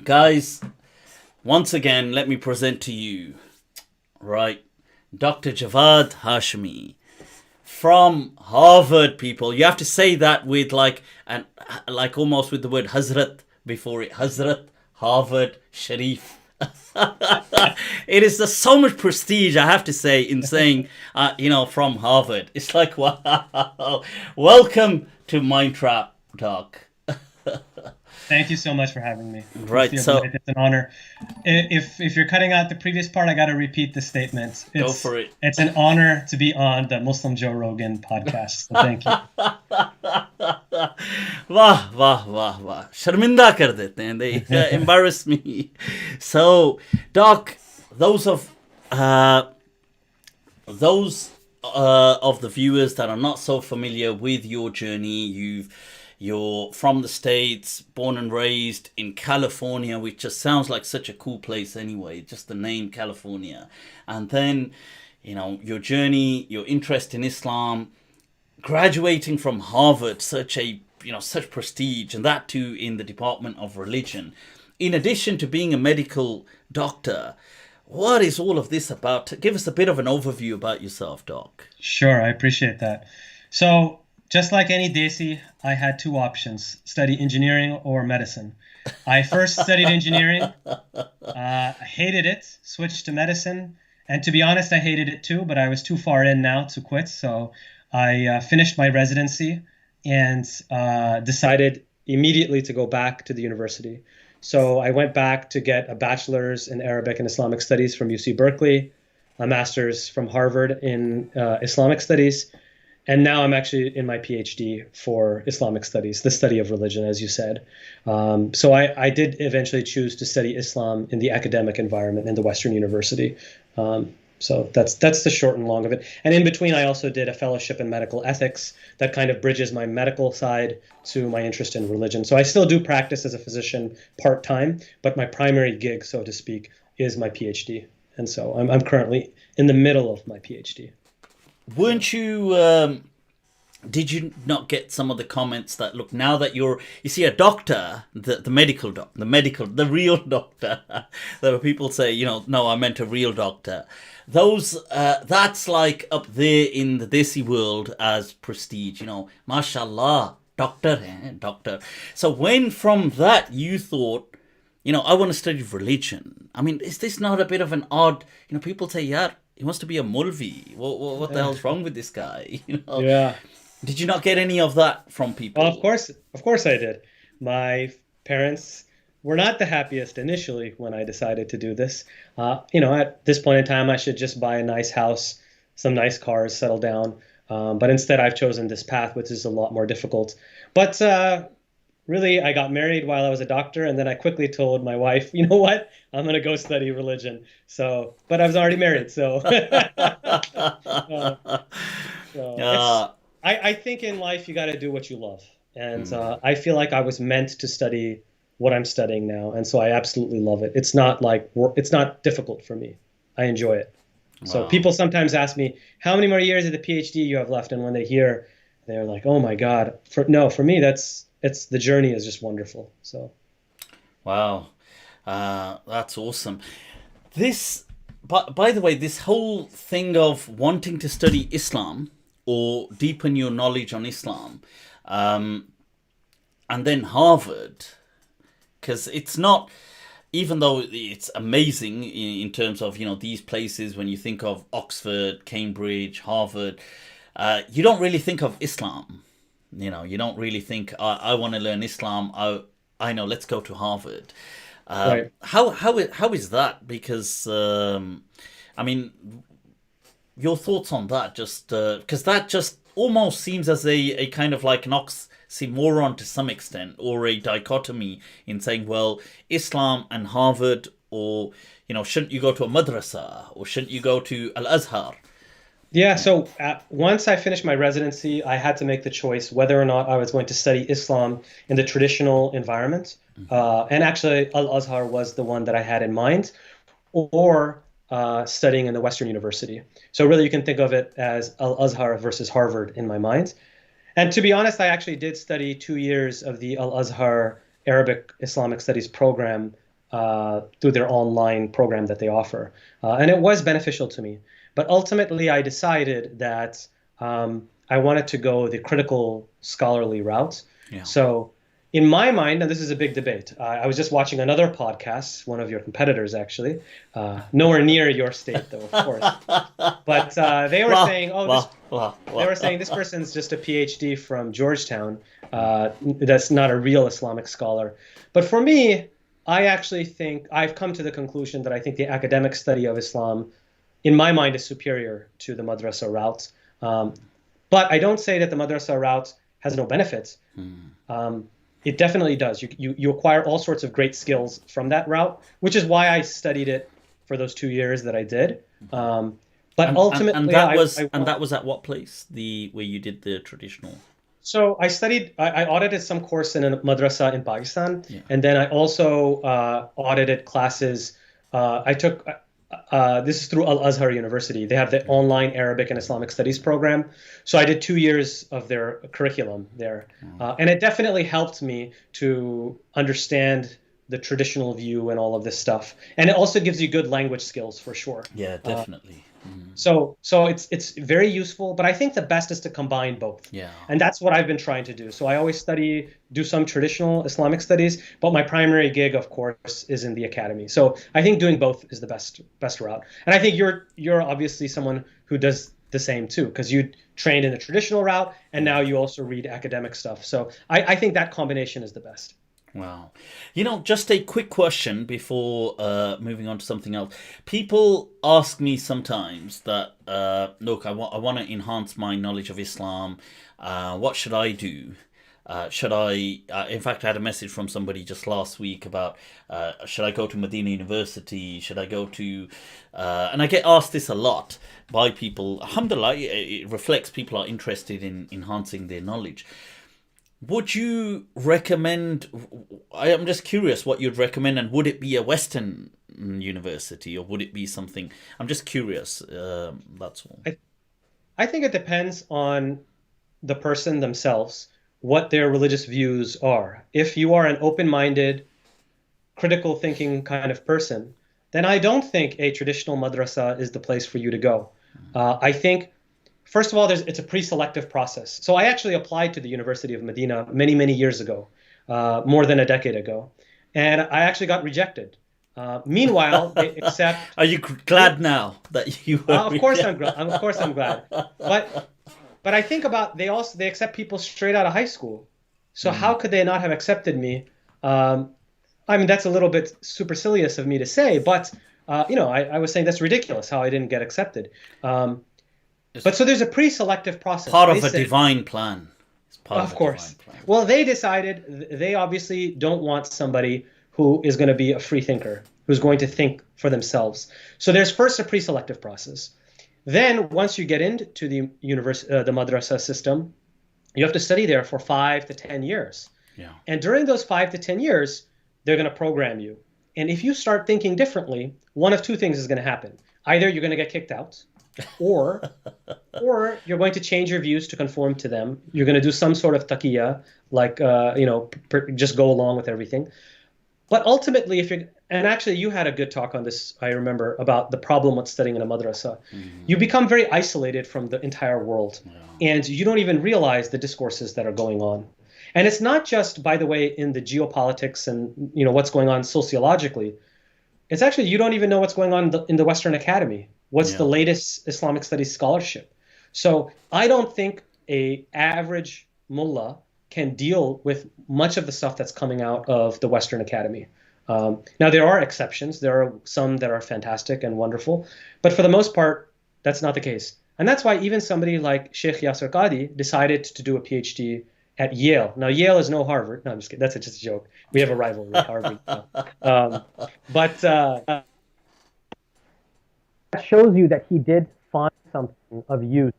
Guys, once again, let me present to you, right, Dr. Javad Hashmi from Harvard, people. You have to say that with like almost with the word Hazrat before it. Hazrat, Harvard, Sharif. It is just so much prestige, I have to say, in saying, from Harvard. It's like, wow. Welcome to MindTrap, Doc. Thank you so much for having me. Right, so it's an honor. If you're cutting out the previous part, I got to repeat the statement. Go for it. It's an honor to be on the Muslim Joe Rogan podcast. So thank you. वाह वाह वाह वाह शर्मिंदा कर देते हैं. They embarrass me. So, Doc, those of the viewers that are not so familiar with your journey, you're from the States, born and raised in California, which just sounds like such a cool place anyway, just the name California. And then, your journey, your interest in Islam, graduating from Harvard, such prestige, and that too in the Department of Religion. In addition to being a medical doctor, what is all of this about? Give us a bit of an overview about yourself, Doc. Sure, I appreciate that. So, just like any Desi, I had two options: study engineering or medicine. I first studied engineering. I hated it, switched to medicine. And to be honest, I hated it too, but I was too far in now to quit. So I finished my residency and decided immediately to go back to the university. So I went back to get a bachelor's in Arabic and Islamic studies from UC Berkeley, a master's from Harvard in Islamic studies. And now I'm actually in my PhD for Islamic studies, the study of religion, as you said. So I did eventually choose to study Islam in the academic environment in the Western University. So that's the short and long of it. And in between, I also did a fellowship in medical ethics that kind of bridges my medical side to my interest in religion. So I still do practice as a physician part-time, but my primary gig, so to speak, is my PhD. And so I'm currently in the middle of my PhD. Weren't you, did you not get some of the comments that, look, now that you see a doctor, the real doctor, there were people say, no, I meant a real doctor. Those, that's like up there in the Desi world as prestige, mashallah, doctor. So when from that you thought, I want to study religion. I mean, is this not a bit of an odd, people say, yeah, he wants to be a mulvi. What the hell's wrong with this guy? Yeah. Did you not get any of that from people? Well, of course I did. My parents were not the happiest initially when I decided to do this. At this point in time, I should just buy a nice house, some nice cars, settle down. But instead, I've chosen this path, which is a lot more difficult. But really, I got married while I was a doctor, and then I quickly told my wife, you know what? I'm going to go study religion. But I was already married, so. I think in life you got to do what you love. And I feel like I was meant to study what I'm studying now. And so I absolutely love it. It's not difficult for me. I enjoy it. Wow. So people sometimes ask me, how many more years of the PhD you have left? And when they hear, they're like, oh my God. For me, the journey is just wonderful. So. Wow. That's awesome. By the way, this whole thing of wanting to study Islam or deepen your knowledge on Islam, and then Harvard, because it's not, even though it's amazing in terms of, these places, when you think of Oxford, Cambridge, Harvard, you don't really think of Islam. You don't really think, I want to learn Islam. I know, let's go to Harvard. Right. How is that? Because, your thoughts on that, just because that just almost seems as a kind of like an oxymoron to some extent, or a dichotomy in saying, well, Islam and Harvard, or, shouldn't you go to a madrasa, or shouldn't you go to al-Azhar? Yeah, so once I finished my residency, I had to make the choice whether or not I was going to study Islam in the traditional environment. And actually, Al-Azhar was the one that I had in mind, or studying in the Western University. So really, you can think of it as Al-Azhar versus Harvard in my mind. And to be honest, I actually did study 2 years of the Al-Azhar Arabic Islamic Studies program through their online program that they offer. And it was beneficial to me. But ultimately, I decided that I wanted to go the critical scholarly route. Yeah. So, in my mind, and this is a big debate, I was just watching another podcast, one of your competitors actually, nowhere near your state though, of course. But they were saying, they were saying this person's just a PhD from Georgetown. That's not a real Islamic scholar. But for me, I actually think I've come to the conclusion that I think the academic study of Islam, in my mind, is superior to the madrasa route. But I don't say that the madrasa route has no benefits. It definitely does. You acquire all sorts of great skills from that route, which is why I studied it for those 2 years that I did. But ultimately, that was at what place? Where you did the traditional. So I audited some course in a madrasa in Pakistan, and then I also audited classes. I took this is through Al-Azhar University. They have the online Arabic and Islamic Studies program. So I did 2 years of their curriculum there. And it definitely helped me to understand the traditional view and all of this stuff. And it also gives you good language skills for sure. Yeah, definitely. So it's very useful, but I think the best is to combine both. Yeah. And that's what I've been trying to do. So I always do some traditional Islamic studies, but my primary gig, of course, is in the academy. So I think doing both is the best route. And I think you're obviously someone who does the same too, because you trained in the traditional route and now you also read academic stuff. So I think that combination is the best. Wow. Just a quick question before moving on to something else. People ask me sometimes that, look, I want to enhance my knowledge of Islam. What should I do? Should I, in fact, I had a message from somebody just last week about, should I go to Medina University? Should I go to, and I get asked this a lot by people. Alhamdulillah, it reflects people are interested in enhancing their knowledge. Would you recommend, I'm just curious what you'd recommend, and would it be a Western university or would it be something, I'm just curious, that's all. I think it depends on the person themselves, what their religious views are. If you are an open-minded, critical thinking kind of person, then I don't think a traditional madrasa is the place for you to go. I think first of all, it's a pre-selective process. So I actually applied to the University of Medina many, many years ago, more than a decade ago, and I actually got rejected. Meanwhile, they accept. Are you glad now that you were? Of course, I'm glad. Of course, I'm glad. But I think about they accept people straight out of high school. So how could they not have accepted me? I mean, that's a little bit supercilious of me to say, but I was saying that's ridiculous how I didn't get accepted. But so there's a pre-selective process. Part of a divine plan. It's part of course. Well, they decided they obviously don't want somebody who is going to be a free thinker, who's going to think for themselves. So there's first a pre-selective process. Then once you get into the the madrasa system, you have to study there for 5 to 10 years. Yeah. And during those 5 to 10 years, they're going to program you. And if you start thinking differently, one of two things is going to happen. Either you're going to get kicked out, or you're going to change your views to conform to them. You're going to do some sort of taqiyya, like just go along with everything. But ultimately, and actually you had a good talk on this, I remember, about the problem with studying in a madrasa. You become very isolated from the entire world, and you don't even realize the discourses that are going on. And it's not just, by the way, in the geopolitics and what's going on sociologically. It's actually, you don't even know what's going on in the Western Academy. What's the latest Islamic studies scholarship? So I don't think a average mullah can deal with much of the stuff that's coming out of the Western Academy. Now, there are exceptions. There are some that are fantastic and wonderful. But for the most part, that's not the case. And that's why even somebody like Sheikh Yasser Qadi decided to do a PhD at Yale. Now, Yale is no Harvard. No, I'm just kidding. That's just a joke. We have a rivalry with Harvard. But that shows you that he did find something of use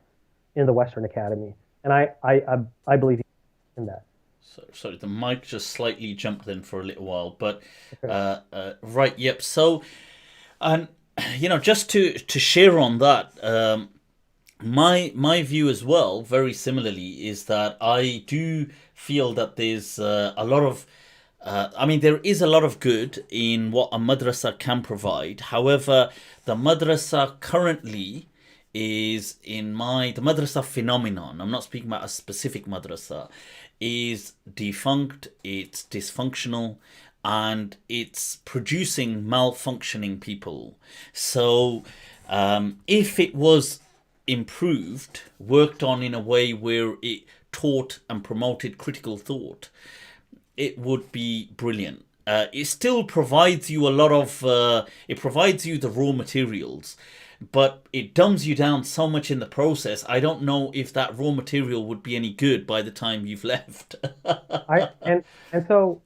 in the Western Academy. And I believe in that. Sorry, the mic just slightly jumped in for a little while. But, right, yep. So, just to share on that, my view as well, very similarly, is that I do feel that there's a lot of I mean, there is a lot of good in what a madrasa can provide. However, the madrasa currently is the madrasa phenomenon. I'm not speaking about a specific madrasa. Is defunct. It's dysfunctional, and it's producing malfunctioning people. So, if it was improved, worked on in a way where it taught and promoted critical thought, it would be brilliant. It still provides you a lot of, it provides you the raw materials, but it dumbs you down so much in the process. I don't know if that raw material would be any good by the time you've left. I and so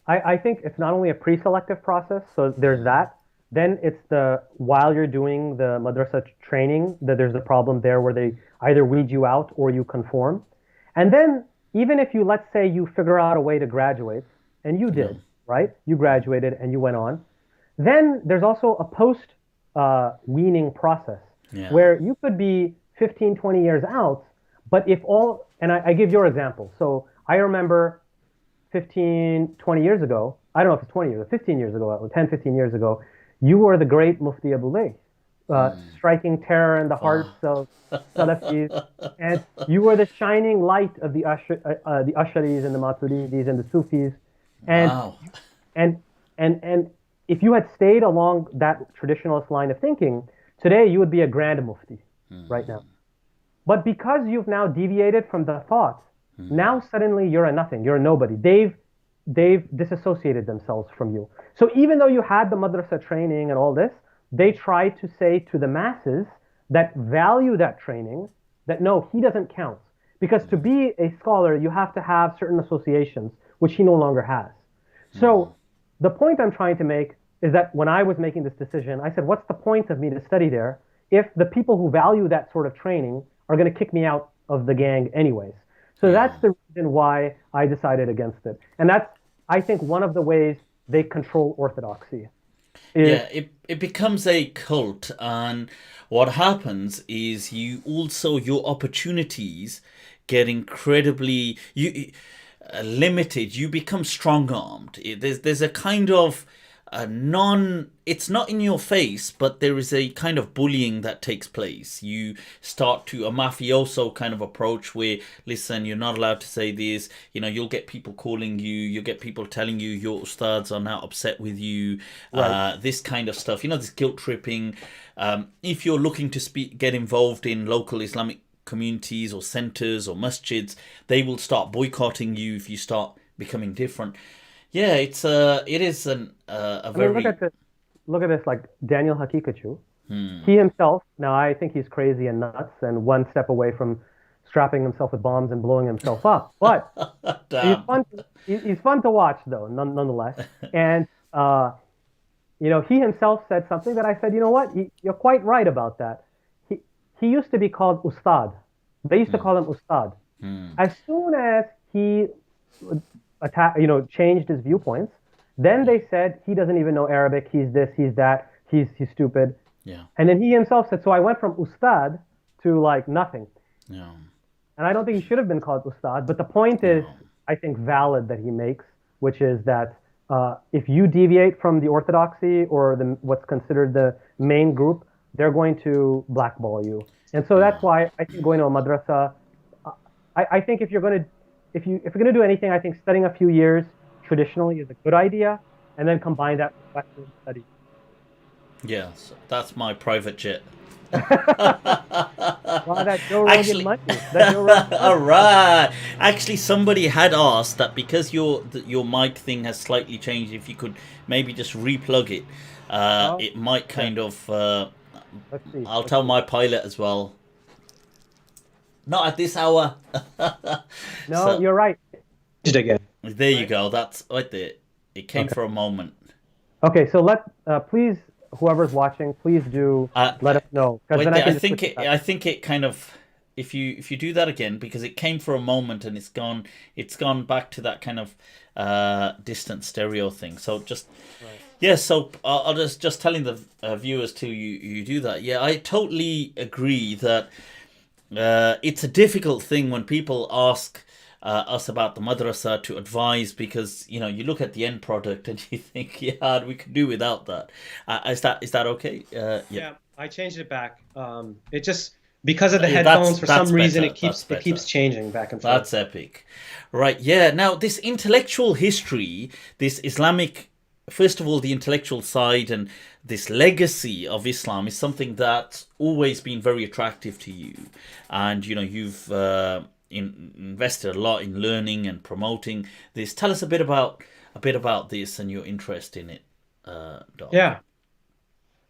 I think it's not only a pre-selective process, so there's that. Then it's the while you're doing the madrasa training that there's the problem there where they either weed you out or you conform. And then even if you, let's say you figure out a way to graduate, and you did, right? You graduated and you went on. Then there's also a post weaning process where you could be 15, 20 years out, but if all, and I give your example. So I remember 15, 20 years ago, I don't know if it's 20 years or 15 years ago, or 10, 15 years ago, you were the great Mufti Abu Layth, striking terror in the hearts of Salafis, and you were the shining light of the Asharis and the Maturidis and the Sufis, and if you had stayed along that traditionalist line of thinking, today you would be a grand Mufti right now. But because you've now deviated from the thought, now suddenly you're a nothing, you're a nobody. They've disassociated themselves from you. So even though you had the madrasa training and all this, they try to say to the masses that value that training, that no, he doesn't count. Because to be a scholar, you have to have certain associations, which he no longer has. So the point I'm trying to make is that when I was making this decision, I said, what's the point of me to study there if the people who value that sort of training are going to kick me out of the gang anyways? So that's the reason why I decided against it. And that's, I think, one of the ways they control orthodoxy. It becomes a cult, and what happens is your opportunities get incredibly limited. You become strong-armed. There's a kind of it's not in your face, but there is a kind of bullying that takes place. You start to a mafioso kind of approach where, listen, you're not allowed to say this. You'll get people calling you. You'll get people telling you your ustads are now upset with you. Right. This kind of stuff. This guilt tripping. If you're looking to get involved in local Islamic communities or centers or masjids, they will start boycotting you if you start becoming different. Yeah, it is a very. Look at this, like Daniel Hakikachu. He himself, now I think he's crazy and nuts and one step away from strapping himself with bombs and blowing himself up. But he's fun to watch, though, nonetheless. And he himself said something that I said, you know what, you're quite right about that. He used to be called Ustad. They used to call him Ustad. As soon as he changed his viewpoints, then they said he doesn't even know Arabic, he's this, he's that, he's stupid. Yeah. And then he himself said, so I went from Ustad to like nothing. Yeah. And I don't think he should have been called Ustad, but the point is, I think, valid that he makes, which is that if you deviate from the orthodoxy or what's considered the main group, they're going to blackball you. And so that's why I think going to a madrasa, I think if you're going to do anything, I think studying a few years traditionally is a good idea, and then combine that with Western study. Yes, that's my private jet. Well, that Joe Rogan money. All right. Actually, somebody had asked that because your mic thing has slightly changed, if you could maybe just replug it. It might kind of. Let's see. I'll tell my pilot as well. Not at this hour. No, you're right. Again. There you go. That's right there. It came for a moment. Okay, so please, whoever's watching, please do let us know. I think it kind of, if you do that again, because it came for a moment and it's gone back to that kind of distant stereo thing. So just so I'll just telling the viewers to you do that. Yeah, I totally agree that it's a difficult thing when people ask us about the madrasa, to advise, because you look at the end product and you think, yeah, we could do without that. Is that okay? Yeah. Yeah, I changed it back. It just because of the Yeah, that's headphones, for some reason, better. That's it better. keeps changing back and forth. That's epic. Right, yeah. Now, this intellectual history, this Islamic, first of all, the intellectual side and this legacy of Islam is something that's always been very attractive to you. And, you've invested a lot in learning and promoting this. Tell us a bit about this and your interest in it, Doc. Yeah.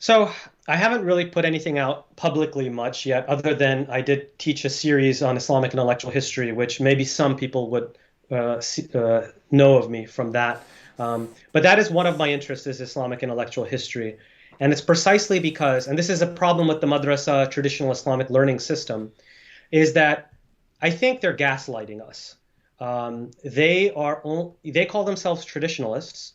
So I haven't really put anything out publicly much yet, other than I did teach a series on Islamic intellectual history, which maybe some people would know of me from that. But that is one of my interests, is Islamic intellectual history. And it's precisely because, and this is a problem with the madrasa traditional Islamic learning system, is that I think they're gaslighting us. They call themselves traditionalists,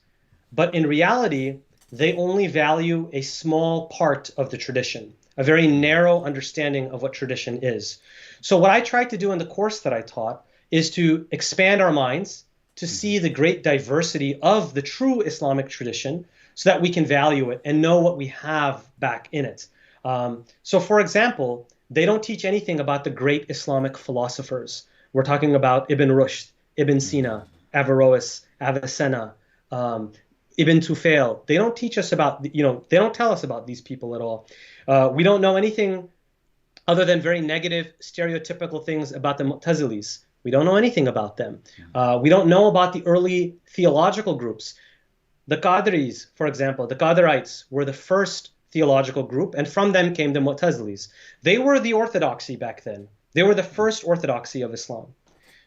but in reality, they only value a small part of the tradition, a very narrow understanding of what tradition is. So what I tried to do in the course that I taught is to expand our minds to see the great diversity of the true Islamic tradition, so that we can value it and know what we have back in it. So for example, they don't teach anything about the great Islamic philosophers. We're talking about Ibn Rushd, Ibn Sina, Averroes, Avicenna, Ibn Tufail. They don't teach us about, they don't tell us about these people at all. We don't know anything other than very negative, stereotypical things about the Mu'tazilis. We don't know anything about them. We don't know about the early theological groups. The Qadris, for example, the Qadarites were the first theological group, and from them came the Mu'tazilis. They were the orthodoxy back then. They were the first orthodoxy of Islam.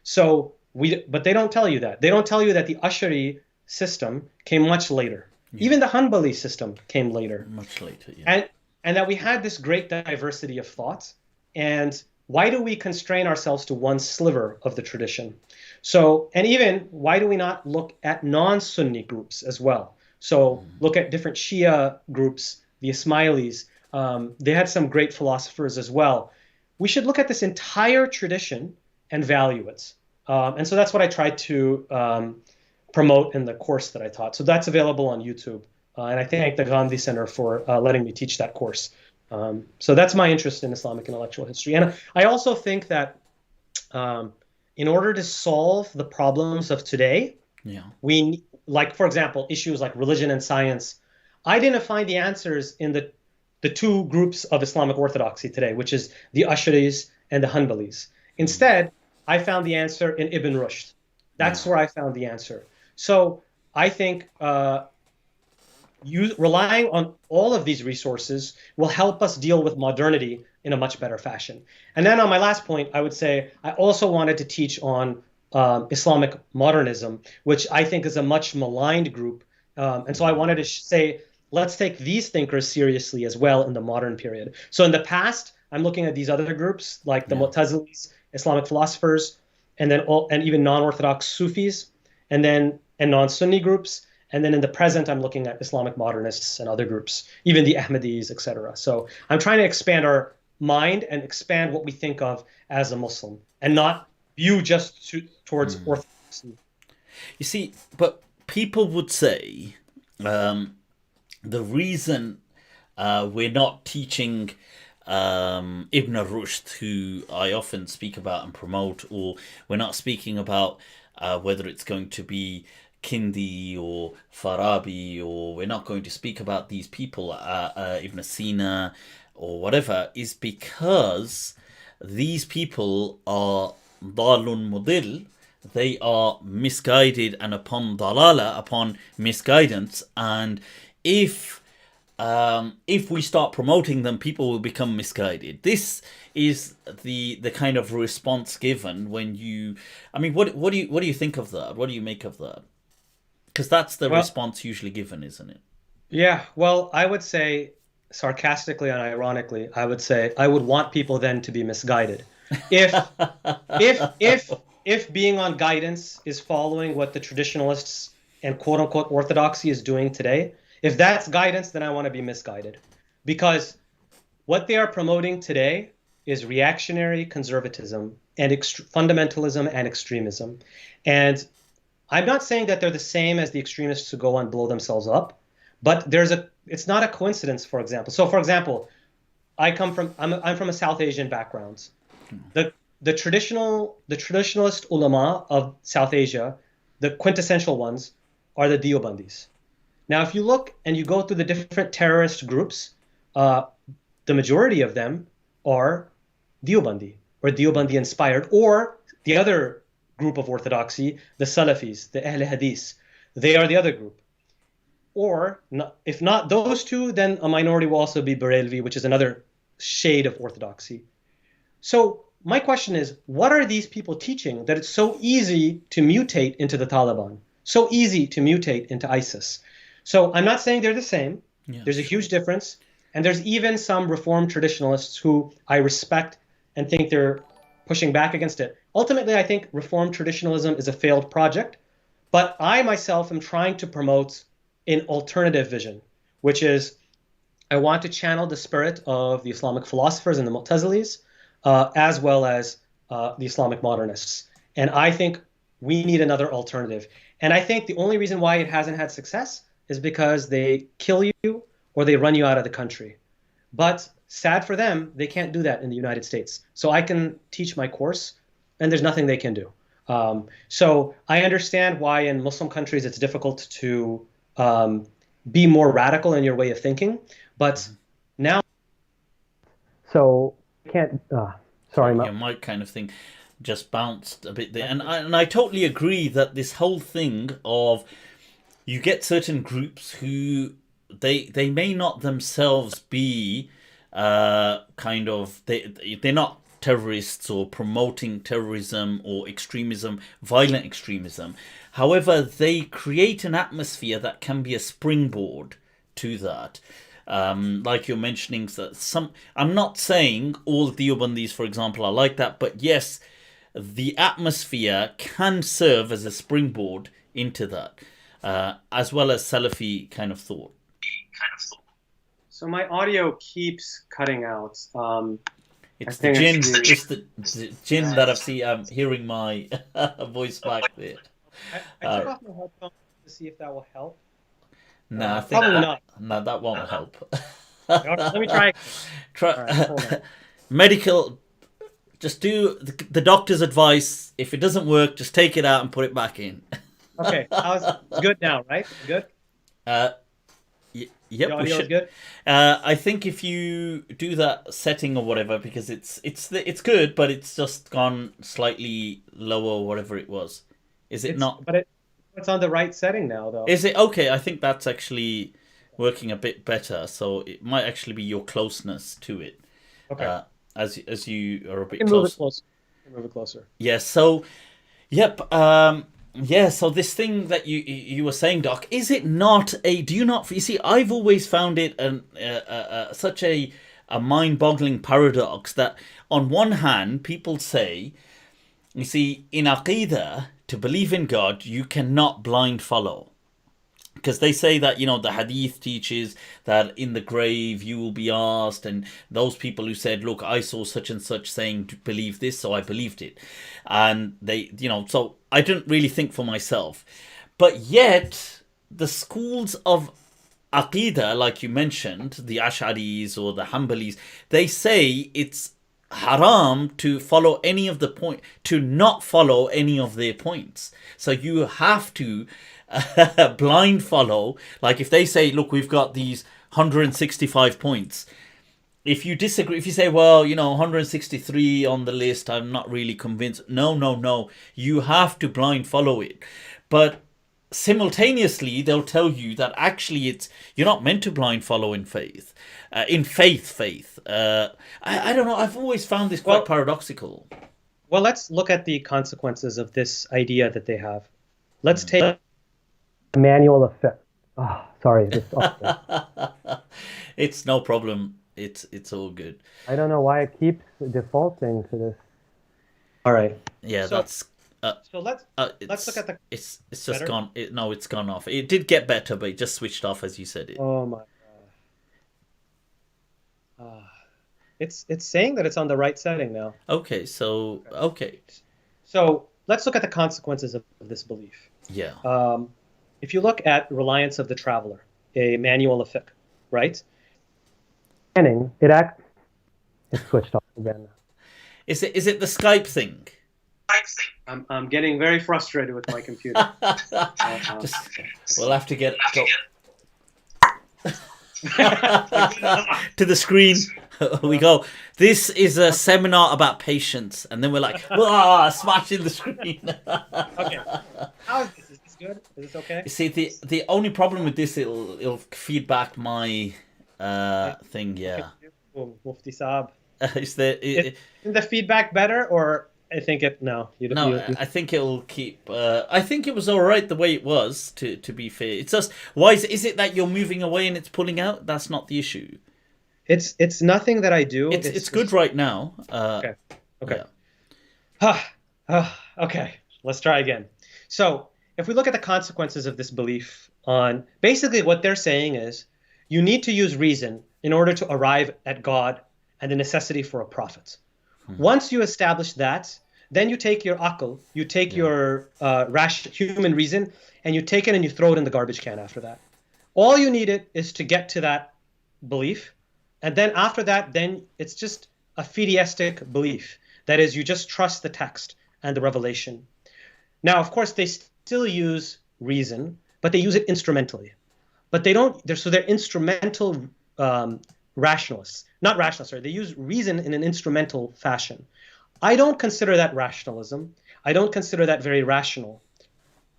So but they don't tell you that. They don't tell you that the Ash'ari system came much later. Yeah. Even the Hanbali system came later. Much later, yeah. And that we had this great diversity of thought. And why do we constrain ourselves to one sliver of the tradition? So, and even why do we not look at non-Sunni groups as well? So look at different Shia groups, the Ismailis. They had some great philosophers as well. We should look at this entire tradition and value it. And so that's what I tried to promote in the course that I taught. So that's available on YouTube. And I thank the Gandhi Center for letting me teach that course. So that's my interest in Islamic intellectual history. And I also think that in order to solve the problems of today, we, like, for example, issues like religion and science, I didn't find the answers in the two groups of Islamic orthodoxy today, which is the Ash'aris and the Hanbalis. Instead, I found the answer in Ibn Rushd. That's where I found the answer. So I think relying on all of these resources will help us deal with modernity in a much better fashion. And then on my last point, I would say I also wanted to teach on Islamic modernism, which I think is a much maligned group. And so I wanted to say, let's take these thinkers seriously as well in the modern period. So in the past, I'm looking at these other groups like the Mu'tazilis, Islamic philosophers, and even non-Orthodox Sufis, and non-Sunni groups. And then in the present, I'm looking at Islamic modernists and other groups, even the Ahmadis, etc. So I'm trying to expand our mind and expand what we think of as a Muslim, and not view just towards orthodoxy. You see, but people would say the reason we're not teaching Ibn Rushd, who I often speak about and promote, or we're not speaking about whether it's going to be Kindi or Farabi, or we're not going to speak about these people, Ibn Sina or whatever, is because these people are dalun mudil. They are misguided and upon dalala, upon misguidance, and if we start promoting them, people will become misguided. This is the kind of response given when you. I mean, what do you think of that? What do you make of that? Because that's the response usually given, isn't it? Yeah. Well, I would say, sarcastically and ironically, I would say I would want people then to be misguided. If being on guidance is following what the traditionalists and quote unquote orthodoxy is doing today, if that's guidance, then I want to be misguided, because what they are promoting today is reactionary conservatism and fundamentalism and extremism. And I'm not saying that they're the same as the extremists who go and blow themselves up, but it's not a coincidence, for example. So, for example, I'm from a South Asian background. The traditionalist ulama of South Asia, the quintessential ones, are the Deobandis. Now, if you look and you go through the different terrorist groups, the majority of them are Deobandi or Deobandi inspired, or the other group of orthodoxy, the Salafis, the Ahl Hadith. They are the other group. Or if not those two, then a minority will also be Barelvi, which is another shade of orthodoxy. So my question is, what are these people teaching that it's so easy to mutate into the Taliban, so easy to mutate into ISIS? So I'm not saying they're the same. Yeah. There's a huge difference. And there's even some Reformed traditionalists who I respect and think they're pushing back against it. Ultimately, I think Reformed traditionalism is a failed project, but I myself am trying to promote an alternative vision, which is I want to channel the spirit of the Islamic philosophers and the Mu'tazilis, as well as the Islamic modernists. And I think we need another alternative. And I think the only reason why it hasn't had success is because they kill you or they run you out of the country. But sad for them, they can't do that in the United States. So I can teach my course, and there's nothing they can do. So I understand why in Muslim countries it's difficult to be more radical in your way of thinking, but now. So can't. Sorry, your mic kind of thing just bounced a bit there, and I totally agree that this whole thing of you get certain groups who they may not themselves be they're not terrorists or promoting terrorism or extremism, violent extremism. However, they create an atmosphere that can be a springboard to that. Like you're mentioning, that I'm not saying all Deobandis, for example, are like that, but yes, the atmosphere can serve as a springboard into that, as well as Salafi kind of thought. So my audio keeps cutting out. It's the jinn. It's the jinn that I'm hearing my voice back there. I took off my headphones to see if that will help. No, I think probably not. No, that won't help. Let me try. Right, medical. Just do the doctor's advice. If it doesn't work, just take it out and put it back in. Okay, it's good now, right? Good. Yep, the audio is good. I think if you do that setting or whatever, because it's good, but it's just gone slightly lower, or whatever it was. Is it not? But it's on the right setting now, though. Is it okay? I think that's actually working a bit better. So it might actually be your closeness to it. Okay. As you are a bit closer. Move it closer. Yeah. So, yep. Yeah, so this thing that you were saying, Doc, is it not do you not, you see, I've always found it such a mind-boggling paradox that on one hand, people say, you see, in Aqidah, to believe in God, you cannot blind follow. Because they say that, the hadith teaches that in the grave you will be asked, and those people who said, look, I saw such and such saying to believe this, so I believed it. And they, so I didn't really think for myself. But yet, the schools of Aqidah, like you mentioned, the Ash'aris or the Hanbalis, they say it's haram to follow any of to not follow any of their points. So you have to blind follow. Like if they say, look, we've got these 165 points. If you disagree, if you say, well, 163 on the list, I'm not really convinced. No. You have to blind follow it. But simultaneously, they'll tell you that actually you're not meant to blind follow in faith. Faith. I don't know. I've always found this quite paradoxical. Well, let's look at the consequences of this idea that they have. Let's take manual effect. Oh, sorry. It's no problem. It's all good. I don't know why it keeps defaulting to this. All right. Yeah, that's. So let's look at the. It's just better? Gone. It's gone off. It did get better, but it just switched off as you said it. Oh my god. It's saying that it's on the right setting now. Okay, so okay. So let's look at the consequences of this belief. Yeah. If you look at Reliance of the Traveler, a manual of fiqh, right? It's switched off again. Is it the Skype thing? I'm getting very frustrated with my computer. Just, we'll have to go to the screen. We go. This is a seminar about patience, and then we're like, smashing the screen. Okay. How is this? Is this good? Is this okay? You see, the only problem with this, it'll feed back my thing. Yeah. Mufti Saab. Is the feedback better, or I think it no? I think it'll keep. I think it was all right the way it was. To be fair, it's just why is it that you're moving away and it's pulling out? That's not the issue. It's nothing that I do. It's good right now. Okay. Okay. Let's try again. So if we look at the consequences of this belief on basically what they're saying is you need to use reason in order to arrive at God and the necessity for a prophet. Once you establish that, then you take your aql, you take your human reason, and you take it and you throw it in the garbage can after that. All you need is to get to that belief. And then after that, then it's just a fideistic belief. That is, you just trust the text and the revelation. Now, of course, they still use reason, but they use it instrumentally. But they don't, they're instrumental rationalists. Not rationalists, sorry. They use reason in an instrumental fashion. I don't consider that rationalism. I don't consider that very rational.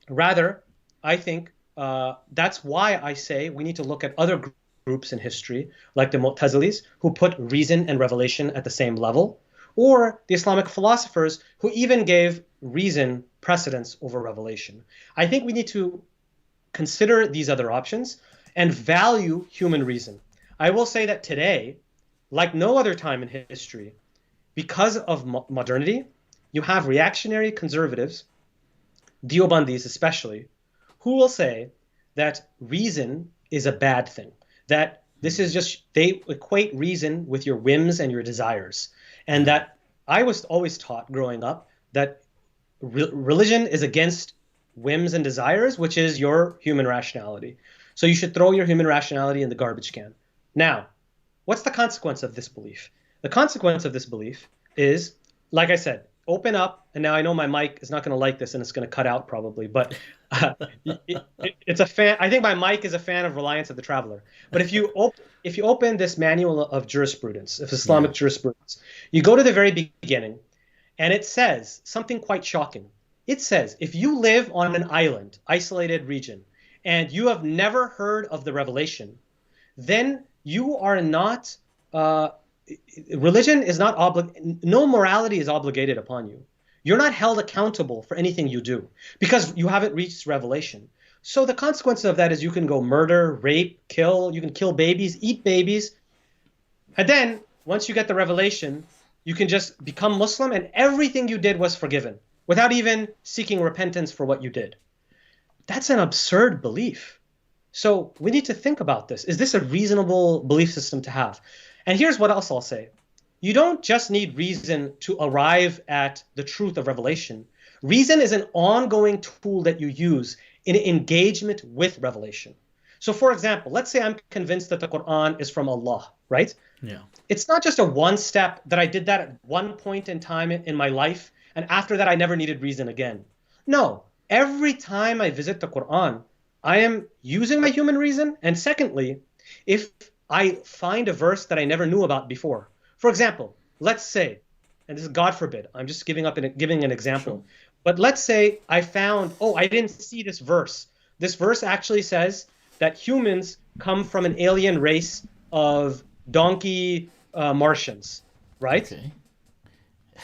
Rather, I think that's why I say we need to look at other groups in history, like the Mu'tazilis, who put reason and revelation at the same level, or the Islamic philosophers who even gave reason precedence over revelation. I think we need to consider these other options and value human reason. I will say that today, like no other time in history, because of modernity, you have reactionary conservatives, Deobandis especially, who will say that reason is a bad thing. That this is just, they equate reason with your whims and your desires. And that I was always taught growing up that religion is against whims and desires, which is your human rationality. So you should throw your human rationality in the garbage can. Now, what's the consequence of this belief? The consequence of this belief is, like I said, open up, and now I know my mic is not going to like this and it's going to cut out probably, but it's a fan. I think my mic is a fan of Reliance of the Traveler. But if you open this manual of jurisprudence, of Islamic jurisprudence, you go to the very beginning, and it says something quite shocking. It says, if you live on an island, isolated region, and you have never heard of the revelation, then you are not, religion is not, no morality is obligated upon you. You're not held accountable for anything you do because you haven't reached revelation. So the consequence of that is you can go murder, rape, kill, you can kill babies, eat babies. And then once you get the revelation, you can just become Muslim and everything you did was forgiven without even seeking repentance for what you did. That's an absurd belief. So we need to think about this. Is this a reasonable belief system to have? And here's what else I'll say. You don't just need reason to arrive at the truth of revelation. Reason is an ongoing tool that you use in engagement with revelation. So for example, let's say I'm convinced that the Quran is from Allah, right? Yeah. It's not just a one step that I did that at one point in time in my life, and after that I never needed reason again. No, every time I visit the Quran, I am using my human reason. And secondly, if I find a verse that I never knew about before, for example, let's say, and this is God forbid, I'm just giving an example, sure. But let's say I found, I didn't see this verse. This verse actually says that humans come from an alien race of donkey Martians, right? Okay.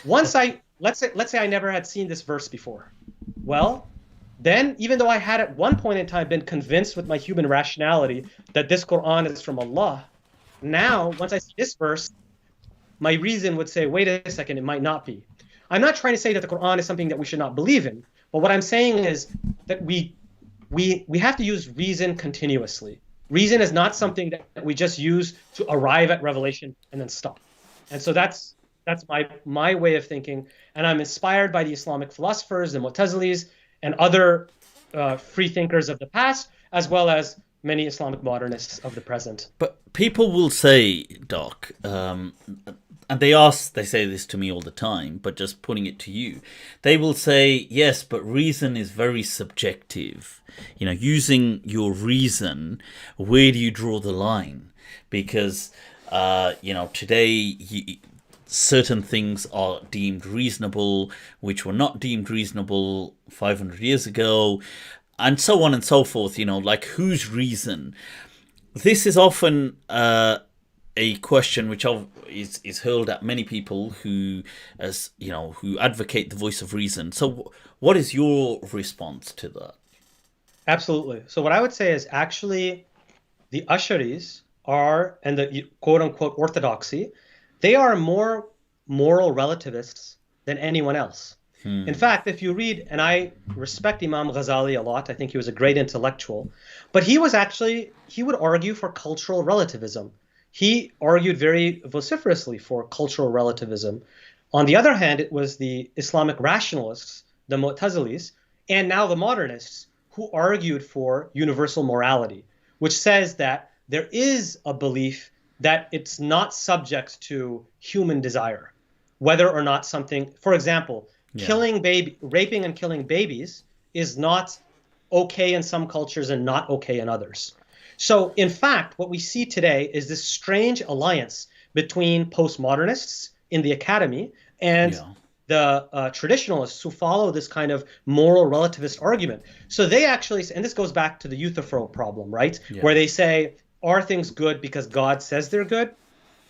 Once let's say I never had seen this verse before. Well, then even though I had at one point in time been convinced with my human rationality that this Quran is from Allah, now once I see this verse, my reason would say, wait a second, it might not be. I'm not trying to say that the Quran is something that we should not believe in, but what I'm saying is that we have to use reason continuously. Reason is not something that we just use to arrive at revelation and then stop. And so that's my way of thinking, and I'm inspired by the Islamic philosophers, the Mu'tazilis, and other free thinkers of the past, as well as many Islamic modernists of the present. But people will say, Doc, and they say this to me all the time, but just putting it to you, they will say, yes, but reason is very subjective. You know, using your reason, where do you draw the line? Because, today, certain things are deemed reasonable, which were not deemed reasonable 500 years ago, and so on and so forth. Like, whose reason? This is often a question which is hurled at many people who advocate the voice of reason. So what is your response to that? Absolutely. So what I would say is actually the Ash'aris and the quote-unquote orthodoxy, they are more moral relativists than anyone else. In fact, if you read, and I respect Imam Ghazali a lot, I think he was a great intellectual, but he would argue for cultural relativism. He argued very vociferously for cultural relativism. On the other hand, it was the Islamic rationalists, the Mu'tazilis, and now the modernists who argued for universal morality, which says that there is a belief that it's not subject to human desire, whether or not something, for example, raping and killing babies is not okay in some cultures and not okay in others. So, in fact, what we see today is this strange alliance between postmodernists in the academy and the traditionalists who follow this kind of moral relativist argument. So they actually, and this goes back to the Euthyphro problem, right? Yeah. Where they say, are things good because God says they're good?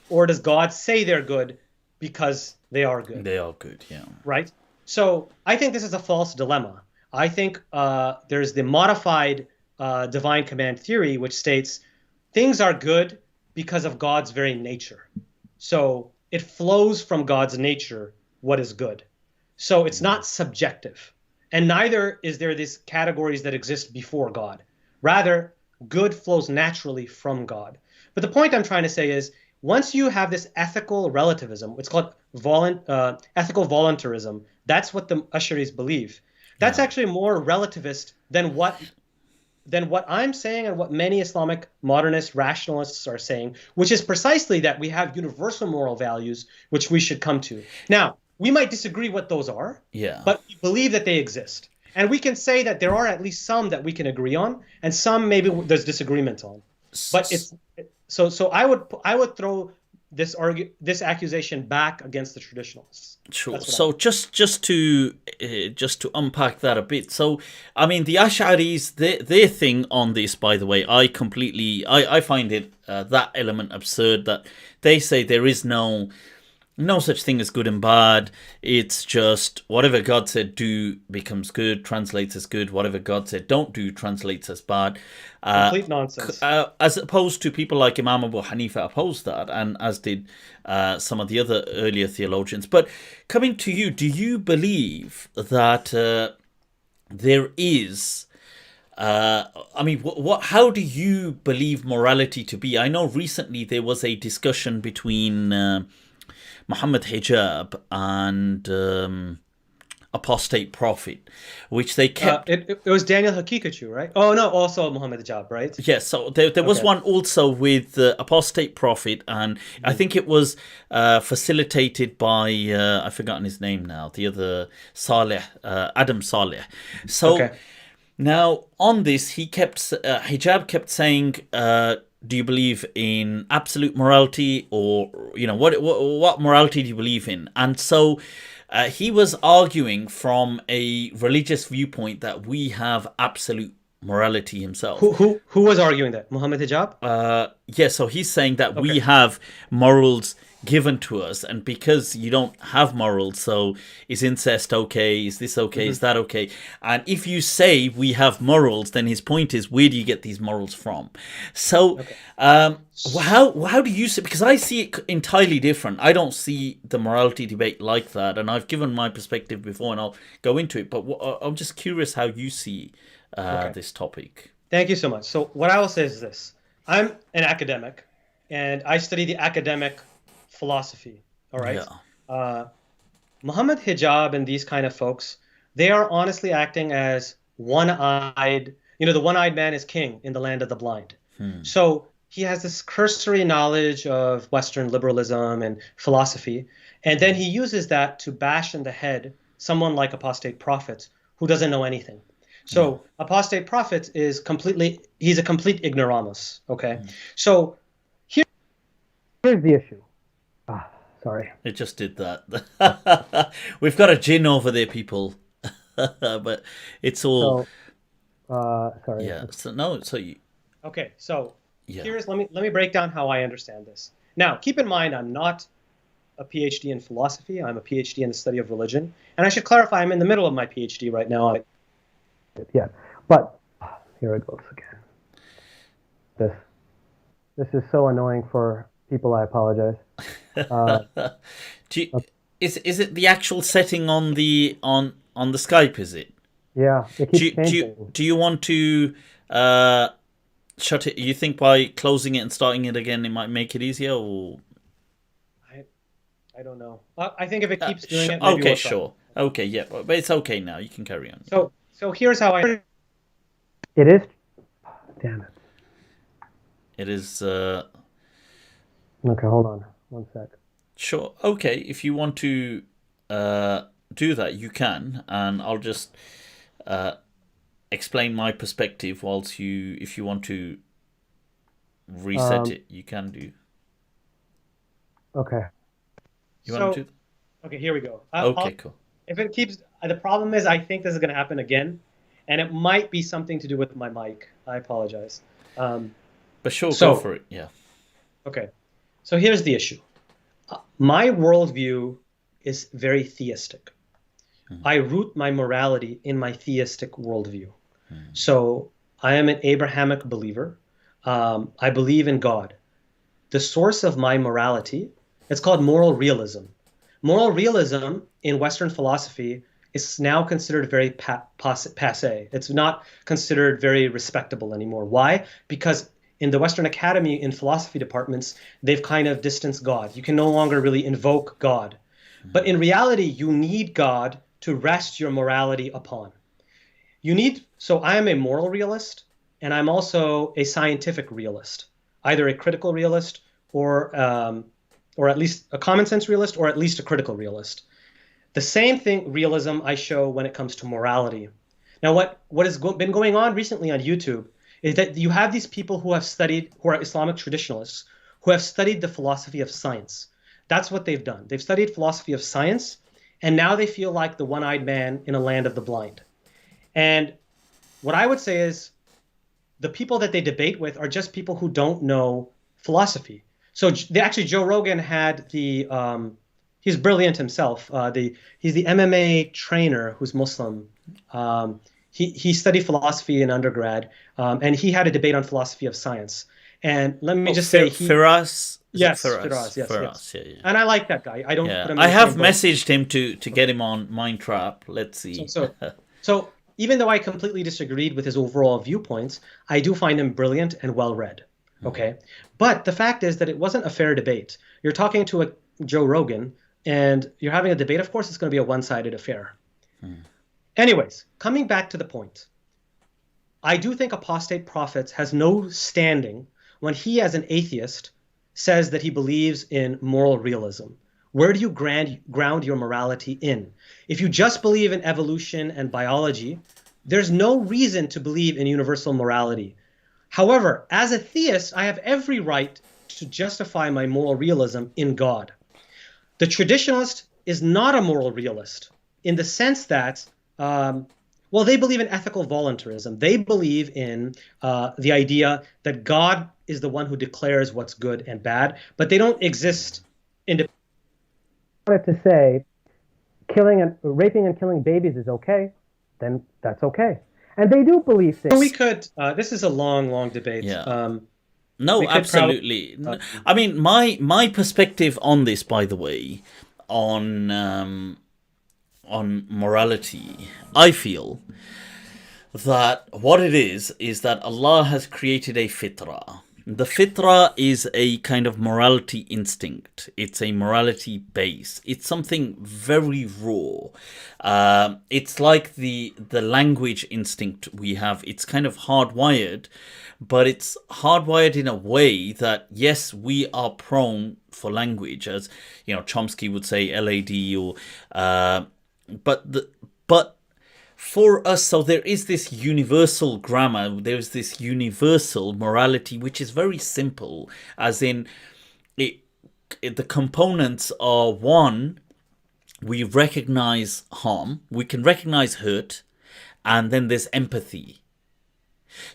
Or does God say they're good because they are good? They are good, yeah. Right? So I think this is a false dilemma. I think there's the modified divine command theory, which states things are good because of God's very nature. So it flows from God's nature what is good. So it's not subjective. And neither is there these categories that exist before God. Rather, good flows naturally from God. But the point I'm trying to say is, once you have this ethical relativism, it's called ethical voluntarism, that's what the Ash'aris believe. That's actually more relativist than what I'm saying and what many Islamic modernist rationalists are saying, which is precisely that we have universal moral values which we should come to. Now, we might disagree what those are, but we believe that they exist. And we can say that there are at least some that we can agree on, and some maybe there's disagreement on. But it's so I would throw this accusation back against the traditionalists. Sure. So just to unpack that a bit. So I mean, the Ash'aris, their thing on this, by the way, I find it that element absurd that they say there is no such thing as good and bad. It's just whatever God said do becomes good, translates as good. Whatever God said don't do translates as bad. Complete nonsense. As opposed to people like Imam Abu Hanifa opposed that, and as did some of the other earlier theologians. But coming to you, do you believe that there is... how do you believe morality to be? I know recently there was a discussion between... Muhammad Hijab and Apostate Prophet, which they kept... It was Daniel Hakikachu, right? Oh, no, also Muhammad Hijab, right? Yes, so there was one also with Apostate Prophet, and I think it was facilitated by, I've forgotten his name now, the other Saleh, Adam Saleh. So now on this, Hijab kept saying... do you believe in absolute morality, or what morality do you believe in? And so he was arguing from a religious viewpoint that we have absolute morality himself. Who was arguing that? Muhammad Hijab? So he's saying that we have morals given to us, and because you don't have morals, so is incest okay? Is this okay? Is that okay? And if you say we have morals, then his point is, where do you get these morals from? So how do you see? Because I see it entirely different. I don't see the morality debate like that, and I've given my perspective before, and I'll go into it. But I'm just curious how you see this topic. Thank you so much. So what I will say is this: I'm an academic, and I study the academic philosophy, All right. Yeah. Muhammad Hijab and these kind of folks, they are honestly acting as one-eyed, the one-eyed man is king in the land of the blind. So he has this cursory knowledge of Western liberalism and philosophy, and then he uses that to bash in the head someone like apostate prophets who doesn't know anything. So apostate prophet he's a complete ignoramus, okay? So here's the issue. Sorry. It just did that. We've got a jinn over there, people. But it's all... sorry. Yeah, Okay, so yeah. let me break down how I understand this. Now, keep in mind, I'm not a PhD in philosophy. I'm a PhD in the study of religion. And I should clarify, I'm in the middle of my PhD right now. Yeah, but here it goes again. This is so annoying for people. I apologize. Is it the actual setting on the Skype? Is it? Yeah, it keeps changing. Do you want to shut it? You think by closing it and starting it again, it might make it easier, or? I don't know. I think if it keeps doing it, maybe okay, sure. Okay, yeah, but it's okay now. You can carry on. So here's how It is. Damn it. It is. Okay, hold on 1 sec. Sure. Okay, if you want to do that, you can, and I'll just explain my perspective whilst if you want to reset it, you can do. Okay. You want to? Okay, here we go. Okay, cool. If it keeps, the problem is I think this is going to happen again, and it might be something to do with my mic. I apologize. But sure, go for it. Yeah. Okay. So here's the issue. My worldview is very theistic. I root my morality in my theistic worldview. So I am an Abrahamic believer. I believe in God. The source of my morality, it's called moral realism. Moral realism in Western philosophy is now considered very passé. It's not considered very respectable anymore. Why? Because in the Western Academy, in philosophy departments, they've kind of distanced God. You can no longer really invoke God. But in reality, you need God to rest your morality upon. So I am a moral realist, and I'm also a scientific realist, either a critical realist or at least a common sense realist, or at least a critical realist. The same thing, realism, I show when it comes to morality. Now, what has been going on recently on YouTube is that you have these people who are Islamic traditionalists, who have studied the philosophy of science. That's what they've done. They've studied philosophy of science, and now they feel like the one-eyed man in a land of the blind. And what I would say is the people that they debate with are just people who don't know philosophy. So Joe Rogan had he's brilliant himself. He's the MMA trainer who's Muslim. He studied philosophy in undergrad, and he had a debate on philosophy of science. And let me just say, Firas. Yes, Firas. yes. Yeah. And I like that guy. I don't put him in I have the same boat. messaged him to get him on MindTrap. Let's see. So even though I completely disagreed with his overall viewpoints, I do find him brilliant and well-read. Okay. But the fact is that it wasn't a fair debate. You're talking to a Joe Rogan and you're having a debate. Of course, it's going to be a one-sided affair. Anyways, coming back to the point, I do think apostate prophets has no standing when he, as an atheist, says that he believes in moral realism. Where do you ground your morality in? If you just believe in evolution and biology, there's no reason to believe in universal morality. However, as a theist, I have every right to justify my moral realism in God. The traditionalist is not a moral realist in the sense that, they believe in ethical voluntarism. They believe in the idea that God is the one who declares what's good and bad, but they don't exist independently. I wanted to say, raping and killing babies is okay, then that's okay. And they do believe things. We could. This is a long debate. Yeah. No, absolutely. I mean, my perspective on this, by the way, on morality, I feel that what it is that Allah has created a fitrah. The fitra is a kind of morality instinct. It's a morality base. It's something very raw. It's like the language instinct we have. It's kind of hardwired, but it's hardwired in a way that, yes, we are prone for language, as Chomsky would say, LAD, or but for us, so there is this universal grammar, there's this universal morality, which is very simple, as in the components are: one, we recognize harm, we can recognize hurt, and then there's empathy.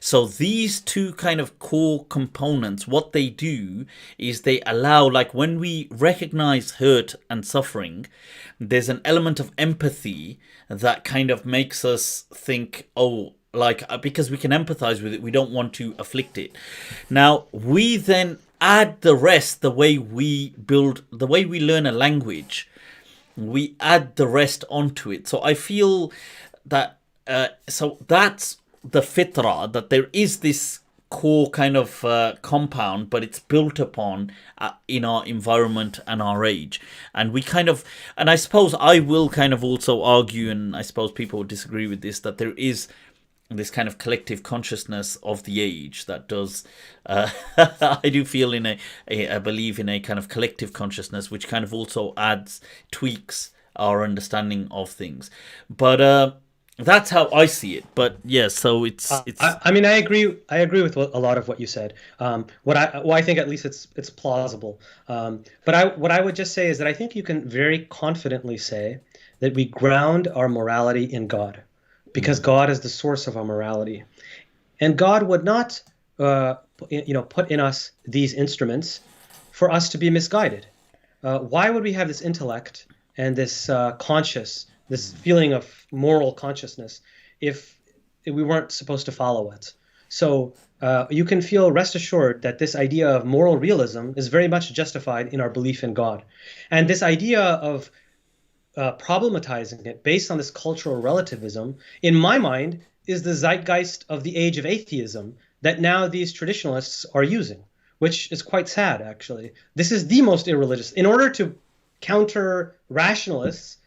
So these two kind of core components, what they do is they allow, like when we recognize hurt and suffering, there's an element of empathy that kind of makes us think, oh, like, because we can empathize with it, we don't want to afflict it. Now, we then add the rest, the way we learn a language, we add the rest onto it. So I feel that, so that's the fitra, that there is this core kind of compound, but it's built upon in our environment and our age. And we kind of, and I suppose I will kind of also argue, and I suppose people would disagree with this, that there is this kind of collective consciousness of the age that does, I do feel I believe in a kind of collective consciousness, which kind of also tweaks our understanding of things. But that's how I see it. But yeah, so it's. I mean, I agree with a lot of what you said. I think at least it's plausible. But what I would just say is that I think you can very confidently say that we ground our morality in God, because God is the source of our morality, and God would not, put in us these instruments for us to be misguided. Why would we have this intellect and this this feeling of moral consciousness if we weren't supposed to follow it? So you can feel rest assured that this idea of moral realism is very much justified in our belief in God. And this idea of problematizing it based on this cultural relativism, in my mind, is the zeitgeist of the age of atheism that now these traditionalists are using, which is quite sad, actually. This is the most irreligious. In order to counter rationalists,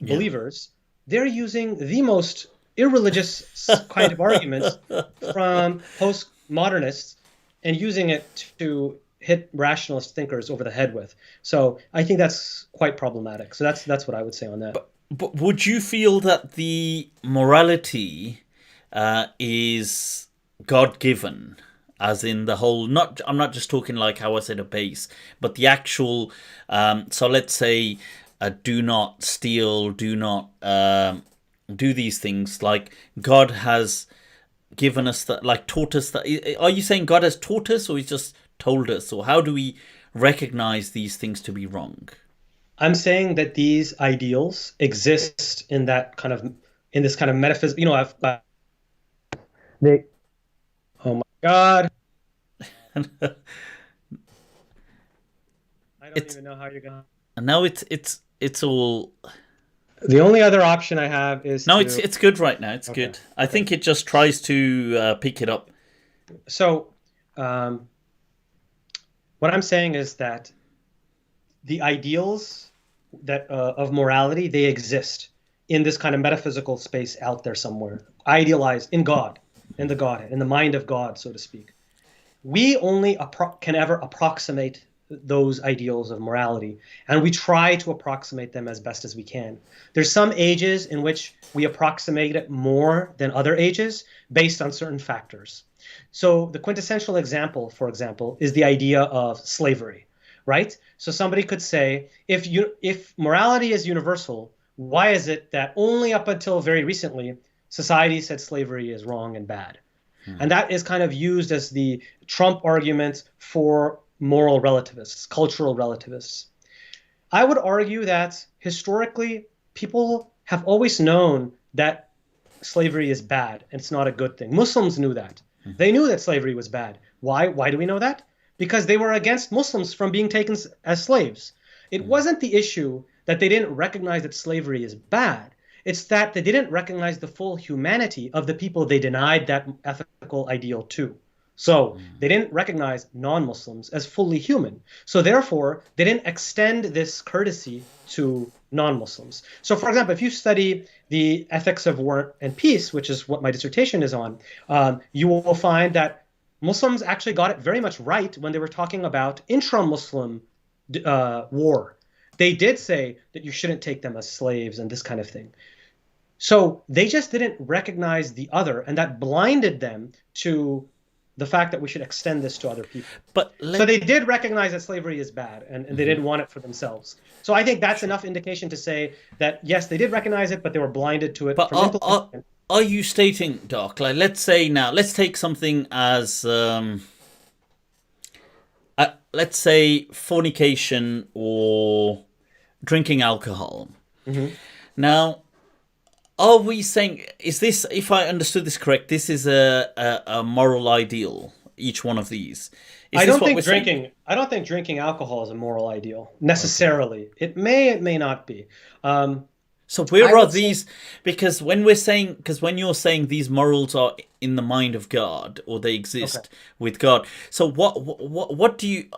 believers, they're using the most irreligious kind of arguments from postmodernists and using it to hit rationalist thinkers over the head with. So I think that's quite problematic. So that's what I would say on that. But would you feel that the morality is God-given, as in the whole? I'm not just talking like how I said a base, but the actual. So let's say, do not steal, do not do these things. Like God has given us that, like taught us that. Are you saying God has taught us, or He's just told us, or how do we recognize these things to be wrong? I'm saying that these ideals exist in this kind of metaphysics. Oh my God. I don't even know how you're going. And now it's all. The only other option I have is it's good right now. It's okay. Good. I think it just tries to pick it up. So, what I'm saying is that the ideals that of morality, they exist in this kind of metaphysical space out there somewhere, idealized in God, in the Godhead, in the mind of God, so to speak. We only can ever approximate those ideals of morality, and we try to approximate them as best as we can. There's some ages in which we approximate it more than other ages based on certain factors. So the quintessential example, for example, is the idea of slavery, right? So somebody could say, if morality is universal, why is it that only up until very recently society said slavery is wrong and bad? And that is kind of used as the trump argument for moral relativists, cultural relativists. I would argue that historically, people have always known that slavery is bad and it's not a good thing. Muslims knew that. They knew that slavery was bad. Why? Why do we know that? Because they were against Muslims from being taken as slaves. It wasn't the issue that they didn't recognize that slavery is bad. It's that they didn't recognize the full humanity of the people they denied that ethical ideal to. So they didn't recognize non-Muslims as fully human. So therefore, they didn't extend this courtesy to non-Muslims. So for example, if you study the ethics of war and peace, which is what my dissertation is on, you will find that Muslims actually got it very much right when they were talking about intra-Muslim war. They did say that you shouldn't take them as slaves and this kind of thing. So they just didn't recognize the other, and that blinded them to the fact that we should extend this to other people. So they did recognize that slavery is bad, and they didn't want it for themselves. So I think that's enough indication to say that, yes, they did recognize it, but they were blinded to it. But are you stating, Doc, like, let's say now, let's take something as, let's say fornication or drinking alcohol. Now, are we saying, is this, if I understood this correct, this is a moral ideal, each one of these? I don't think drinking alcohol is a moral ideal necessarily. Okay. It may not be. So where are these? Because when you're saying these morals are in the mind of God, or they exist with God. So what do you?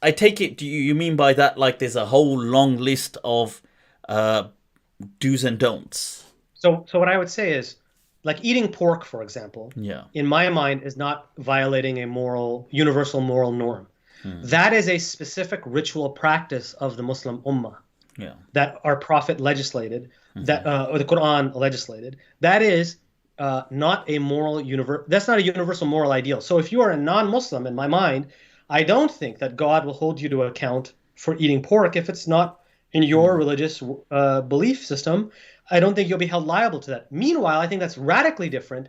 I take it. Do you mean by that, like, there's a whole long list of do's and don'ts? So what I would say is, like, eating pork, for example, in my mind, is not violating a universal moral norm. That is a specific ritual practice of the Muslim Ummah that our Prophet legislated, or the Quran legislated. That is not a that's not a universal moral ideal. So if you are a non-Muslim, in my mind, I don't think that God will hold you to account for eating pork if it's not in your religious belief system. I don't think you'll be held liable to that. Meanwhile, I think that's radically different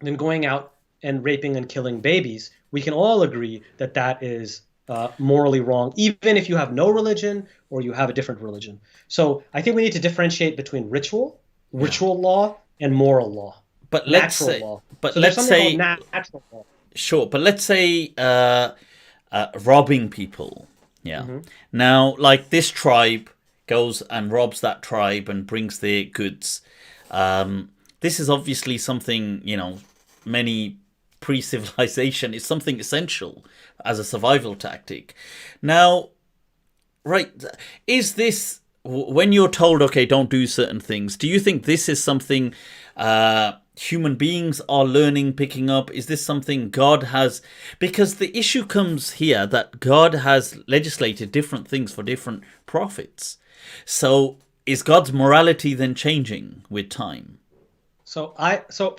than going out and raping and killing babies. We can all agree that that is morally wrong, even if you have no religion or you have a different religion. So I think we need to differentiate between ritual law, and moral law. But let's say, natural law. Sure, but let's say robbing people. Now, like, this tribe goes and robs that tribe and brings their goods. This is obviously something, many pre-civilization is something essential as a survival tactic. Now, right, is this, when you're told, okay, don't do certain things, do you think this is something human beings are learning, picking up? Is this something God has? Because the issue comes here that God has legislated different things for different prophets. So is God's morality then changing with time? So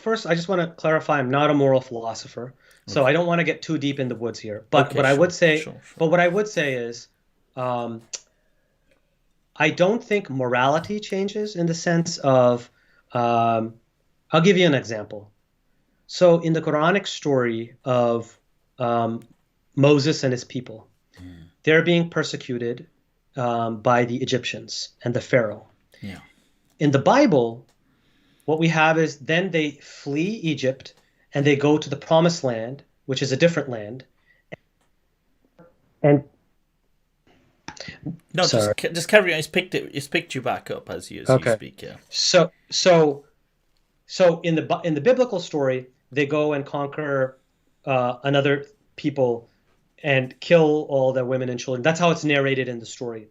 first, I just want to clarify, I'm not a moral philosopher, so I don't want to get too deep in the woods here. But what I would say is, I don't think morality changes in the sense of, I'll give you an example. So in the Quranic story of Moses and his people, they're being persecuted by the Egyptians and the Pharaoh. In the Bible, what we have is then they flee Egypt and they go to the Promised Land, which is a different land. And no, just carry on. It's picked you back up as you speak. Yeah. So in the biblical story, they go and conquer another people and kill all their women and children. That's how it's narrated in the story.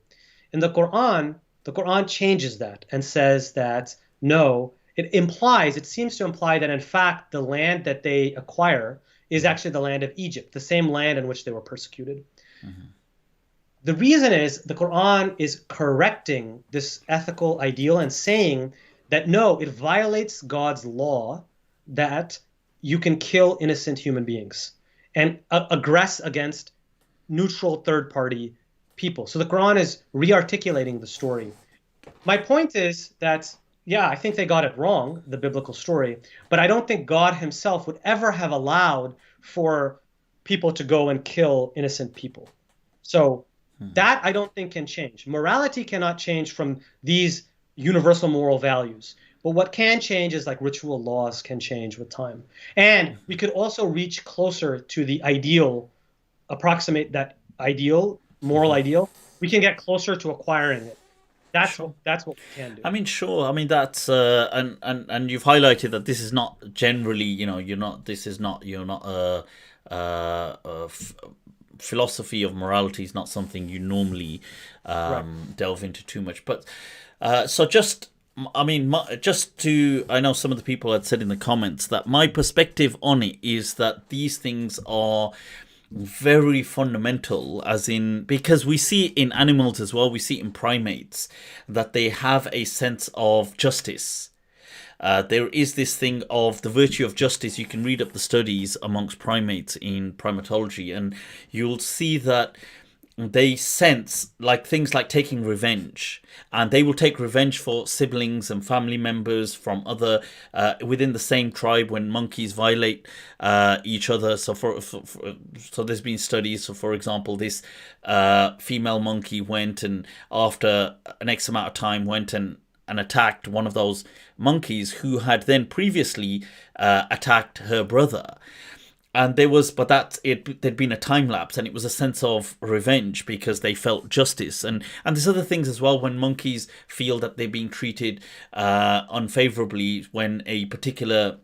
In the Quran changes that and says that no, it seems to imply that in fact the land that they acquire is actually the land of Egypt, the same land in which they were persecuted. The reason is the Quran is correcting this ethical ideal and saying that no, it violates God's law that you can kill innocent human beings and aggress against neutral third-party people. So the Quran is re-articulating the story. My point is that, I think they got it wrong, the biblical story, but I don't think God himself would ever have allowed for people to go and kill innocent people. So that I don't think can change. Morality cannot change from these universal moral values. But what can change is, like, ritual laws can change with time. And we could also reach closer to the ideal, approximate that ideal, moral ideal. We can get closer to acquiring it. that's what we can do. I mean, sure. I mean, that's and you've highlighted that this is not generally, you're not philosophy of morality is not something you normally Right. delve into too much. But so just, I mean, just to, I know some of the people had said in the comments that my perspective on it is that these things are very fundamental, as in, because we see it in animals as well, we see it in primates, that they have a sense of justice. There is this thing of the virtue of justice. You can read up the studies amongst primates in primatology, and you'll see that they sense like things like taking revenge, and they will take revenge for siblings and family members from other within the same tribe when monkeys violate each other. So so there's been studies. So for example, this female monkey went and after an X amount of time went and attacked one of those monkeys who had then previously attacked her brother. And there was, but that it there'd been a time lapse, and it was a sense of revenge because they felt justice, and there's other things as well when monkeys feel that they're being treated unfavorably when a particular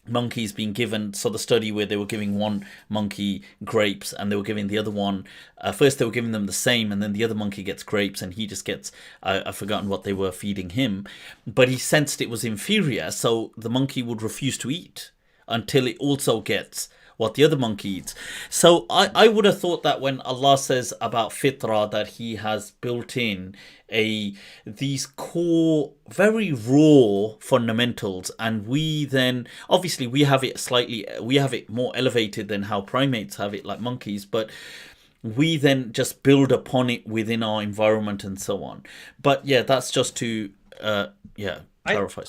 monkey is being given. So the study where they were giving one monkey grapes and they were giving the other one, first they were giving them the same, and then the other monkey gets grapes and he just gets, I've forgotten what they were feeding him, but he sensed it was inferior, so the monkey would refuse to eat until it also gets what the other monkey eats. So I would have thought that when Allah says about fitra that He has built in these core very raw fundamentals, and we then obviously we have it more elevated than how primates have it, like monkeys, but we then just build upon it within our environment and so on. But yeah, that's just to clarify.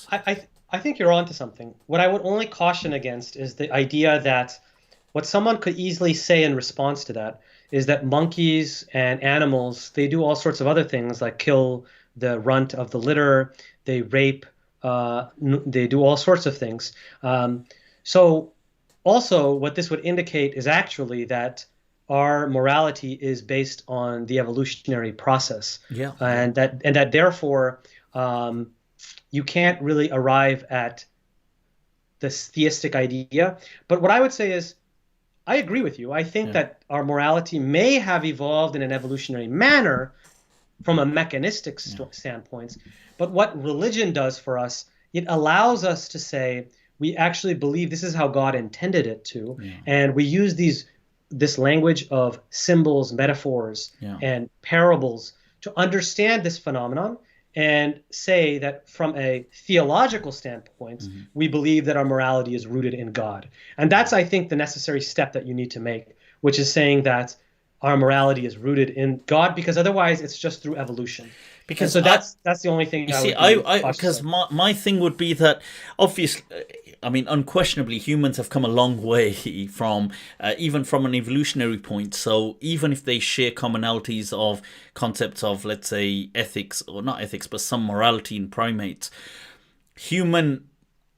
I think you're onto something. What I would only caution against is the idea that what someone could easily say in response to that is that monkeys and animals, they do all sorts of other things like kill the runt of the litter, they rape, they do all sorts of things. So also what this would indicate is actually that our morality is based on the evolutionary process. Yeah. And that therefore you can't really arrive at this theistic idea. But what I would say is, I agree with you. I think that our morality may have evolved in an evolutionary manner from a mechanistic standpoint. But what religion does for us, it allows us to say, we actually believe this is how God intended it to. Yeah. And we use this language of symbols, metaphors, and parables to understand this phenomenon and say that from a theological standpoint, we believe that our morality is rooted in God. And that's, I think, the necessary step that you need to make, which is saying that our morality is rooted in God, because otherwise it's just through evolution. Because so that's the only thing. Because my thing would be that obviously, I mean, unquestionably, humans have come a long way from even from an evolutionary point. So even if they share commonalities of concepts of, let's say, ethics, or not ethics, but some morality in primates, human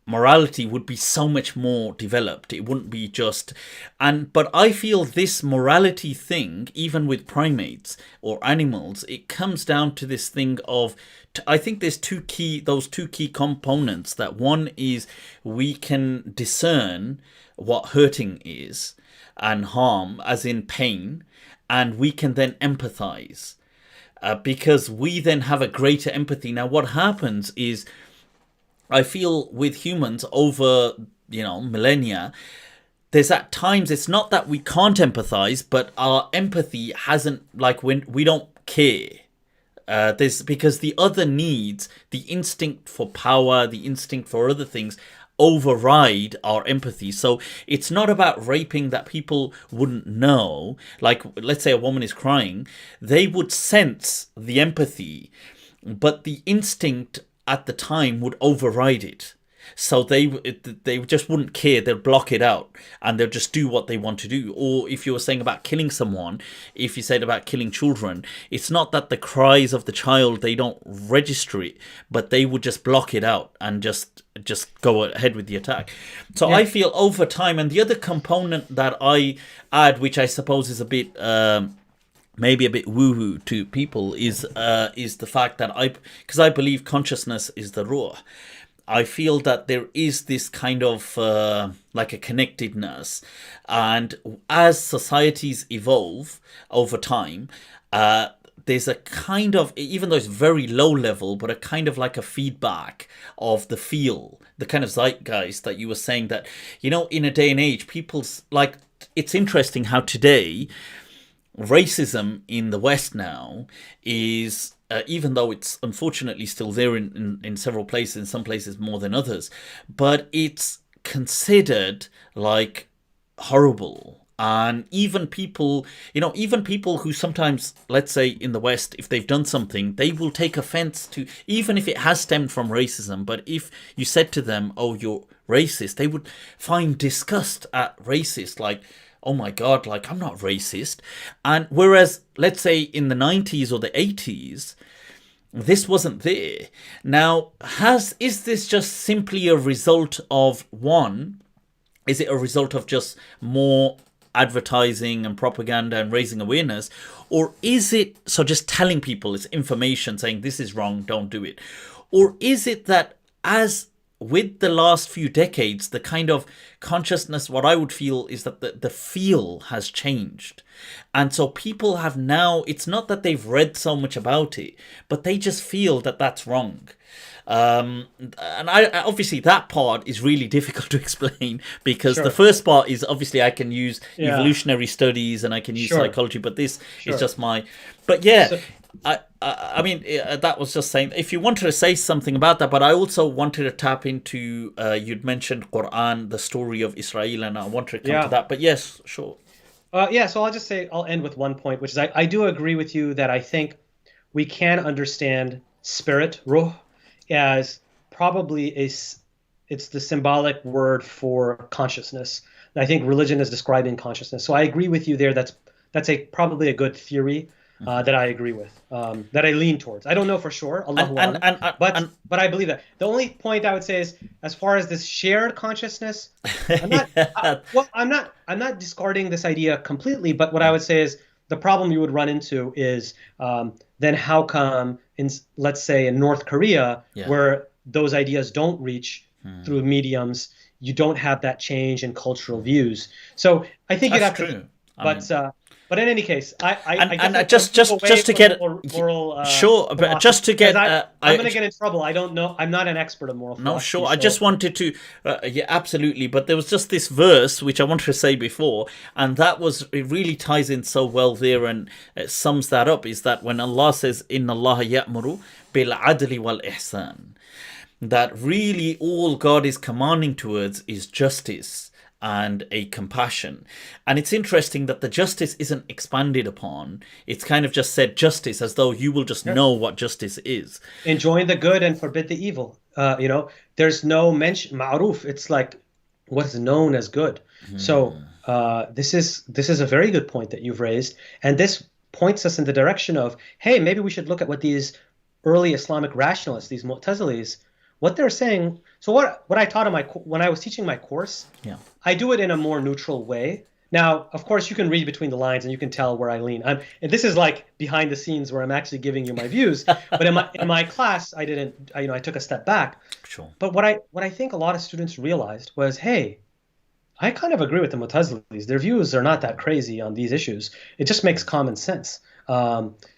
morality would be so much more developed. It wouldn't be just, but I feel this morality thing, even with primates or animals, it comes down to this thing of, I think there's those two key components. That one is we can discern what hurting is and harm, as in pain, and we can then empathize because we then have a greater empathy. Now, what happens is, I feel with humans over, millennia, there's at times it's not that we can't empathize, but our empathy hasn't, like, when we don't care. There's because the other needs, the instinct for power, the instinct for other things, override our empathy. So it's not about raping that people wouldn't know. Like, let's say a woman is crying, they would sense the empathy, but the instinct at the time would override it. So they just wouldn't care. They'll block it out and they'll just do what they want to do. Or if you were saying about killing someone, if you said about killing children, it's not that the cries of the child, they don't register it, but they would just block it out and just go ahead with the attack. So I feel over time, and the other component that I add, which I suppose is a bit maybe a bit woo-woo to people is the fact that because I believe consciousness is the ruh. I feel that there is this kind of like a connectedness, and as societies evolve over time, there's a kind of, even though it's very low level, but a kind of like a feedback of the feel, the kind of zeitgeist that you were saying, that, you know, in a day and age, people's like, it's interesting how today racism in the West now is, even though it's unfortunately still there in several places, in some places more than others, but it's considered like horrible. And even people, you know, even people who sometimes, let's say in the West, if they've done something, they will take offense to, even if it has stemmed from racism. But if you said to them, oh, you're racist, they would find disgust at racist, like, oh my God, like, I'm not racist. And whereas, let's say in the 90s or the 80s, this wasn't there. Now, is this just simply a result of one? Is it a result of just more advertising and propaganda and raising awareness? Or is it, so just telling people, it's information saying this is wrong, don't do it? Or is it that as with the last few decades, the kind of consciousness, what I would feel is that the feel has changed. And so people have now, it's not that they've read so much about it, but they just feel that that's wrong. And I obviously that part is really difficult to explain, because the first part is obviously I can use evolutionary studies and I can use psychology, but this is just my, but yeah. So, I mean, that was just saying, if you wanted to say something about that, but I also wanted to tap into, you'd mentioned Quran, the story of Israel, and I wanted to come to that, but yes, sure. So I'll just say, I'll end with one point, which is I do agree with you that I think we can understand spirit, ruh, as probably it's the symbolic word for consciousness. And I think religion is describing consciousness. So I agree with you there. That's probably a good theory. That I agree with, that I lean towards. I don't know for sure, but I believe that. The only point I would say is, as far as this shared consciousness, I'm not discarding this idea completely. But what I would say is, the problem you would run into is, then how come let's say in North Korea, where those ideas don't reach through mediums, you don't have that change in cultural views. So I think you'd have to. But in any case, just to get moral, sure, but just to get, I'm going to get in trouble. I don't know. I'm not an expert in moral philosophy. No, sure. So. I just wanted to, yeah, absolutely. But there was just this verse which I wanted to say before, and it really ties in so well there, and it sums that up. Is that when Allah says, "Inna Allah ya'muru bil adli wal ihsan," that really all God is commanding towards is justice and a compassion. And it's interesting that the justice isn't expanded upon. It's kind of just said justice, as though you will just know what justice is. Enjoin the good and forbid the evil. There's no mention, ma'ruf. It's like what is known as good. So this is a very good point that you've raised. And this points us in the direction of, hey, maybe we should look at what these early Islamic rationalists, these Mu'tazilis, what they're saying. So what I taught when I was teaching my course, I do it in a more neutral way. Now, of course, you can read between the lines and you can tell where I lean. And this is like behind the scenes where I'm actually giving you my views. But in my class, I didn't. I took a step back. Sure. But what I think a lot of students realized was, hey, I kind of agree with the Mu'tazilis. Their views are not that crazy on these issues. It just makes common sense.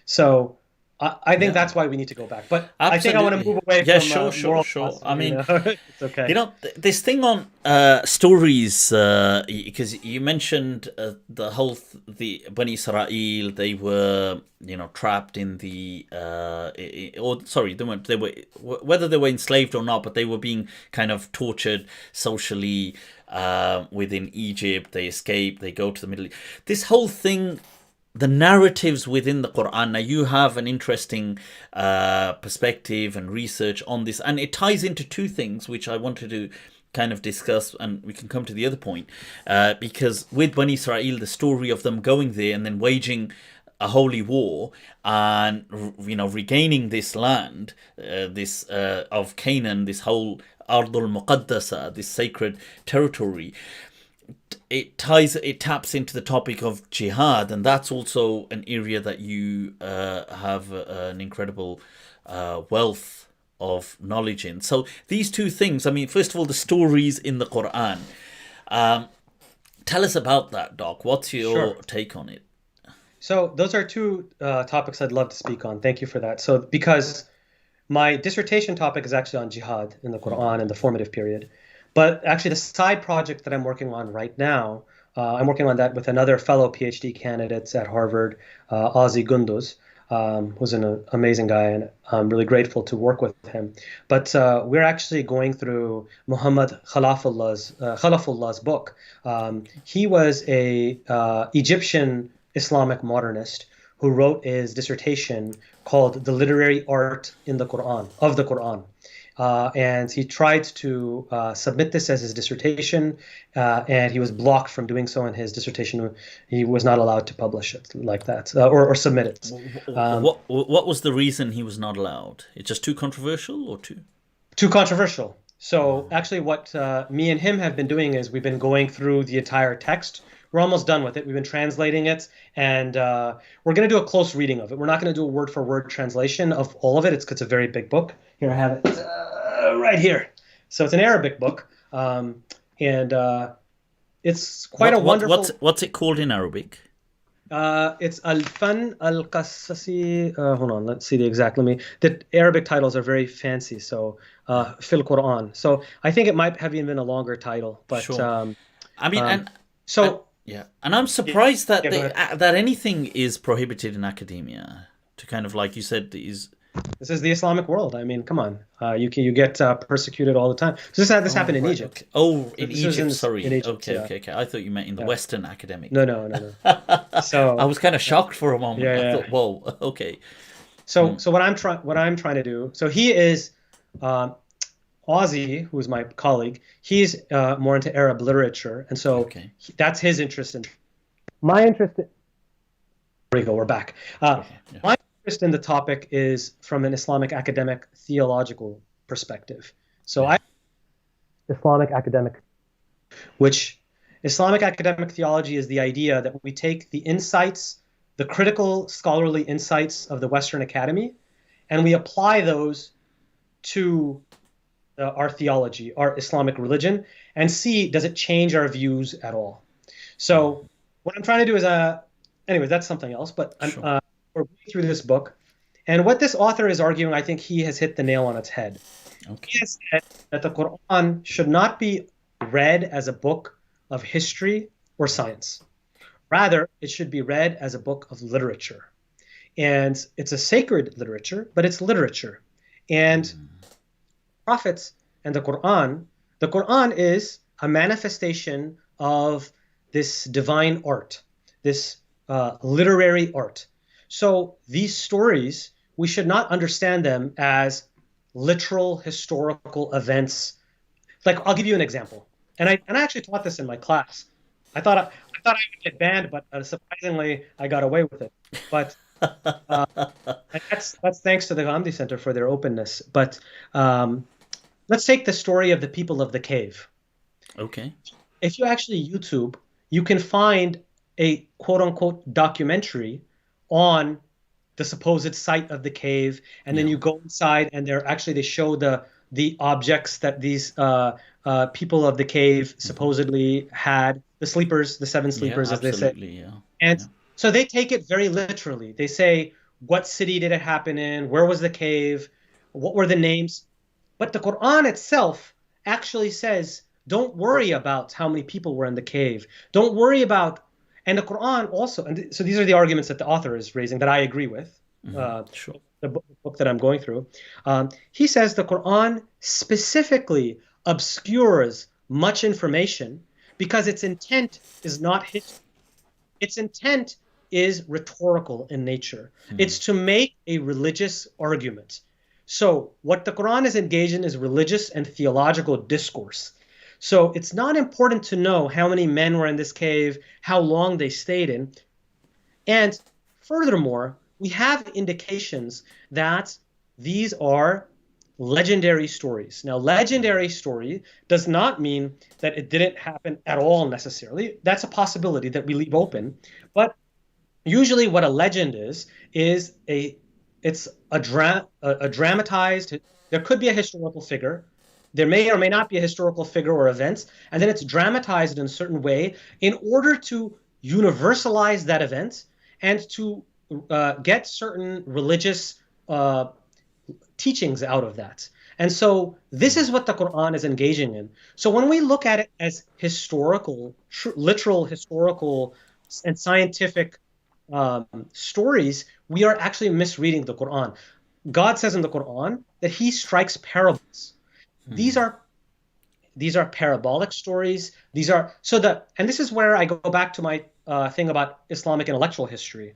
So I think that's why we need to go back. But absolutely. I think I want to move away from moral philosophy. I mean, it's okay. This thing on stories, because you mentioned the whole the Bani Israel, they were trapped in the they were whether they were enslaved or not, but they were being kind of tortured socially within Egypt. They escape. They go to the Middle East. This whole thing. The narratives within the Quran. Now you have an interesting perspective and research on this, and it ties into two things which I wanted to kind of discuss, and we can come to the other point, because with Bani Israel, the story of them going there and then waging a holy war and regaining this land, this of Canaan, this whole Ardul Muqaddasa, this sacred territory. it taps into the topic of jihad, and that's also an area that you have an incredible wealth of knowledge in. So these two things, I mean, first of all, the stories in the Quran. Tell us about that, Doc. What's your take on it? So those are two topics I'd love to speak on. Thank you for that. So because my dissertation topic is actually on jihad in the Quran and the formative period. But actually the side project that I'm working on right now, I'm working on that with another fellow PhD candidate at Harvard, Ozzy Gunduz, who's an amazing guy, and I'm really grateful to work with him. But we're actually going through Muhammad Khalafullah's book. He was a Egyptian Islamic modernist who wrote his dissertation called The Literary Art in the Quran, of the Quran. And he tried to submit this as his dissertation, and he was blocked from doing so in his dissertation. He was not allowed to publish it like that, or submit it. What was the reason he was not allowed? It's just too controversial, or too controversial? So actually what me and him have been doing is we've been going through the entire text. We're almost done with it. We've been translating it, and we're going to do a close reading of it. We're not going to do a word-for-word translation of all of it. It's a very big book. Here, I have it right here. So it's an Arabic book, and it's quite a wonderful... What's it called in Arabic? It's Al-Fan Al-Qassasi. Hold on, let's see the exact. The Arabic titles are very fancy, so Fil Quran. So I think it might have even been a longer title, but... Sure. Yeah, and I'm surprised that that anything is prohibited in academia. To kind of, like you said, this is the Islamic world. I mean, come on, you get persecuted all the time. So this happened in Egypt. Okay. Oh, in Egypt. Sorry. In Egypt, okay. I thought you meant in the Western academic. No. So I was kind of shocked for a moment. Yeah. I thought, whoa, okay. So what I'm trying to do. So he is. Ozzy, who's my colleague, he's more into Arab literature, and so that's his interest in. My interest. There we go. We're back. My interest in the topic is from an Islamic academic theological perspective. So Islamic academic theology is the idea that we take the insights, the critical scholarly insights of the Western academy, and we apply those to our theology, our Islamic religion, and see, does it change our views at all? So what I'm trying to do is, anyway, that's something else, but we're going through this book, and what this author is arguing, I think he has hit the nail on its head. He has said that the Quran should not be read as a book of history or science. Rather, it should be read as a book of literature. And it's a sacred literature, but it's literature. And prophets and the Quran is a manifestation of this divine art, this literary art. So these stories, we should not understand them as literal historical events. Like, I'll give you an example. And I actually taught this in my class. I thought I would get banned, but surprisingly, I got away with it. But that's thanks to the Gandhi Center for their openness. But let's take the story of the people of the cave. Okay. If you actually YouTube, you can find a quote-unquote documentary on the supposed site of the cave, and then you go inside, and they show the objects that these people of the cave supposedly had, the sleepers, the seven sleepers, as they say. So they take it very literally. They say, what city did it happen in? Where was the cave? What were the names? But the Quran itself actually says, don't worry about how many people were in the cave. Don't worry about, and the Quran also, and so these are the arguments that the author is raising that I agree with, the book that I'm going through. He says the Quran specifically obscures much information because its intent is not history. Its intent is rhetorical in nature. It's to make a religious argument. So what the Quran is engaged in is religious and theological discourse. So it's not important to know how many men were in this cave, how long they stayed in. And furthermore, we have indications that these are legendary stories. Now, legendary story does not mean that it didn't happen at all necessarily. That's a possibility that we leave open. But usually what a legend is it's a dramatized, there could be a historical figure. There may or may not be a historical figure or event, and then it's dramatized in a certain way in order to universalize that event and to get certain religious teachings out of that. And so this is what the Quran is engaging in. So when we look at it as historical, literal historical and scientific stories, we are actually misreading the Quran. God says in the Quran that he strikes parables. These are parabolic stories. And this is where I go back to my thing about Islamic intellectual history.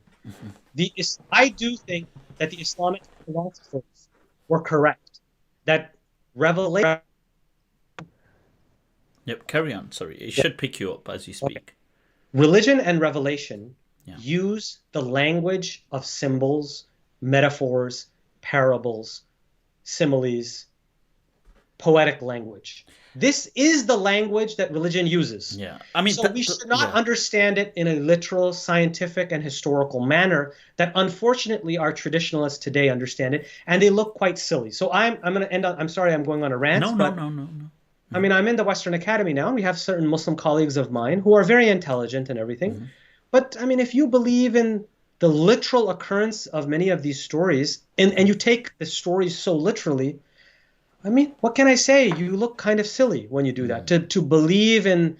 I do think that the Islamic philosophers were correct. That revelation. Yep, carry on. Sorry, it should pick you up as you speak. Okay. Religion and revelation use the language of symbols, metaphors, parables, similes, poetic language. This is the language that religion uses. Yeah, I mean, so we should not understand it in a literal, scientific, and historical manner that unfortunately our traditionalists today understand it, and they look quite silly. So I'm going to end on. I'm sorry, I'm going on a rant. No. I mean, I'm in the Western Academy now, and we have certain Muslim colleagues of mine who are very intelligent and everything. But I mean, if you believe in the literal occurrence of many of these stories, and you take the stories so literally, I mean, what can I say? You look kind of silly when you do that. To believe in,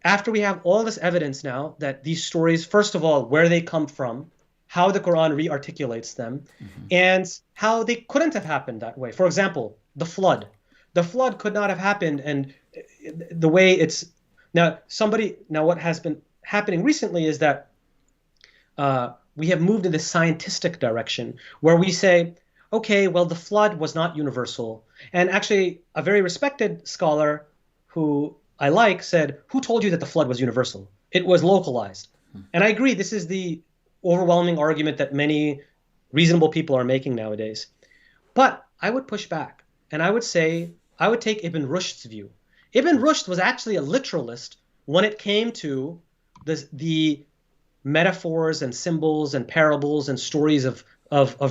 after we have all this evidence now that these stories, first of all, where they come from, how the Quran re-articulates them, and how they couldn't have happened that way. For example, the flood. The flood could not have happened, and the way it's now. What has been happening recently is that we have moved in this scientific direction where we say, okay, well, the flood was not universal. And actually, a very respected scholar who I like said, who told you that the flood was universal? It was localized. And I agree, this is the overwhelming argument that many reasonable people are making nowadays. But I would push back, and I would say, I would take Ibn Rushd's view. Ibn Rushd was actually a literalist when it came to the metaphors and symbols and parables and stories of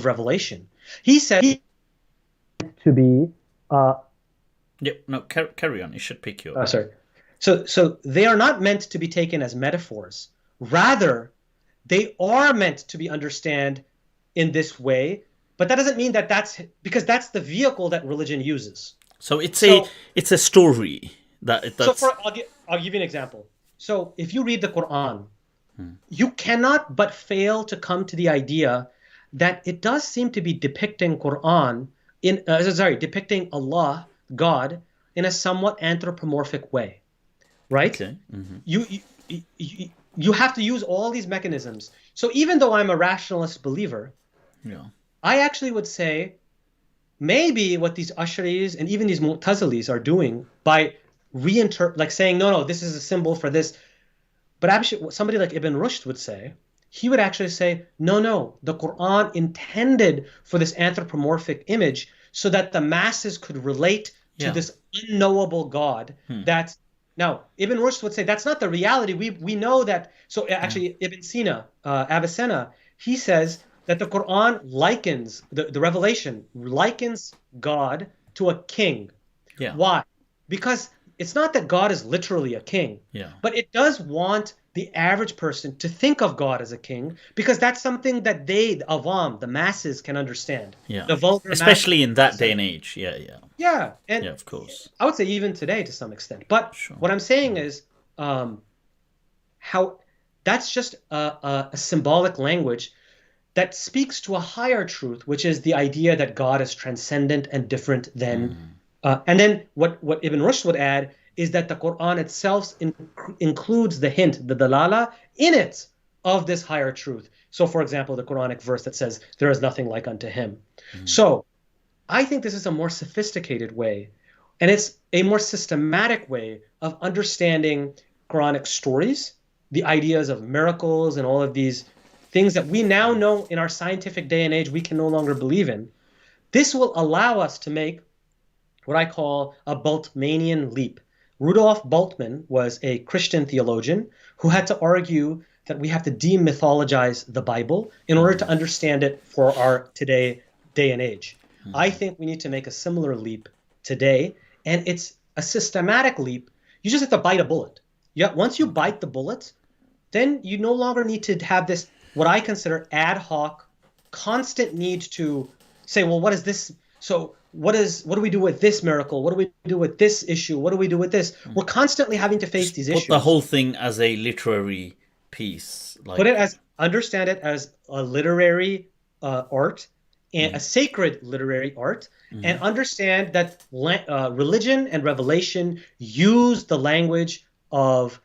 revelation. He said to be carry on. It should pick you up. Sorry. So they are not meant to be taken as metaphors. Rather, they are meant to be understood in this way. But that doesn't mean that's because that's the vehicle that religion uses. So it's a story that's. I'll give you an example. So if you read the Quran, you cannot but fail to come to the idea that it does seem to be depicting depicting Allah, God, in a somewhat anthropomorphic way, right? Okay. You have to use all these mechanisms. So even though I'm a rationalist believer, I actually would say maybe what these Ash'aris and even these Mu'tazilis are doing by saying, no, this is a symbol for this. But actually, somebody like Ibn Rushd would say, he would actually say, no, the Quran intended for this anthropomorphic image so that the masses could relate to this unknowable God. Now, Ibn Rushd would say that's not the reality. We know that. So actually, Ibn Sina, Avicenna, he says that the Quran likens, the revelation likens God to a king. Yeah. Why? Because it's not that God is literally a king, but it does want the average person to think of God as a king, because that's something that the awam, the masses, can understand. The vulgar, especially in that day and age. Yeah, and of course. I would say even today to some extent. But what I'm saying is, how that's just a symbolic language that speaks to a higher truth, which is the idea that God is transcendent and different than. And then what Ibn Rushd would add is that the Quran itself includes the hint, the dalala, in it of this higher truth. So, for example, the Quranic verse that says, there is nothing like unto him. So I think this is a more sophisticated way, and it's a more systematic way of understanding Quranic stories, the ideas of miracles and all of these things that we now know in our scientific day and age we can no longer believe in. This will allow us to make what I call a Bultmannian leap. Rudolf Bultmann was a Christian theologian who had to argue that we have to demythologize the Bible in order to understand it for our day and age. I think we need to make a similar leap today, and it's a systematic leap. You just have to bite a bullet. Once you bite the bullet, then you no longer need to have this, what I consider ad hoc, constant need to say, well, what is this? So what do we do with this miracle? What do we do with this issue? What do we do with this? We're constantly having to face these issues. Put the whole thing as a literary piece. Understand it as a literary art, and a sacred literary art, and understand that religion and revelation use the language of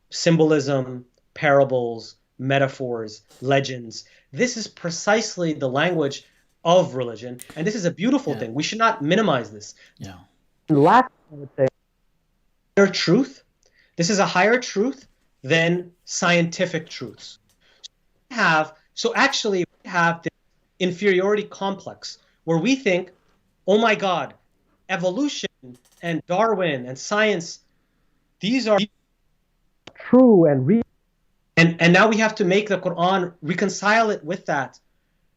symbolism, parables, metaphors, legends. This is precisely the language of religion, and this is a beautiful thing. We should not minimize this. Yeah. Last, I would say, higher truth. This is a higher truth than scientific truths. Actually, we have the inferiority complex where we think, oh my God, evolution and Darwin and science, these are true and real. And now we have to make the Quran, reconcile it with that.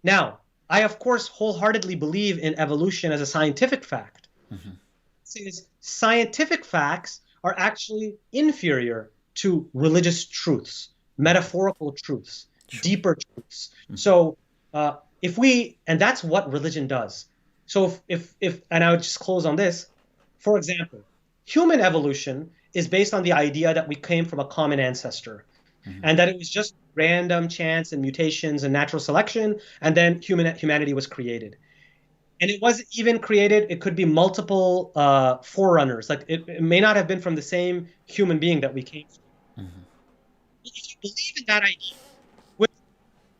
Now, I, of course, wholeheartedly believe in evolution as a scientific fact. Scientific facts are actually inferior to religious truths, metaphorical truths, deeper truths. So and that's what religion does. So and I would just close on this. For example, human evolution is based on the idea that we came from a common ancestor, and that it was just random chance and mutations and natural selection, and then humanity was created. And it wasn't even created. It could be multiple forerunners. Like it may not have been from the same human being that we came from. If you believe in that idea,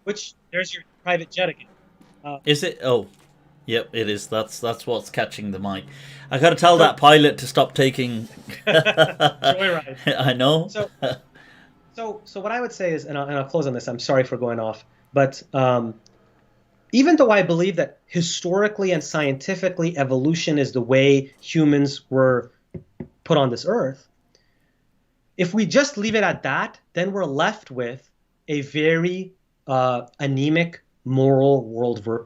which there's your private jet again. Is it? Oh, yep, it is. That's what's catching the mic. I got to tell that pilot to stop taking. Joyride. I know. So what I would say is, and I'll close on this. I'm sorry for going off, but even though I believe that historically and scientifically evolution is the way humans were put on this earth, if we just leave it at that, then we're left with a very anemic moral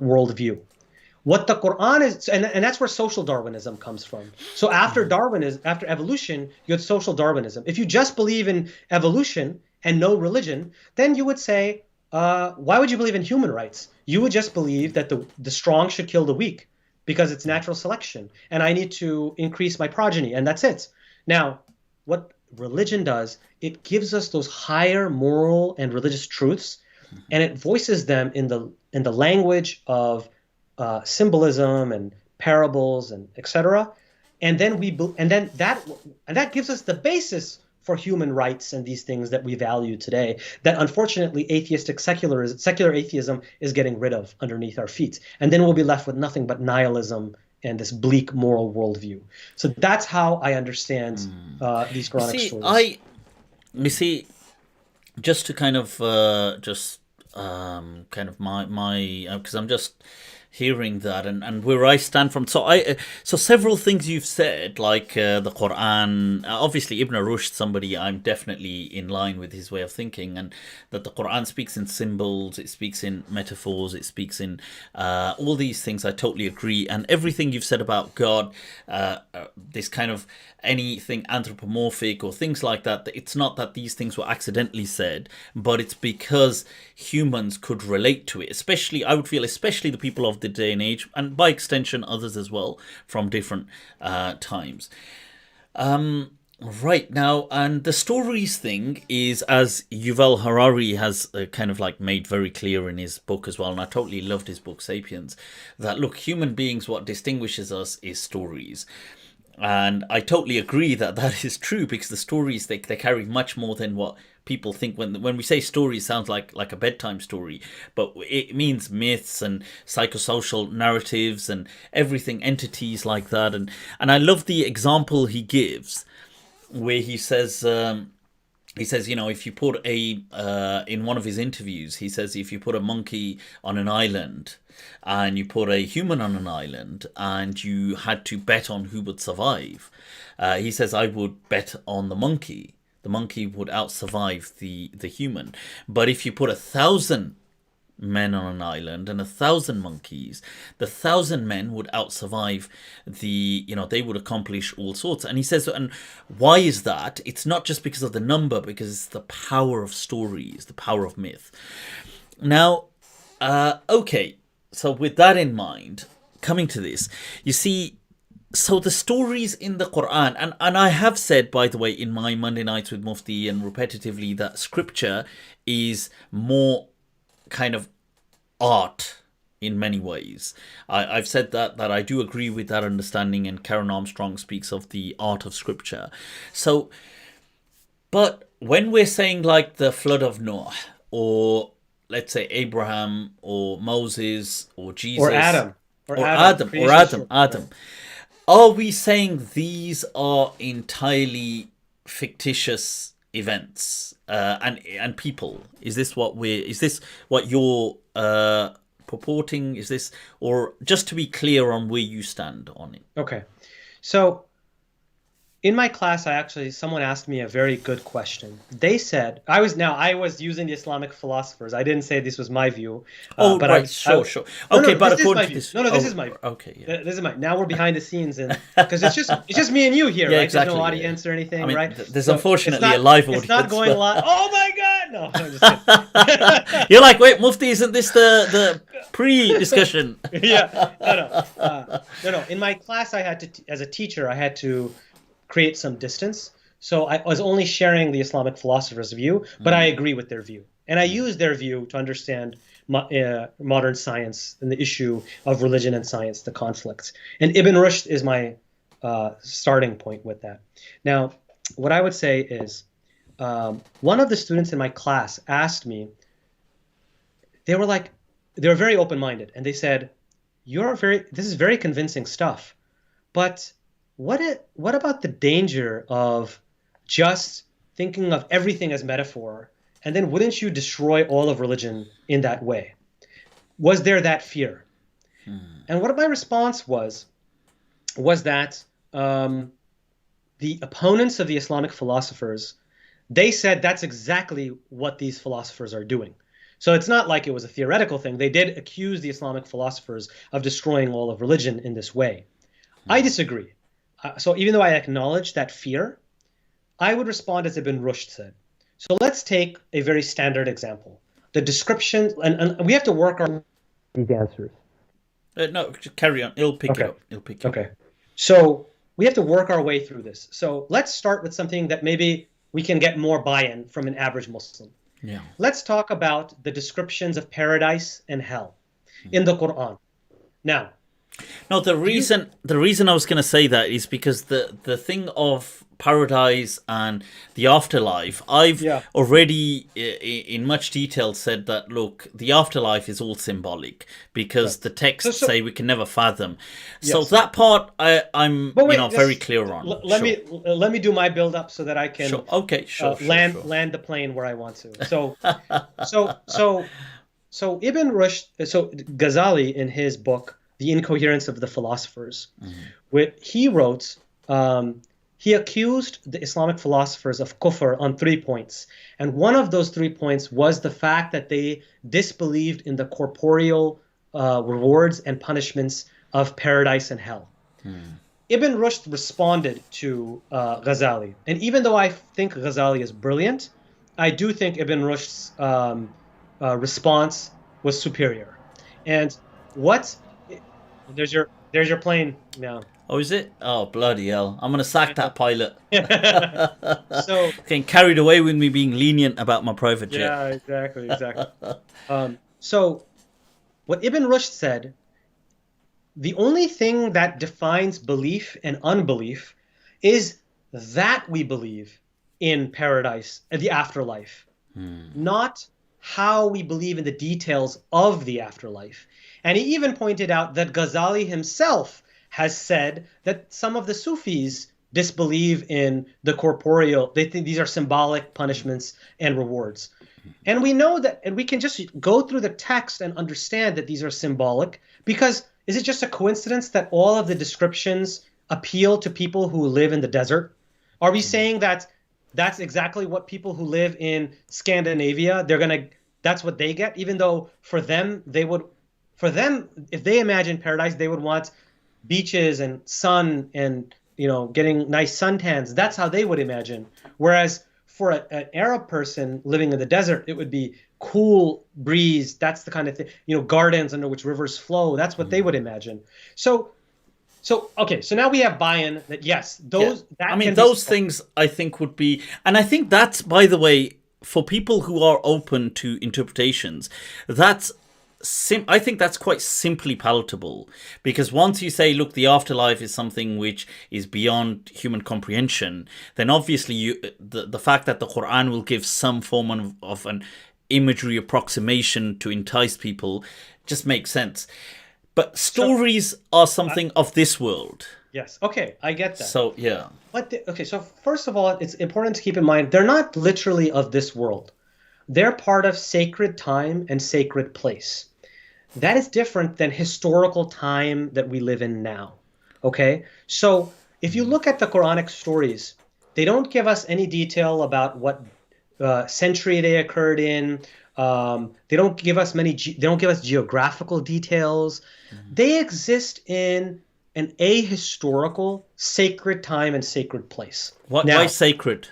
worldview. What the Quran is, and that's where social Darwinism comes from. So after evolution, you had social Darwinism. If you just believe in evolution and no religion, then you would say, why would you believe in human rights? You would just believe that the strong should kill the weak because it's natural selection, and I need to increase my progeny, and that's it. Now, what religion does, it gives us those higher moral and religious truths, and it voices them in the language of symbolism and parables and etc. And then that gives us the basis for human rights and these things that we value today, that unfortunately secular atheism is getting rid of underneath our feet. And then we'll be left with nothing but nihilism and this bleak moral worldview. So that's how I understand these Quranic stories. You see, just to kind of my because I'm just hearing that and where I stand from. So several things you've said, like the Quran. Obviously, Ibn Rushd, somebody I'm definitely in line with his way of thinking, and that the Quran speaks in symbols, it speaks in metaphors, it speaks in all these things. I totally agree, and everything you've said about God, this kind of anything anthropomorphic or things like that. It's not that these things were accidentally said, but it's because humans could relate to it. Especially, I would feel, especially the people of the day and age, and by extension others as well from different times. Right now, and the stories thing is, as Yuval Harari has kind of like made very clear in his book as well, and I totally loved his book Sapiens, that look, human beings, what distinguishes us is stories. And I totally agree that that is true, because the stories, they carry much more than what people think. When we say stories, it sounds like a bedtime story, but it means myths and psychosocial narratives and everything, entities like that. And I love the example he gives where he says, he says, if you put in one of his interviews, he says if you put a monkey on an island and you put a human on an island and you had to bet on who would survive, he says I would bet on the monkey. The monkey would outsurvive the human. But if you put 1,000 men on an island and 1,000 monkeys, the 1,000 men would outsurvive they would accomplish all sorts. And he says, and why is that? It's not just because of the number, because it's the power of stories, the power of myth. Now, okay, so with that in mind, coming to this, you see, so the stories in the Quran, and I have said, by the way, in my Monday Nights with Mufti and repetitively, that scripture is more kind of art in many ways. I've said that I do agree with that understanding, and Karen Armstrong speaks of the art of scripture. So, but when we're saying like the flood of Noah, or let's say Abraham, or Moses, or Jesus, or Adam, Adam, are we saying these are entirely fictitious events and people? Is this what you're purporting? Is this, or just to be clear on where you stand on it? Okay, so in my class, someone asked me a very good question. They said, I was using the Islamic philosophers. I didn't say this was my view. But right, sure. Okay, but according to this, this is my view. Okay, yeah. This is my. Now we're behind the snes, and because it's just me and you here, yeah, right? Exactly, There's no audience or anything, right? There's unfortunately a live audience. It's not going live. Oh my God! No, I'm just kidding. You're like, wait, Mufti, isn't this the pre-discussion? Yeah, no. In my class, as a teacher, I had to create some distance. So I was only sharing the Islamic philosophers' view, but I agree with their view. And I use their view to understand modern science and the issue of religion and science, the conflicts. And Ibn Rushd is my starting point with that. Now, what I would say is, one of the students in my class asked me, they were very open-minded, and they said, this is very convincing stuff, but what about the danger of just thinking of everything as metaphor, and then wouldn't you destroy all of religion in that way? Was there that fear? And what my response was that the opponents of the Islamic philosophers, they said that's exactly what these philosophers are doing. So it's not like it was a theoretical thing. They did accuse the Islamic philosophers of destroying all of religion in this way. I disagree. So even though I acknowledge that fear, I would respond as Ibn Rushd said. So let's take a very standard example. The description, and we have to work on these answers. No, just carry on. It'll pick it up. Okay. So we have to work our way through this. So let's start with something that maybe we can get more buy-in from an average Muslim. Yeah. Let's talk about the descriptions of paradise and hell in the Quran. Now, no, the reason I was going to say that is because the thing of paradise and the afterlife, I've already in much detail said that, look, the afterlife is all symbolic because the texts say we can never fathom. Yes. So that part I'm very clear on. Let me do my build up so that I can land the plane where I want to. So Ibn Rushd, so Ghazali in his book The Incoherence of the Philosophers, he wrote, he accused the Islamic philosophers of kufr on 3 points. And one of those 3 points was the fact that they disbelieved in the corporeal rewards and punishments of paradise and hell. Ibn Rushd responded to Ghazali. And even though I think Ghazali is brilliant, I do think Ibn Rushd's response was superior. And there's your plane now. Oh, is it? Oh, bloody hell. I'm going to sack that pilot. So getting carried away with me being lenient about my private jet. Yeah, exactly. So what Ibn Rushd said, the only thing that defines belief and unbelief is that we believe in paradise and the afterlife, not how we believe in the details of the afterlife. And he even pointed out that Ghazali himself has said that some of the Sufis disbelieve in the corporeal. They think these are symbolic punishments and rewards. And we know that, and we can just go through the text and understand that these are symbolic, because is it just a coincidence that all of the descriptions appeal to people who live in the desert? Are we saying that that's exactly what people who live in Scandinavia, that's what they get, even though for them, if they imagine paradise, they would want beaches and sun and, getting nice suntans. That's how they would imagine. Whereas for an Arab person living in the desert, it would be cool breeze. That's the kind of thing, gardens under which rivers flow. That's what they would imagine. So okay, so now we have buy-in that yes, those. Yeah. Those things I think would be, and I think that's, by the way, for people who are open to interpretations, I think that's quite simply palatable, because once you say, look, the afterlife is something which is beyond human comprehension, then obviously the fact that the Quran will give some form of an imagery approximation to entice people just makes sense. But stories are something of this world. Yes. Okay, I get that. So, yeah. So first of all, it's important to keep in mind, they're not literally of this world. They're part of sacred time and sacred place. That is different than historical time that we live in now. Okay? So if you look at the Quranic stories, they don't give us any detail about what century they occurred in. They don't give us geographical details. They exist in an ahistorical, sacred time and sacred place. Why sacred?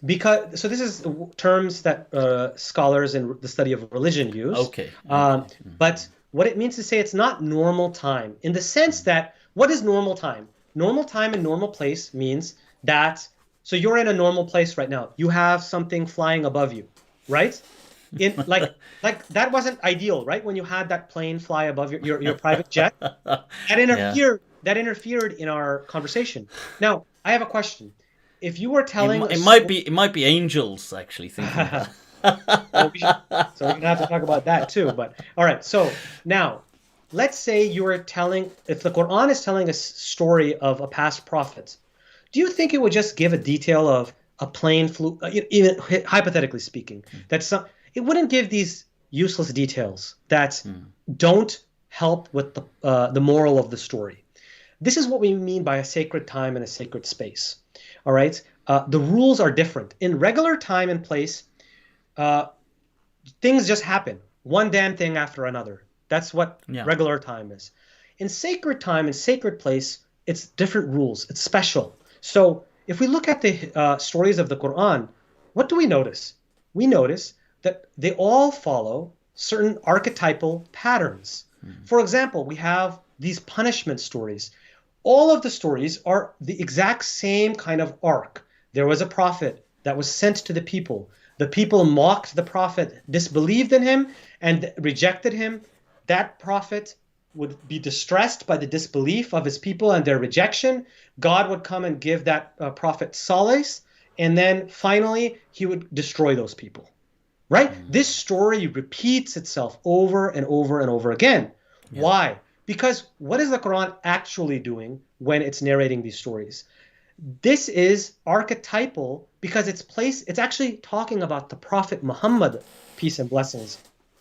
Because this is terms that scholars in the study of religion use. Okay. But what it means to say it's not normal time, in the sense that, what is normal time? Normal time and normal place means that, so you're in a normal place right now. You have something flying above you, right? Like that wasn't ideal, right? When you had that plane fly above your private jet, that interfered in our conversation. Now, I have a question. If you were telling, it might be angels actually thinking that. So we're gonna have to talk about that too. But all right. So now, let's say if the Quran is telling a story of a past prophet, do you think it would just give a detail of a plane flew? Even hypothetically speaking, it wouldn't give these useless details that don't help with the moral of the story. This is what we mean by a sacred time and a sacred space. All right. The rules are different. In regular time and place, things just happen. One damn thing after another. That's what regular time is. In sacred time and sacred place, it's different rules. It's special. So if we look at the stories of the Quran, what do we notice? We notice that they all follow certain archetypal patterns. For example, we have these punishment stories. All of the stories are the exact same kind of arc. There was a prophet that was sent to the people. The people mocked the prophet, disbelieved in him, and rejected him. That prophet would be distressed by the disbelief of his people and their rejection. God would come and give that prophet solace, and then finally he would destroy those people. Right? This story repeats itself over and over and over again. Yeah. Why? Because what is the Quran actually doing when it's narrating these stories? This is archetypal because it's actually talking about the Prophet Muhammad, peace and blessings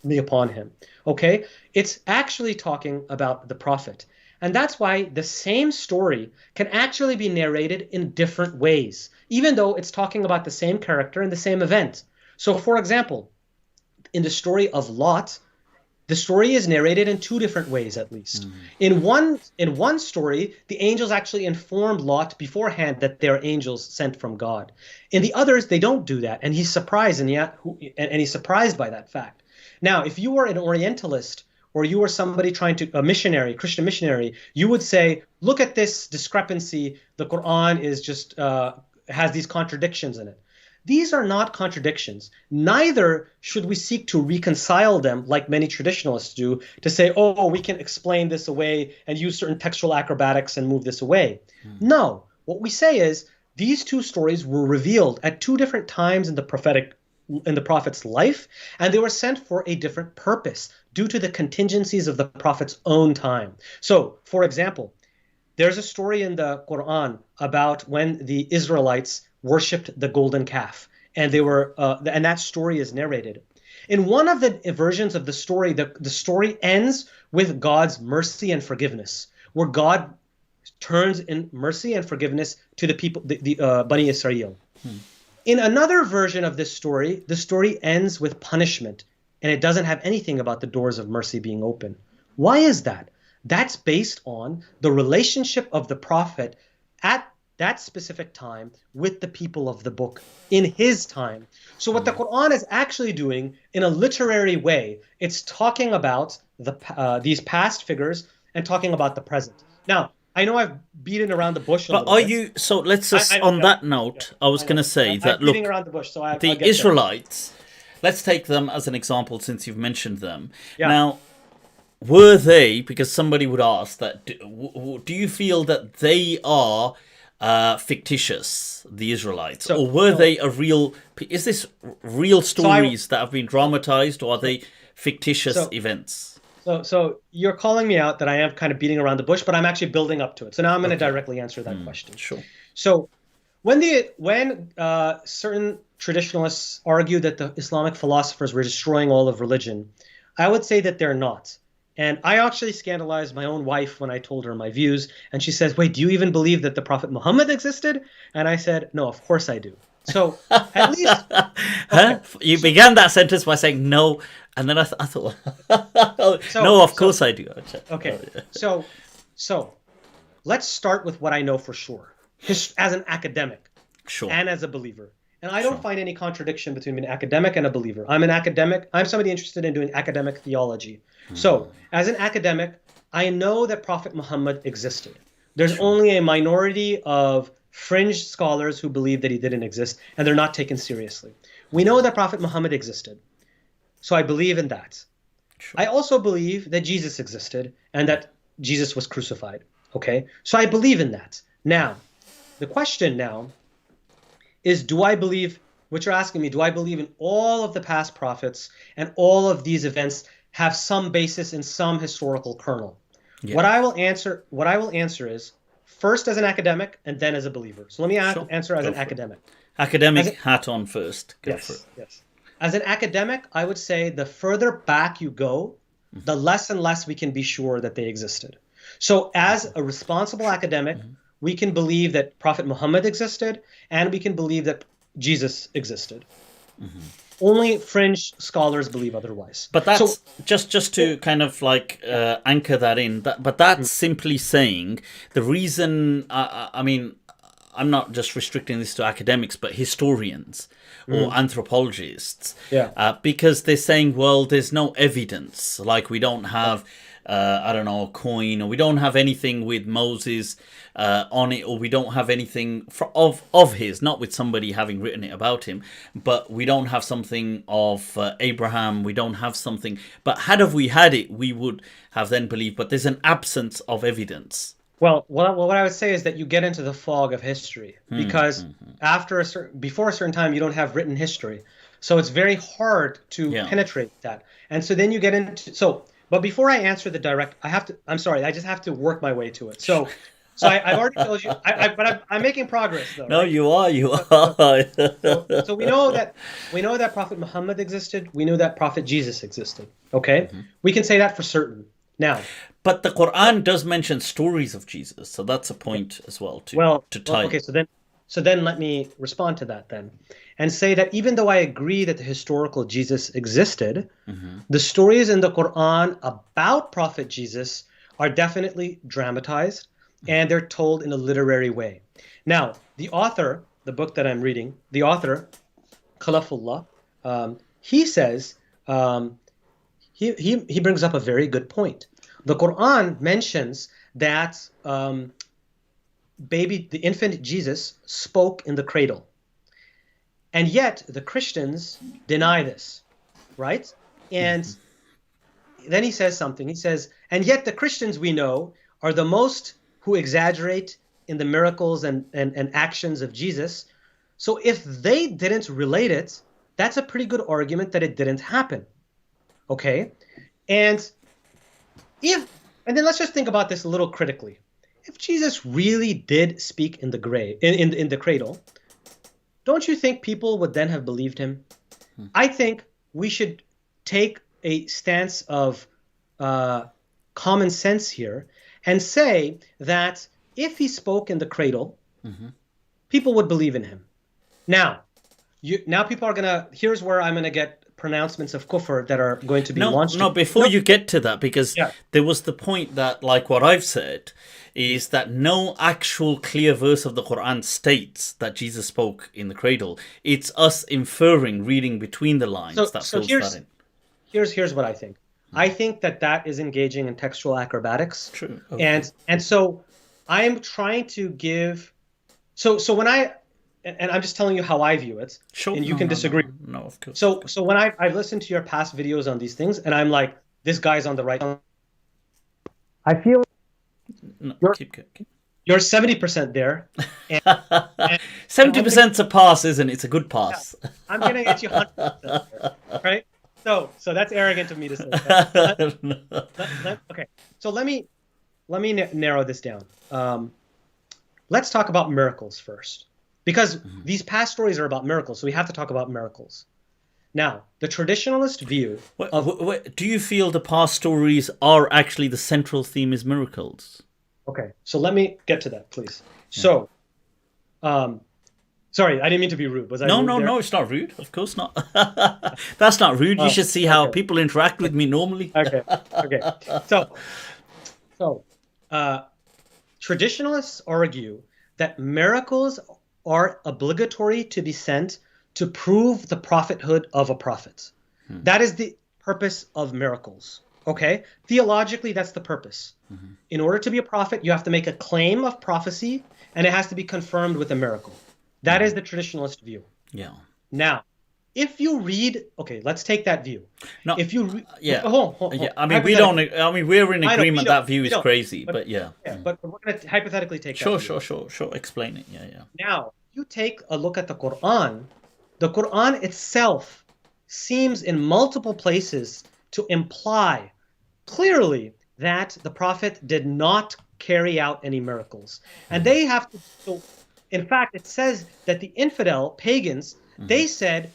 be upon him. Okay? It's actually talking about the Prophet. And that's why the same story can actually be narrated in different ways, even though it's talking about the same character and the same event. So, for example, in the story of Lot, the story is narrated in two different ways, at least. In one story, the angels actually informed Lot beforehand that they're angels sent from God. In the others, they don't do that, and he's surprised, and he's surprised by that fact. Now, if you were an Orientalist or you were somebody a missionary, Christian missionary, you would say, look at this discrepancy. The Quran is just has these contradictions in it. These are not contradictions. Neither should we seek to reconcile them like many traditionalists do, to say, oh, we can explain this away and use certain textual acrobatics and move this away. No, what we say is these two stories were revealed at two different times in the prophet's life, and they were sent for a different purpose due to the contingencies of the prophet's own time. So, for example, there's a story in the Quran about when the Israelites worshipped the golden calf, and and that story is narrated. In one of the versions of the story, the story ends with God's mercy and forgiveness, where God turns in mercy and forgiveness to the people, the Bani Israel. In another version of this story, the story ends with punishment, and it doesn't have anything about the doors of mercy being open. Why is that? That's based on the relationship of the Prophet at that specific time with the people of the book in his time. So what the Quran is actually doing in a literary way, it's talking about these past figures and talking about the present. Now, I know I've beaten around the bush a But little are bit. you, so let's just, on that note, I was going to say that, I'm look, beating around the bush, so I'll the get there. Israelites, let's take them as an example since you've mentioned them. Yeah. Now, were they, because somebody would ask that, do you feel that they are fictitious, the Israelites, or were they a real, is this real stories that have been dramatized, or are they fictitious events? So you're calling me out that I am kind of beating around the bush, but I'm actually building up to it. So now I'm going to directly answer that question. Sure. So when certain traditionalists argue that the Islamic philosophers were destroying all of religion, I would say that they're not. And I actually scandalized my own wife when I told her my views, and she says, "Wait, do you even believe that the Prophet Muhammad existed?" And I said, "No, of course I do." So at least You began that sentence by saying no, and then I thought, no, of course I do. Okay, so let's start with what I know for sure, as an academic, and as a believer. And I don't find any contradiction between an academic and a believer. I'm an academic. I'm somebody interested in doing academic theology. So as an academic, I know that Prophet Muhammad existed. There's only a minority of fringe scholars who believe that he didn't exist, and they're not taken seriously. We know that Prophet Muhammad existed. So I believe in that. I also believe that Jesus existed and that Jesus was crucified. Okay? So I believe in that. Now, the question now is, do I believe, what you're asking me, do I believe in all of the past prophets and all of these events have some basis in some historical kernel? Yeah. What I will answer is, first as an academic and then as a believer. So let me answer as an academic. Academic hat on first. Go for it. Yes. As an academic, I would say the further back you go, the less and less we can be sure that they existed. So as a responsible academic, we can believe that Prophet Muhammad existed, and we can believe that Jesus existed. Only fringe scholars believe otherwise. But that's just to kind of like anchor that in. But that's simply saying the reason. I mean, I'm not just restricting this to academics, but historians or anthropologists. Yeah. Because they're saying, well, there's no evidence. Like we don't have. I don't know, a coin, or we don't have anything with Moses on it, or we don't have anything of his, not with somebody having written it about him, but we don't have something of Abraham, we don't have something, but have we had it, we would have then believed, but there's an absence of evidence. Well, what I would say is that you get into the fog of history, because before a certain time, you don't have written history. So it's very hard to penetrate that. And so then you get into, but before I answer the direct, I'm sorry, I just have to work my way to it. So I've already told you, but I'm making progress though. No, right? you are. So we know that Prophet Muhammad existed. We know that Prophet Jesus existed. Okay, we can say that for certain now. But the Quran does mention stories of Jesus, so that's a point as well to tie. Okay, so then let me respond to that then, and say that even though I agree that the historical Jesus existed, the stories in the Quran about Prophet Jesus are definitely dramatized, and they're told in a literary way. Now, the author, the book that I'm reading, the author, Khalafullah, he says, he brings up a very good point. The Quran mentions that the infant Jesus spoke in the cradle. And yet the Christians deny this, right? And then he says something. He says, and yet the Christians we know are the most who exaggerate in the miracles and actions of Jesus. So if they didn't relate it, that's a pretty good argument that it didn't happen. Okay? And then let's just think about this a little critically. if Jesus really did speak in the grave, in the cradle, don't you think people would then have believed him? I think we should take a stance of common sense here and say that if he spoke in the cradle, people would believe in him. Now, people are gonna. Here's where I'm gonna get pronouncements of kufr that are going to be launched. Before you get to that, because there was the point that, like what I've said, is that no actual clear verse of the Quran states that Jesus spoke in the cradle. It's us inferring, reading between the lines that fills that in. Here's what I think. I think that is engaging in textual acrobatics. True. Okay. And so I'm trying to give. So when I'm just telling you how I view it, sure, and you can disagree. No, of course. So when I've listened to your past videos on these things, and I'm like, this guy's on the right. I feel keep. You're 70% there. And 70%'s a pass, isn't it? It's a good pass. Yeah, I'm gonna get you 100% there, right? So that's arrogant of me to say. Okay. So let me narrow this down. Let's talk about miracles first. Because these past stories are about miracles, so we have to talk about miracles. Now, the traditionalist view do you feel the past stories are actually the central theme is miracles? Okay, so let me get to that, please. So, sorry, I didn't mean to be rude. Was I rude there? No, it's not rude. Of course not. That's not rude. You should see how people interact with me normally. Okay. So, traditionalists argue that miracles are obligatory to be sent to prove the prophethood of a prophet. That is the purpose of miracles. Okay? Theologically, that's the purpose. In order to be a prophet, you have to make a claim of prophecy, and it has to be confirmed with a miracle. That is the traditionalist view. Yeah. Now, if you read, okay, let's take that view. No. If you hold on. Yeah. I mean, we're in agreement that view is crazy, but yeah. Yeah, but we're going to hypothetically take that view. Sure. Explain it. Yeah. Now, you take a look at the Quran. The Quran itself seems in multiple places to imply clearly that the prophet did not carry out any miracles. And they have to, so in fact, it says that the infidel pagans, they said,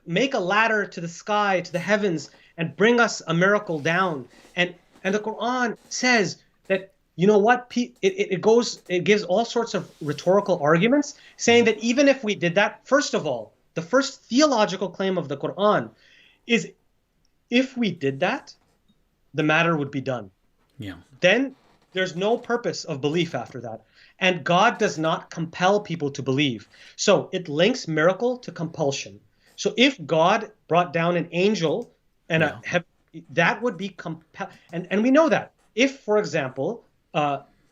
make a ladder to the sky, to the heavens, and bring us a miracle down. And the Quran says that, you know what, it gives all sorts of rhetorical arguments saying that even if we did that, first of all, the first theological claim of the Quran is if we did that, the matter would be done. Yeah. Then there's no purpose of belief after that. And God does not compel people to believe. So it links miracle to compulsion. So if God brought down an angel and that would be compel, and we know that. If, for example,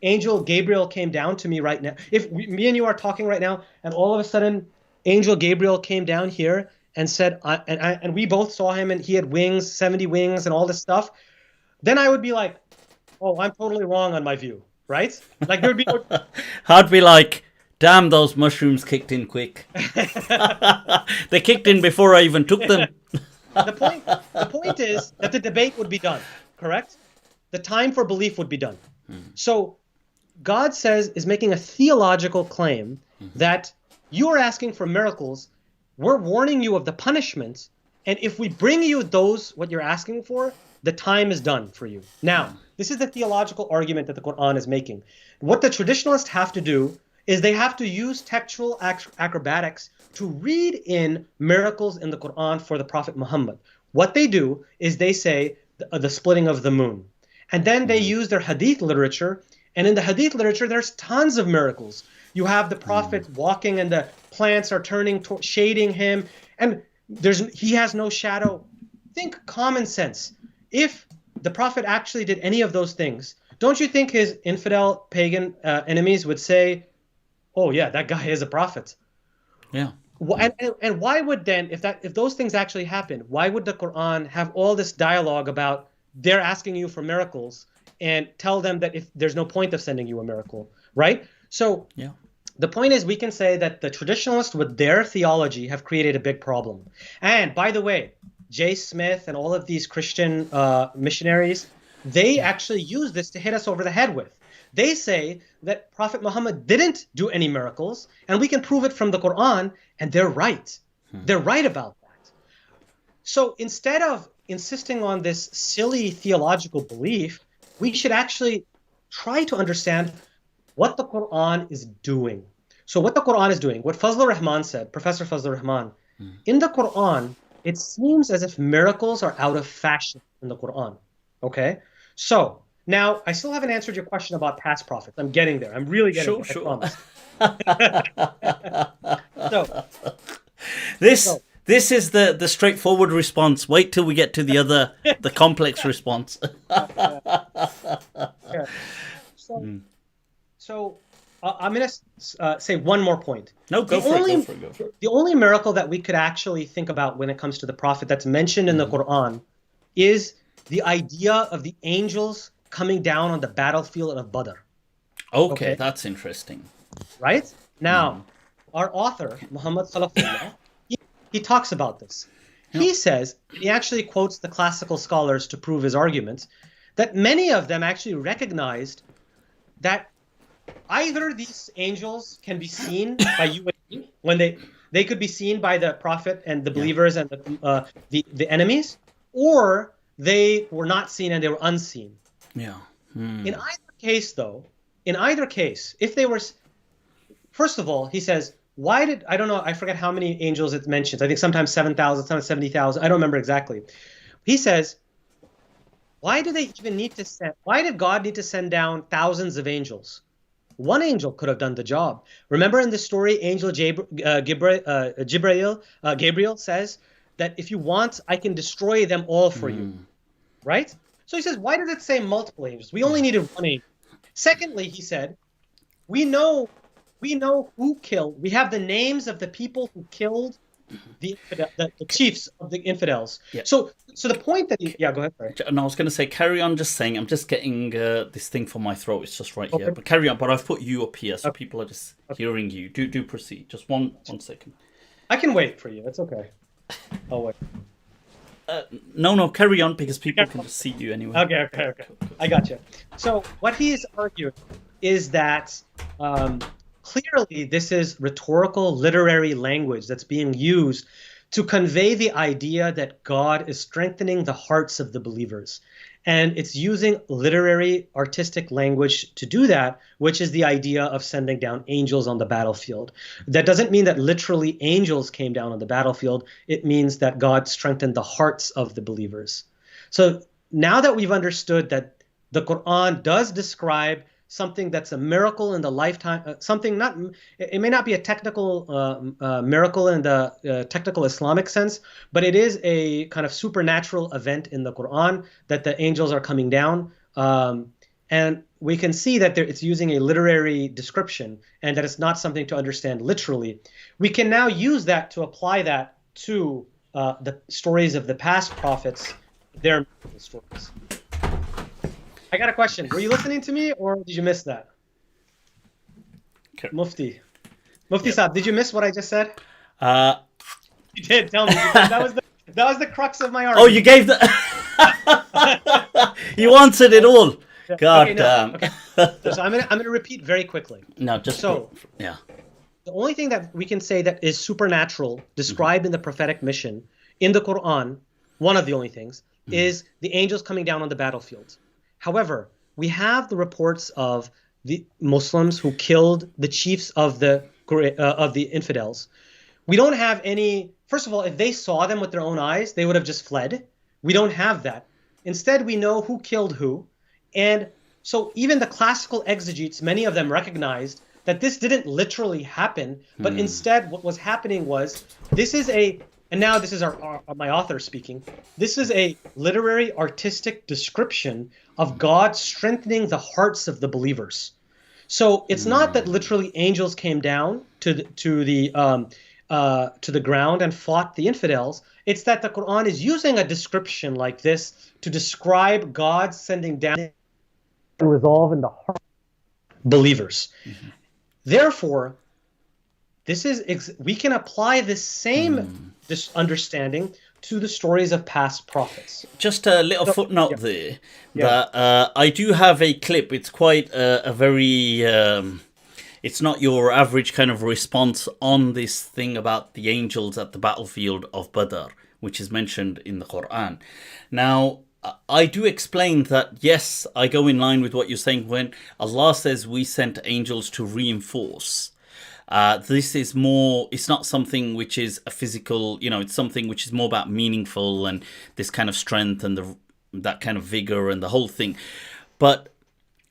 Angel Gabriel came down to me right now, if me and you are talking right now, and all of a sudden Angel Gabriel came down here and said, and we both saw him and he had wings, 70 wings and all this stuff, then I would be like, oh, I'm totally wrong on my view, right? Like there would be I'd be like, damn, those mushrooms kicked in quick. They kicked in before I even took them. The point is that the debate would be done, correct? The time for belief would be done. So God is making a theological claim that you are asking for miracles. We're warning you of the punishment. And if we bring you what you're asking for, the time is done for you. Now, this is the theological argument that the Quran is making. What the traditionalists have to do is they have to use textual acrobatics to read in miracles in the Quran for the Prophet Muhammad. What they do is they say the splitting of the moon. And then they use their hadith literature. And in the hadith literature, there's tons of miracles. You have the Prophet walking and the plants are turning, shading him. And he has no shadow. Think common sense. If the Prophet actually did any of those things, don't you think his infidel pagan enemies would say, oh yeah, that guy is a prophet? Yeah. And why would then, if those things actually happened, why would the Quran have all this dialogue about they're asking you for miracles and tell them that if there's no point of sending you a miracle, right? So the point is we can say that the traditionalists with their theology have created a big problem. And by the way, J. Smith and all of these Christian missionaries, they actually use this to hit us over the head with. They say that Prophet Muhammad didn't do any miracles, and we can prove it from the Quran, and they're right. They're right about that. So instead of insisting on this silly theological belief, we should actually try to understand what the Quran is doing. So what the Quran is doing, what Fazlur Rahman said, Professor Fazlur Rahman, in the Quran, it seems as if miracles are out of fashion in the Quran. Okay? So now, I still haven't answered your question about past prophets. I'm getting there. I'm really getting there. Sure. I promise. This is the straightforward response. Wait till we get to the complex response. So I'm going to say one more point. No, go for it. The only miracle that we could actually think about when it comes to the prophet that's mentioned in the Quran is the idea of the angels coming down on the battlefield of Badr. Okay, that's interesting. Right? Now, our author, Muhammad Salafullah, he talks about this. He says, he actually quotes the classical scholars to prove his argument, that many of them actually recognized that either these angels can be seen by you and me, when they could be seen by the prophet and the believers and the enemies, or they were not seen and they were unseen. Yeah. In either case, though, if they were, first of all, he says, I don't know, I forget how many angels it mentions. I think sometimes 7,000, sometimes 70,000. I don't remember exactly. He says, why did God need to send down thousands of angels? One angel could have done the job. Remember in the story, Angel Gabriel says that if you want, I can destroy them all for you. Right? So he says, why did it say multiple angels? We only needed one angel. Secondly, he said, we know who killed. We have the names of the people who killed the chiefs of the infidels. Yeah. So the point that go ahead. Sorry. And I was going to say, carry on. Just saying, I'm just getting this thing for my throat. It's just right here. But carry on. But I've put you up here, so people are just hearing you. Do proceed. Just one second. I can wait for you. It's okay. I'll wait. No, carry on, because people can just see you anyway. Okay. I got you. So what he is arguing is that clearly this is rhetorical literary language that's being used to convey the idea that God is strengthening the hearts of the believers. And it's using literary, artistic language to do that, which is the idea of sending down angels on the battlefield. That doesn't mean that literally angels came down on the battlefield. It means that God strengthened the hearts of the believers. So now that we've understood that the Quran does describe something that's a miracle in the lifetime, it may not be a technical miracle in the technical Islamic sense, but it is a kind of supernatural event in the Quran that the angels are coming down. And we can see that it's using a literary description and that it's not something to understand literally. We can now use that to apply that to the stories of the past prophets, their stories. I got a question. Were you listening to me, or did you miss that? Okay. Mufti Saab, did you miss what I just said? You did. Tell me. That was the crux of my argument. Oh, you gave the. You answered it all. God damn. Okay. So I'm gonna repeat very quickly. No, just The only thing that we can say that is supernatural, described in the prophetic mission in the Quran, one of the only things, is the angels coming down on the battlefield. However, we have the reports of the Muslims who killed the chiefs of the infidels. We don't have any. First of all, if they saw them with their own eyes, they would have just fled. We don't have that. Instead, we know who killed who, and so even the classical exegetes, many of them recognized that this didn't literally happen, but instead, what was happening was and now this is my author speaking. This is a literary, artistic description of God strengthening the hearts of the believers. So it's not that literally angels came down to the ground and fought the infidels. It's that the Quran is using a description like this to describe God sending down and resolve in the heart believers. Therefore, we can apply this same this understanding to the stories of past prophets. Just a little footnote there that I do have a clip. It's quite a very it's not your average kind of response on this thing about the angels at the battlefield of Badr, which is mentioned in the Quran. Now, I do explain that, yes, I go in line with what you're saying when Allah says we sent angels to reinforce. This is more, it's not something which is a physical, it's something which is more about meaningful and this kind of strength and that kind of vigor and the whole thing. But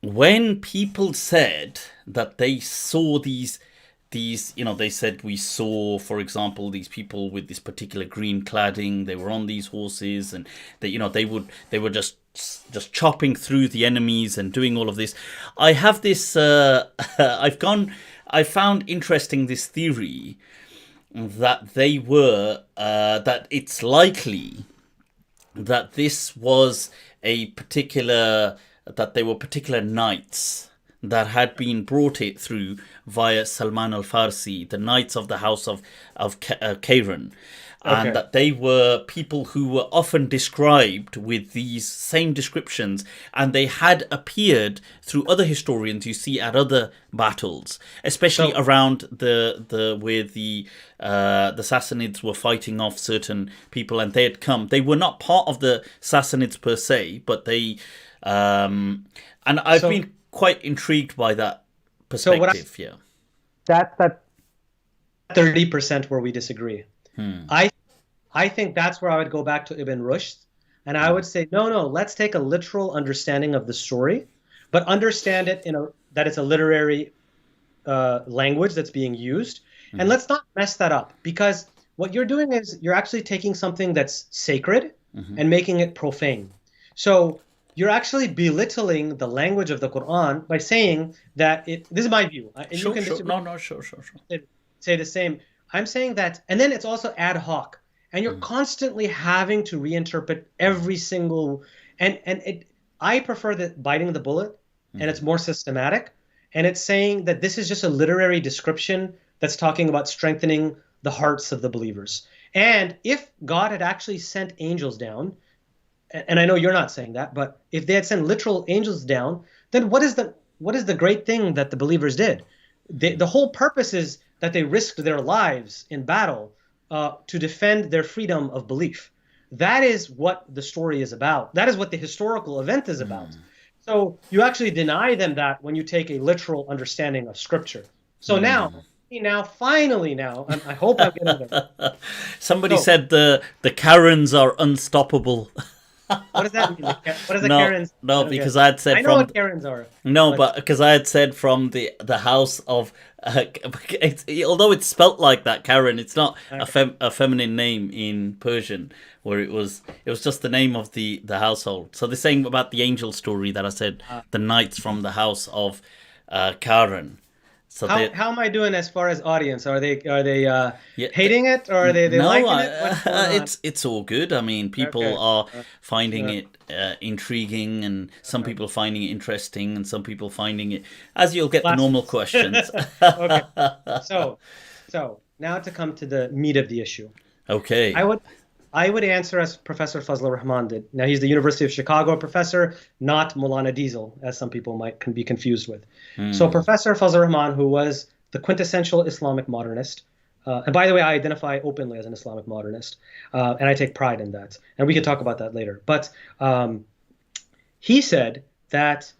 when people said that they saw these, they said we saw, for example, these people with this particular green cladding, they were on these horses and they were just chopping through the enemies and doing all of this. I have this, I found interesting this theory that they were, that it's likely that this was that they were particular knights that had been brought it through via Salman al-Farsi, the knights of the house of Kairan. And that they were people who were often described with these same descriptions, and they had appeared through other historians you see at other battles, especially around where the Sassanids were fighting off certain people, and they had come. They were not part of the Sassanids per se, but they and I've been quite intrigued by that perspective. That's that 30% where we disagree. I think that's where I would go back to Ibn Rushd, and I would say, no, let's take a literal understanding of the story, but understand it that it's a literary language that's being used, and let's not mess that up, because what you're doing is you're actually taking something that's sacred and making it profane. So you're actually belittling the language of the Quran by saying that this is my view. And Sure. you can Sure. say the same. I'm saying that, and then it's also ad hoc, and you're constantly having to reinterpret every single, I prefer biting the bullet, and it's more systematic, and it's saying that this is just a literary description that's talking about strengthening the hearts of the believers. And if God had actually sent angels down, and I know you're not saying that, but if they had sent literal angels down, then what is the great thing that the believers did? The whole purpose is that they risked their lives in battle to defend their freedom of belief. That is what the story is about. That is what the historical event is about. So you actually deny them that when you take a literal understanding of Scripture. So finally, I hope I'm getting there. Somebody said the Karens are unstoppable. What does that mean? What is the Karens? No, because I had said I know what Karens are. No, but because I had said from the house of, although it's spelt like that, Karen, it's not a feminine name in Persian, where it was just the name of the household. So they're saying about the angel story that I said, the knights from the house of Karen. So how am I doing as far as audience? Are they hating it, or are they liking it? It's all good. I mean, people are finding it intriguing, and some people finding it interesting, and some people finding it, as you'll get the normal questions. Okay. So now to come to the meat of the issue. Okay. I would answer as Professor Fazlur Rahman did. Now, he's the University of Chicago professor, not Maulana Diesel, as some people can be confused with. So Professor Fazlur Rahman, who was the quintessential Islamic modernist, and by the way, I identify openly as an Islamic modernist, and I take pride in that. And we can talk about that later. But he said that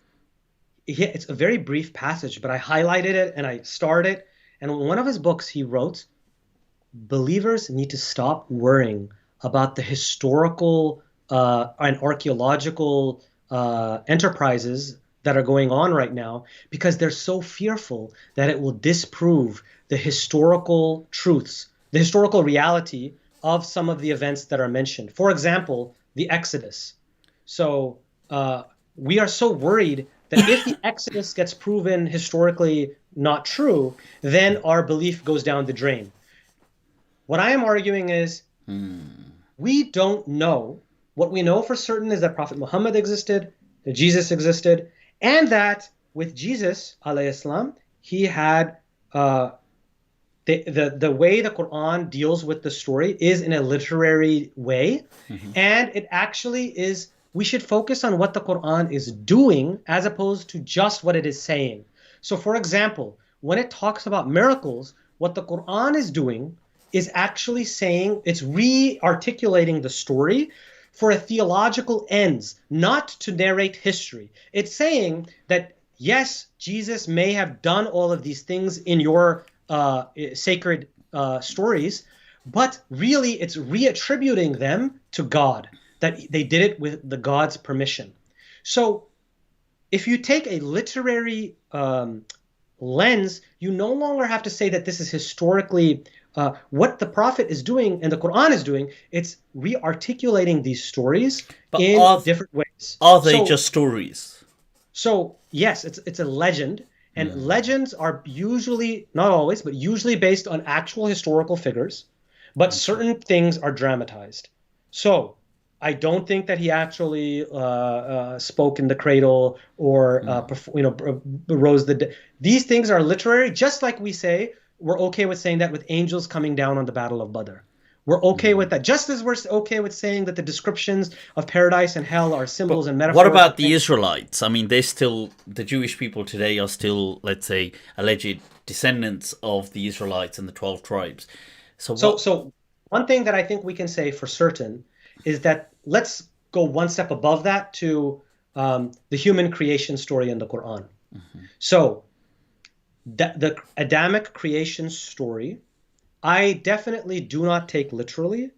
it's a very brief passage, but I highlighted it and I starred it. And in one of his books, he wrote, believers need to stop worrying about the historical and archaeological enterprises that are going on right now, because they're so fearful that it will disprove the historical truths, the historical reality of some of the events that are mentioned. For example, the Exodus. So we are so worried that if the Exodus gets proven historically not true, then our belief goes down the drain. What I am arguing is, we don't know. What we know for certain is that Prophet Muhammad existed, that Jesus existed, and that with Jesus, alayhi salam, he had the way the Quran deals with the story is in a literary way, and it actually is. We should focus on what the Quran is doing as opposed to just what it is saying. So, for example, when it talks about miracles, what the Quran is doing is actually saying it's re-articulating the story for a theological ends, not to narrate history. It's saying that yes, Jesus may have done all of these things in your sacred stories, but really it's reattributing them to God, that they did it with the God's permission. So if you take a literary lens, you no longer have to say that this is historically what the Prophet is doing and the Quran is doing. It's re-articulating these stories in different ways. Are they just stories? So yes, it's a legend, and legends are usually, not always, but usually based on actual historical figures, but certain things are dramatized. So I don't think that he actually spoke in the cradle or rose the dead. These things are literary, just like we say we're okay with saying that with angels coming down on the Battle of Badr. We're okay with that, just as we're okay with saying that the descriptions of paradise and hell are symbols and metaphors. What about the Israelites? I mean, the Jewish people today are still, let's say, alleged descendants of the Israelites and the 12 tribes. So one thing that I think we can say for certain is that let's go one step above that to the human creation story in the Quran. So the Adamic creation story, I definitely do not take literally,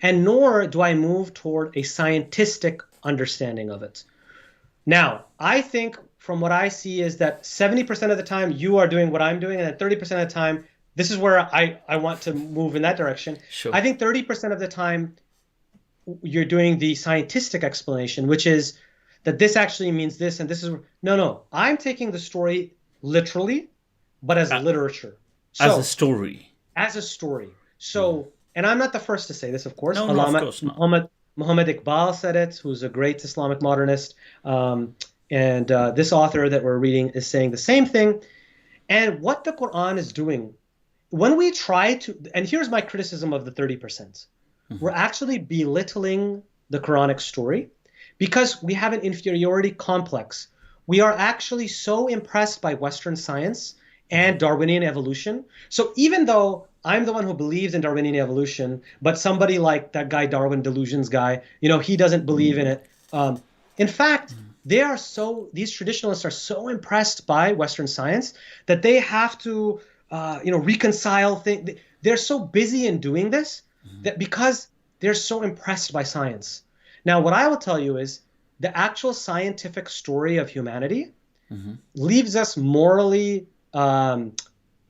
and nor do I move toward a scientific understanding of it. Now, I think from what I see is that 70% of the time you are doing what I'm doing, and then 30% of the time, this is where I want to move in that direction. Sure. I think 30% of the time you're doing the scientific explanation, which is that this actually means this and this is... No. I'm taking the story literally, but as literature. So, as a story. As a story. So, and I'm not the first to say this, of course. No, of course not. Muhammad Iqbal said it, who's a great Islamic modernist. And this author that we're reading is saying the same thing. And what the Quran is doing, when we try to... And here's my criticism of the 30%. We're actually belittling the Quranic story because we have an inferiority complex. We are actually so impressed by Western science and Darwinian evolution. So even though I'm the one who believes in Darwinian evolution, but somebody like that guy, Darwin Delusions guy, he doesn't believe in it. In fact, these traditionalists are so impressed by Western science that they have to, reconcile things. They're so busy in doing this that because they're so impressed by science. Now, what I will tell you is the actual scientific story of humanity leaves us morally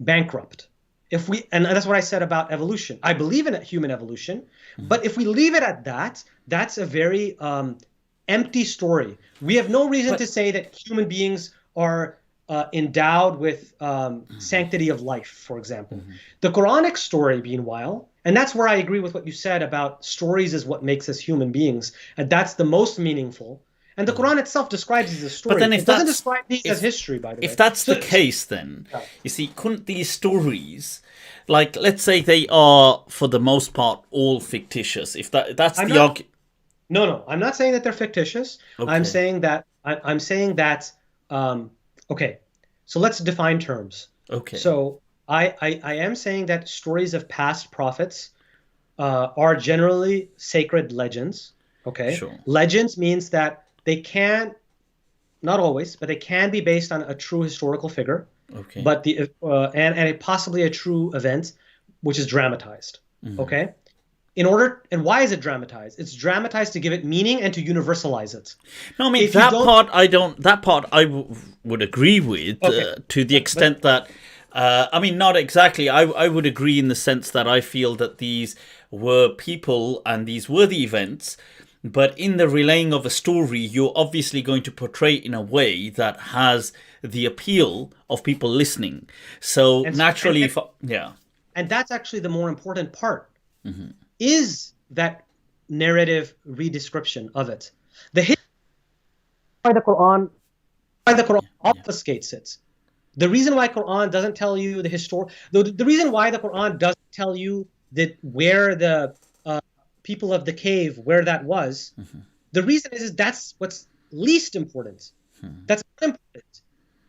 bankrupt. And that's what I said about evolution. I believe in human evolution, but if we leave it at that, that's a very empty story. We have no reason to say that human beings are endowed with sanctity of life, for example. The Quranic story, meanwhile, and that's where I agree with what you said about stories is what makes us human beings, and that's the most meaningful. And the Quran itself describes these as stories. But then it doesn't describe these as history, by the way. If that's the case, then, you see, couldn't these stories, like, let's say they are, for the most part, all fictitious. If that's the argument... No, I'm not saying that they're fictitious. Okay. I'm saying that, okay, so let's define terms. Okay. So I am saying that stories of past prophets are generally sacred legends. Okay. Sure. Legends means that they can, not always, but they can be based on a true historical figure. Okay. But and possibly a true event, which is dramatized. Okay. And why is it dramatized? It's dramatized to give it meaning and to universalize it. No, I mean that part I would agree with to the extent that I mean, not exactly. I would agree in the sense that I feel that these were people and these were the events. But in the relaying of a story, you're obviously going to portray it in a way that has the appeal of people listening. So naturally, and that's actually the more important part, is that narrative redescription of it. Why the Quran obfuscates it. The reason why Quran doesn't tell you the reason why the Quran doesn't tell you that where the people of the cave, where that was, the reason is that's what's least important. That's not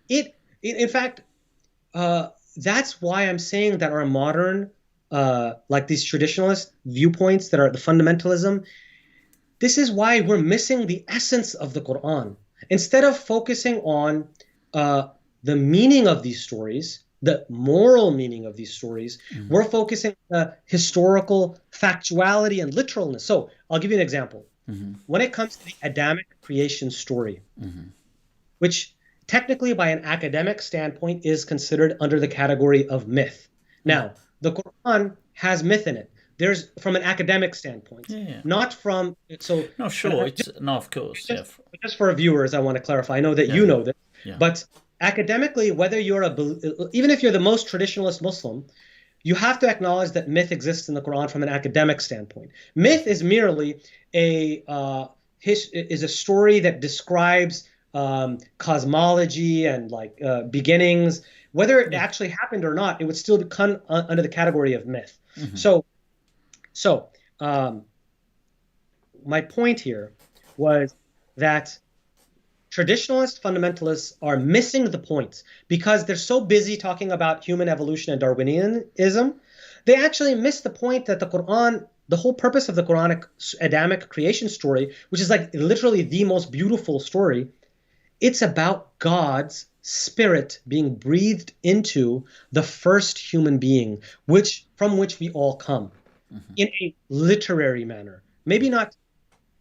important. In fact, that's why I'm saying that our modern, like these traditionalist viewpoints that are the fundamentalism, this is why we're missing the essence of the Quran. Instead of focusing on the meaning of these stories, the moral meaning of these stories, we're focusing on the historical factuality and literalness. So I'll give you an example. When it comes to the Adamic creation story, which technically by an academic standpoint is considered under the category of myth. Now, the Quran has myth in it. There's from an academic standpoint, not from so. No, sure, it's no, of course. Just for viewers, I want to clarify. I know that you know this, but academically, whether you're even if you're the most traditionalist Muslim, you have to acknowledge that myth exists in the Quran from an academic standpoint. Myth is merely a story that describes cosmology and like beginnings. Whether it actually happened or not, it would still come under the category of myth. So my point here was that traditionalist fundamentalists are missing the point because they're so busy talking about human evolution and Darwinianism. They actually miss the point that the Quran, the whole purpose of the Quranic Adamic creation story, which is like literally the most beautiful story, it's about God's spirit being breathed into the first human being, from which we all come, in a literary manner. Maybe not,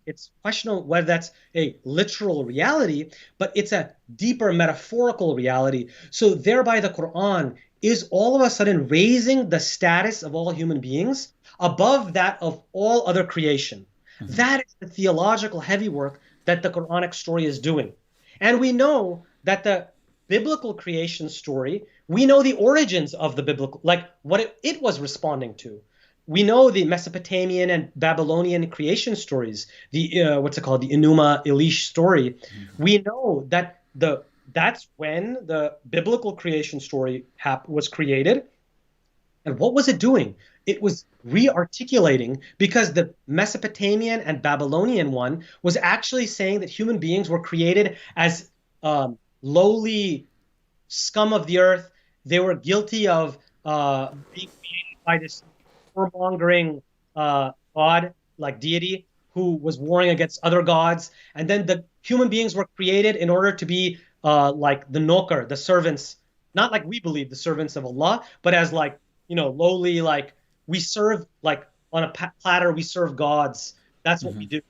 it's questionable whether that's a literal reality, but it's a deeper metaphorical reality. So thereby the Quran is all of a sudden raising the status of all human beings above that of all other creation. That is the theological heavy work that the Quranic story is doing. And we know that the biblical creation story, we know the origins of the biblical, like what it was responding to. We know the Mesopotamian and Babylonian creation stories, the what's it called, the Enuma Elish story. We know that that's when the biblical creation story was created. And what was it doing? It was re-articulating, because the Mesopotamian and Babylonian one was actually saying that human beings were created as lowly scum of the earth. They were guilty of being created by this warmongering god, like deity, who was warring against other gods. And then the human beings were created in order to be like the nokar, the servants, not like we believe the servants of Allah, but as like, lowly, like we serve, like on a platter, we serve gods. That's what we do.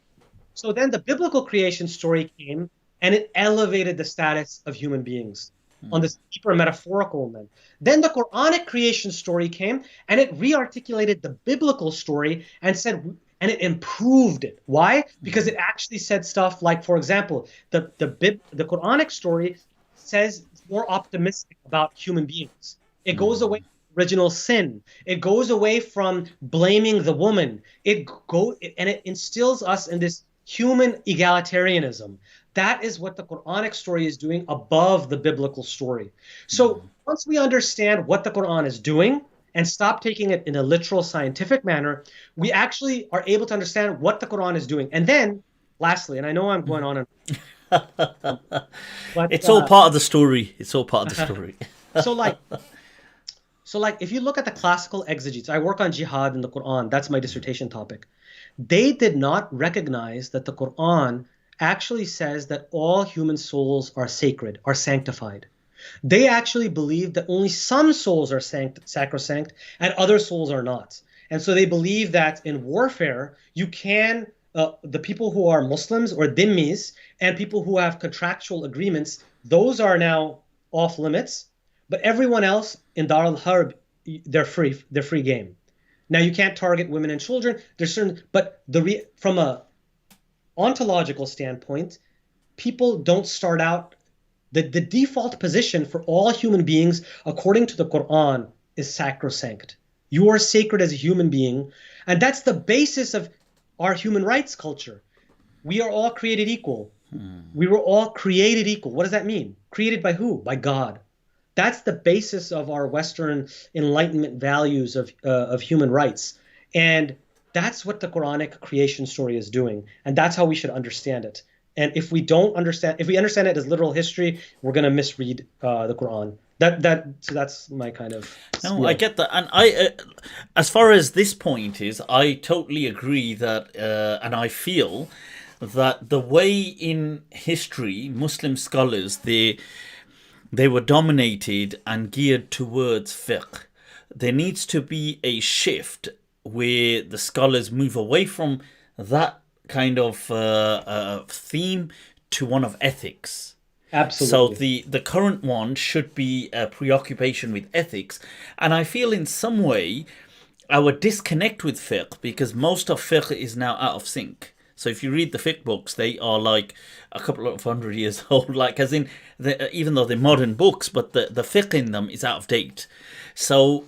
So then the biblical creation story came and it elevated the status of human beings on this deeper metaphorical level. Then the Quranic creation story came and it re-articulated the biblical story and it improved it. Why? Because it actually said stuff like, for example, the Quranic story says more optimistic about human beings. It goes away from original sin. It goes away from blaming the woman. And it instills us in this human egalitarianism. That is what the Quranic story is doing above the biblical story. So once we understand what the Quran is doing and stop taking it in a literal scientific manner, we actually are able to understand what the Quran is doing. And then, lastly, and I know I'm going on, but it's all part of the story. It's all part of the story. So like if you look at the classical exegetes, I work on jihad in the Quran. That's my dissertation topic. They did not recognize that the Quran actually says that all human souls are sacred, are sanctified. They actually believe that only some souls are sacrosanct and other souls are not. And so they believe that in warfare, you can, the people who are Muslims or dhimmis and people who have contractual agreements, those are now off limits. But everyone else in Dar al-Harb, they're free game. Now you can't target women and children. There's certain, but from a ontological standpoint, people don't start out. The default position for all human beings, according to the Quran, is sacrosanct. You are sacred as a human being, and that's the basis of our human rights culture. We are all created equal. We were all created equal. What does that mean? Created by who? By God. That's the basis of our Western Enlightenment values of human rights. And that's what the Quranic creation story is doing. And that's how we should understand it. And if we understand it as literal history, we're going to misread the Quran. So that's my kind of. No, I get that, and as far as this point is, I totally agree that, and I feel that the way in history Muslim scholars they were dominated and geared towards fiqh. There needs to be a shift where the scholars move away from that kind of theme to one of ethics. Absolutely. So the current one should be a preoccupation with ethics, and I feel in some way our disconnect with fiqh, because most of fiqh is now out of sync. So if you read the fiqh books, they are like a couple of 100 years old, like as in even though they're modern books, but the fiqh in them is out of date. So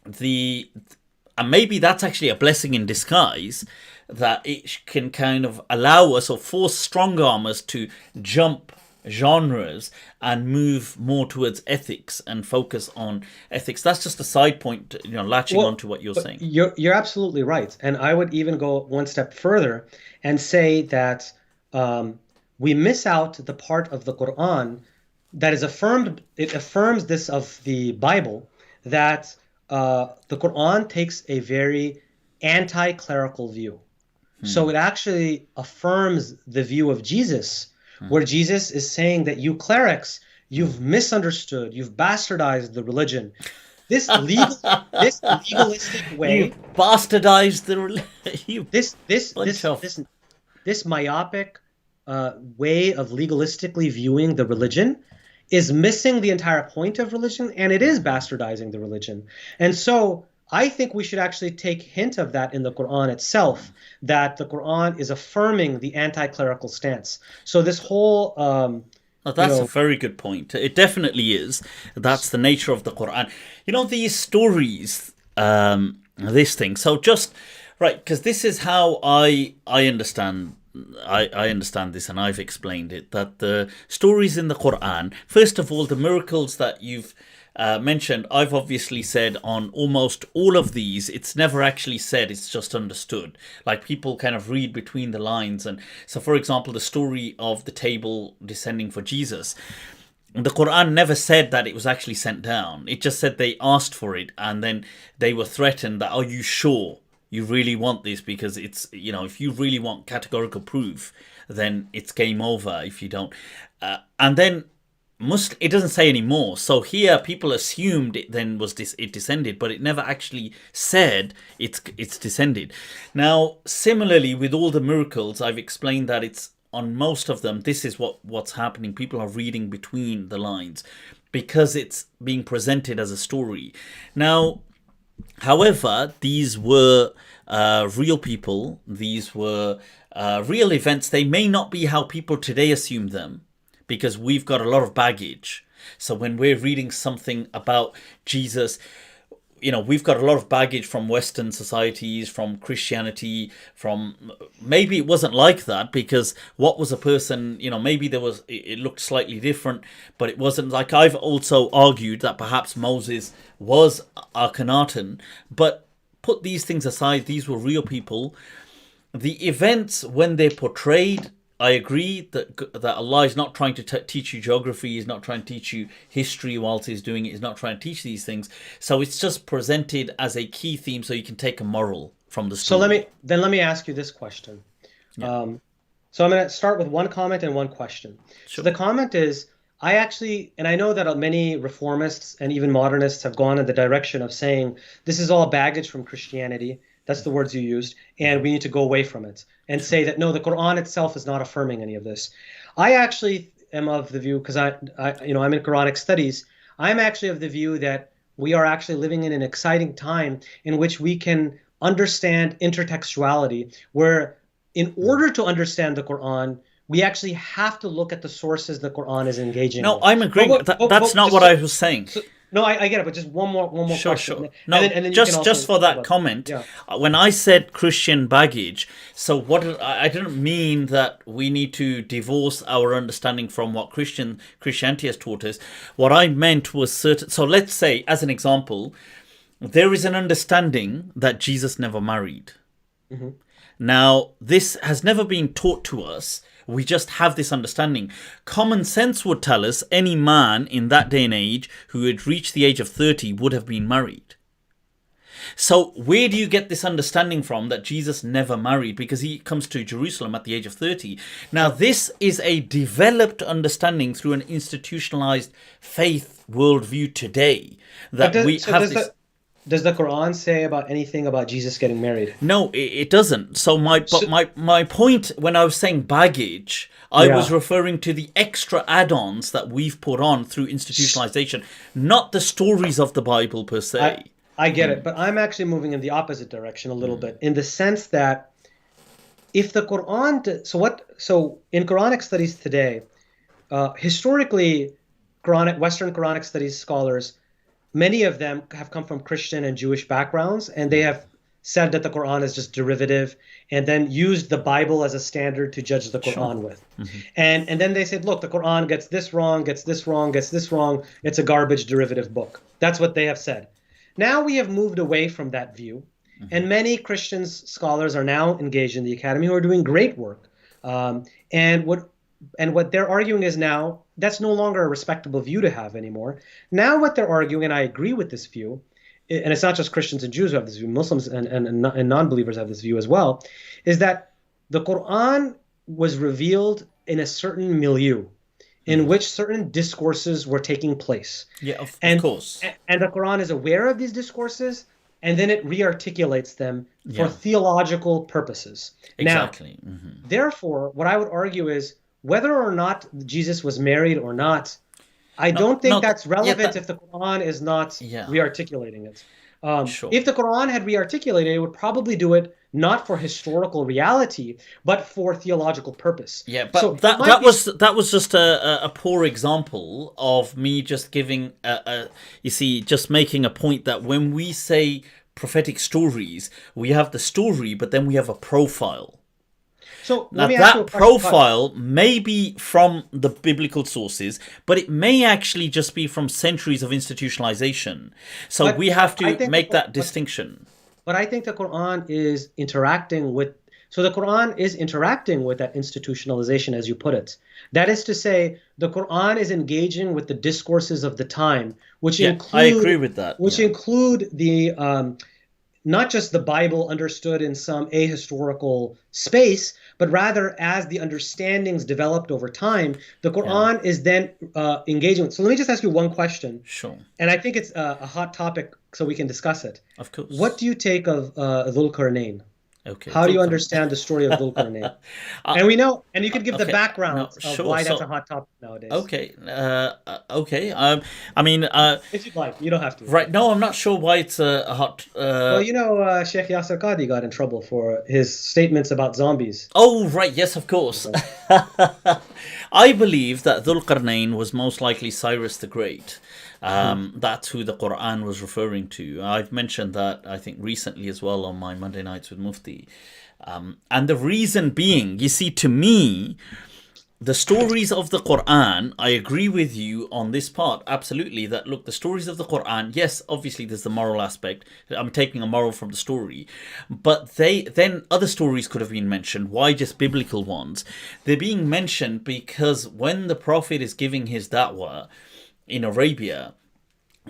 and maybe that's actually a blessing in disguise, that it can kind of allow us or force strong armors to jump genres and move more towards ethics and focus on ethics. That's just a side point, latching on to what you're saying. You're absolutely right. And I would even go one step further and say that we miss out the part of the Quran that is affirmed. It affirms this of the Bible, that the Quran takes a very anti-clerical view. So it actually affirms the view of Jesus, where Jesus is saying that you clerics, you've misunderstood, you've bastardized the religion. This legalistic way, you bastardized the religion. This myopic way of legalistically viewing the religion is missing the entire point of religion, and it is bastardizing the religion. And so I think we should actually take hint of that in the Quran itself, that the Quran is affirming the anti-clerical stance. So this whole that's a very good point. It definitely is. That's the nature of the Quran. These stories, this thing. So just right, because this is how I understand. I understand this, and I've explained it, that the stories in the Quran, first of all, the miracles that you've mentioned, I've obviously said on almost all of these, it's never actually said, it's just understood. Like, people kind of read between the lines. And so, for example, the story of the table descending for Jesus, the Quran never said that it was actually sent down. It just said they asked for it, and then they were threatened that, are you sure you really want this? Because it's, if you really want categorical proof, then it's game over if you don't. And then it doesn't say anymore. So here people assumed it then was it descended, but it never actually said it's descended. Now, similarly with all the miracles, I've explained that it's on most of them, this is what's happening. People are reading between the lines because it's being presented as a story. Now, however, these were real people. These were real events. They may not be how people today assume them, because we've got a lot of baggage. So when we're reading something about Jesus, we've got a lot of baggage from Western societies, from Christianity, from maybe it wasn't like that, because what was a person, maybe it looked slightly different, but it wasn't. Like, I've also argued that perhaps Moses was Akhenaten, but put these things aside, these were real people. The events, when they're portrayed, I agree that Allah is not trying to teach you geography, He's not trying to teach you history whilst He's doing it, He's not trying to teach these things. So it's just presented as a key theme so you can take a moral from the story. So let me ask you this question. Yeah. So I'm going to start with one comment and one question. Sure. So the comment is, I actually, and I know that many reformists and even modernists have gone in the direction of saying this is all baggage from Christianity. That's the words you used, and we need to go away from it and say that no, the Quran itself is not affirming any of this. I actually am of the view, because I'm in Quranic studies, I'm actually of the view that we are actually living in an exciting time in which we can understand intertextuality, where in order to understand the Quran, we actually have to look at the sources the Quran is engaging with. I'm agreeing. That's not what I was saying. No, I get it, but just one more Sure, question, sure. and No, then you can also just for talk that about, comment, yeah. when I said Christian baggage, so what I didn't mean that we need to divorce our understanding from what Christianity has taught us. What I meant was certain. So let's say, as an example, there is an understanding that Jesus never married. Hmm. Now, this has never been taught to us. We just have this understanding. Common sense would tell us any man in that day and age who had reached the age of 30 would have been married. So, where do you get this understanding from that Jesus never married? Because he comes to Jerusalem at the age of 30. Now, this is a developed understanding through an institutionalized faith worldview today But that we have this. does the Quran say about anything about Jesus getting married? No, it doesn't. So my point when I was saying baggage, I was Yeah. referring to the extra add-ons that we've put on through institutionalization, not the stories of the Bible per I se. I get it, but I'm actually moving in the opposite direction a little bit, in the sense that if the Quran, so in Quranic studies today, historically, Western Quranic studies scholars, many of them have come from Christian and Jewish backgrounds, and they have said that the Quran is just derivative, and then used the Bible as a standard to judge the Quran with. And then they said, look, the Quran gets this wrong, gets this wrong, gets this wrong. It's a garbage derivative book. That's what they have said. Now we have moved away from that view, and many Christian scholars are now engaged in the academy who are doing great work. And what they're arguing is now that's no longer a respectable view to have anymore. Now what they're arguing, and I agree with this view, and it's not just Christians and Jews who have this view, Muslims and non-believers have this view as well, is that the Quran was revealed in a certain milieu in which certain discourses were taking place. Yeah, of And course. and the Quran is aware of these discourses, and then it re-articulates them for Yeah. theological purposes. Now, Exactly. therefore, what I would argue is whether or not Jesus was married or not, I don't think that's relevant if the Quran is not Yeah. re-articulating it. Sure. If the Quran had re-articulated it, it would probably do it not for historical reality, but for theological purpose. Yeah, but So that was just a poor example of me just giving you see, just making a point that when we say prophetic stories, we have the story, but then we have a profile. So Now let me ask you a that question. profile may be from the biblical sources, but it may actually just be from centuries of institutionalization. So But we have I to think make that but distinction. But I think the Quran is interacting with, so the Quran is interacting with that institutionalization, as you put it. That is to say, the Quran is engaging with the discourses of the time, which Yeah, include, I agree with that. which Yeah. include the not just the Bible understood in some ahistorical space, but rather as the understandings developed over time, the Quran is then engaging with. So let me just ask you one question, Sure. and I think it's a hot topic, so we can discuss it. Of course. What do you take of Dhul Qarnayn? Okay. How do you Dhul-Qarnayn. understand the story of Dhul Qarnayn? And we know, and you can give the okay, background no, of sure, why that's so- a hot topic nowadays. Okay. Okay. I mean, If you'd like, you don't have to. right. No, I'm not sure why it's a hot. Well, you know, Sheikh Yasser Qadi got in trouble for his statements about zombies. Oh, right. Yes, of course. I believe that Dhul Qarnayn was most likely Cyrus the Great. That's who the Quran was referring to. I've mentioned that, I think, recently as well on my Monday Nights with Mufti. And the reason being, you see, to me, the stories of the Quran, I agree with you on this part, absolutely, that look, the stories of the Quran, yes, obviously there's the moral aspect. I'm taking a moral from the story, but then other stories could have been mentioned. Why just biblical ones? They're being mentioned because when the Prophet is giving his da'wah in Arabia,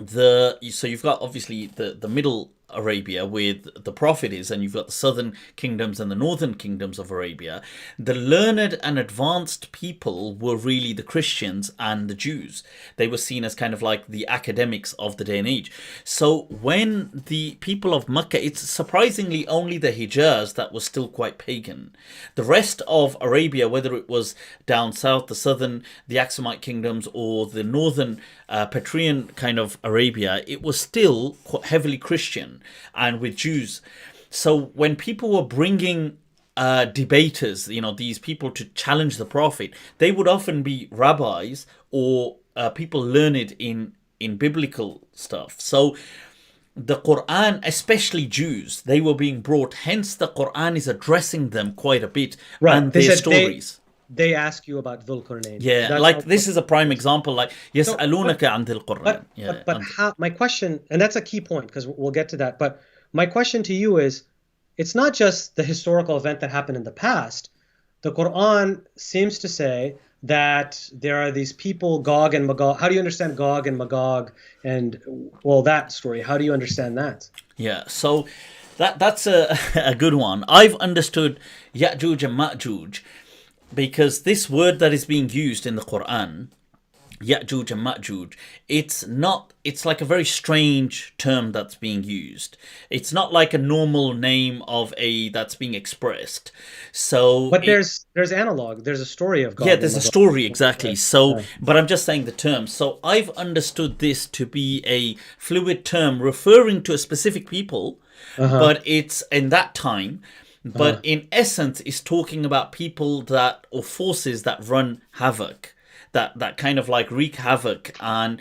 so you've got obviously the middle Arabia with the Prophet is, and you've got the southern kingdoms and the northern kingdoms of Arabia. The learned and advanced people were really the Christians and the Jews. They were seen as kind of like the academics of the day and age. So when the people of Mecca, it's surprisingly only the Hijaz that was still quite pagan. The rest of Arabia, whether it was down south, the southern, the Aksumite kingdoms, or the northern Petrian kind of Arabia, it was still heavily Christian and with Jews. So when people were bringing debaters, these people to challenge the Prophet, they would often be rabbis or people learned in in biblical stuff. So the Quran, especially Jews, they were being brought. Hence, the Quran is addressing them quite a bit and They their said stories. they ask you about Dhul Qarnayn. Yeah, That's like how- this is a prime example. Like يسألونك عن ذي القرآن. But how, my question, and that's a key point because we'll get to that. But my question to you is, it's not just the historical event that happened in the past. The Quran seems to say that there are these people, Gog and Magog. How do you understand Gog and Magog and, well, that story? How do you understand that? Yeah, so that's a good one. I've understood Ya'juj and Ma'juj because this word that is being used in the Quran, Ya'juj and Ma'juj, it's like a very strange term that's being used. It's not like a normal name of that's being expressed. So But there's analog. There's a story of Gog. yeah, and there's a Magog. story, exactly. So, but I'm just saying the term. So I've understood this to be a fluid term referring to a specific people, but it's in that time. But in essence, it's talking about people or forces that run havoc, that kind of like wreak havoc, and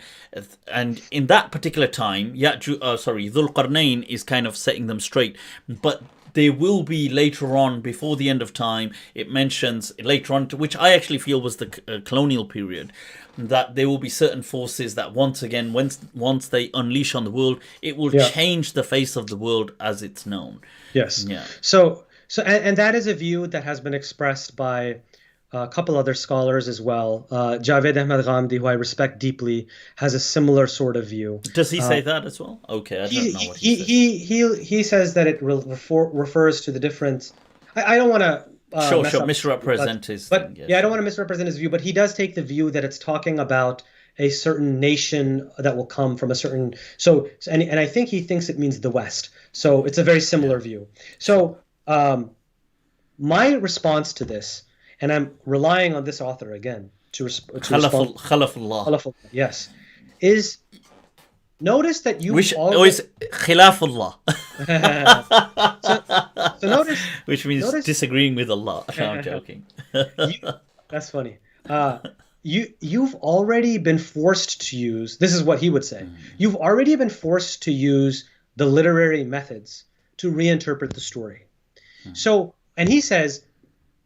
in that particular time, Dhul Qarnayn is kind of setting them straight. But there will be later on, before the end of time, it mentions later on, which I actually feel was the colonial period, that there will be certain forces that once again, once they unleash on the world, it will change the face of the world as it's known. Yes. Yeah. So and that is a view that has been expressed by a couple other scholars as well. Javed Ahmed Ghamdi, who I respect deeply, has a similar sort of view. Does he say that as well? Okay, I don't know what he says. He says that it refers to the different. I don't want to misrepresent his. But yes. yeah, I don't want to misrepresent his view. But he does take the view that it's talking about a certain nation that will come from a certain. And I think he thinks it means the West. So it's a very similar view. So my response to this. And I'm relying on this author again to respond. Khalafullah. Yes, is notice that you is Khilafullah. so notice, which means disagreeing with Allah. No, I'm joking. That's funny. You've already been forced to use. This is what he would say. You've already been forced to use the literary methods to reinterpret the story. So, and he says,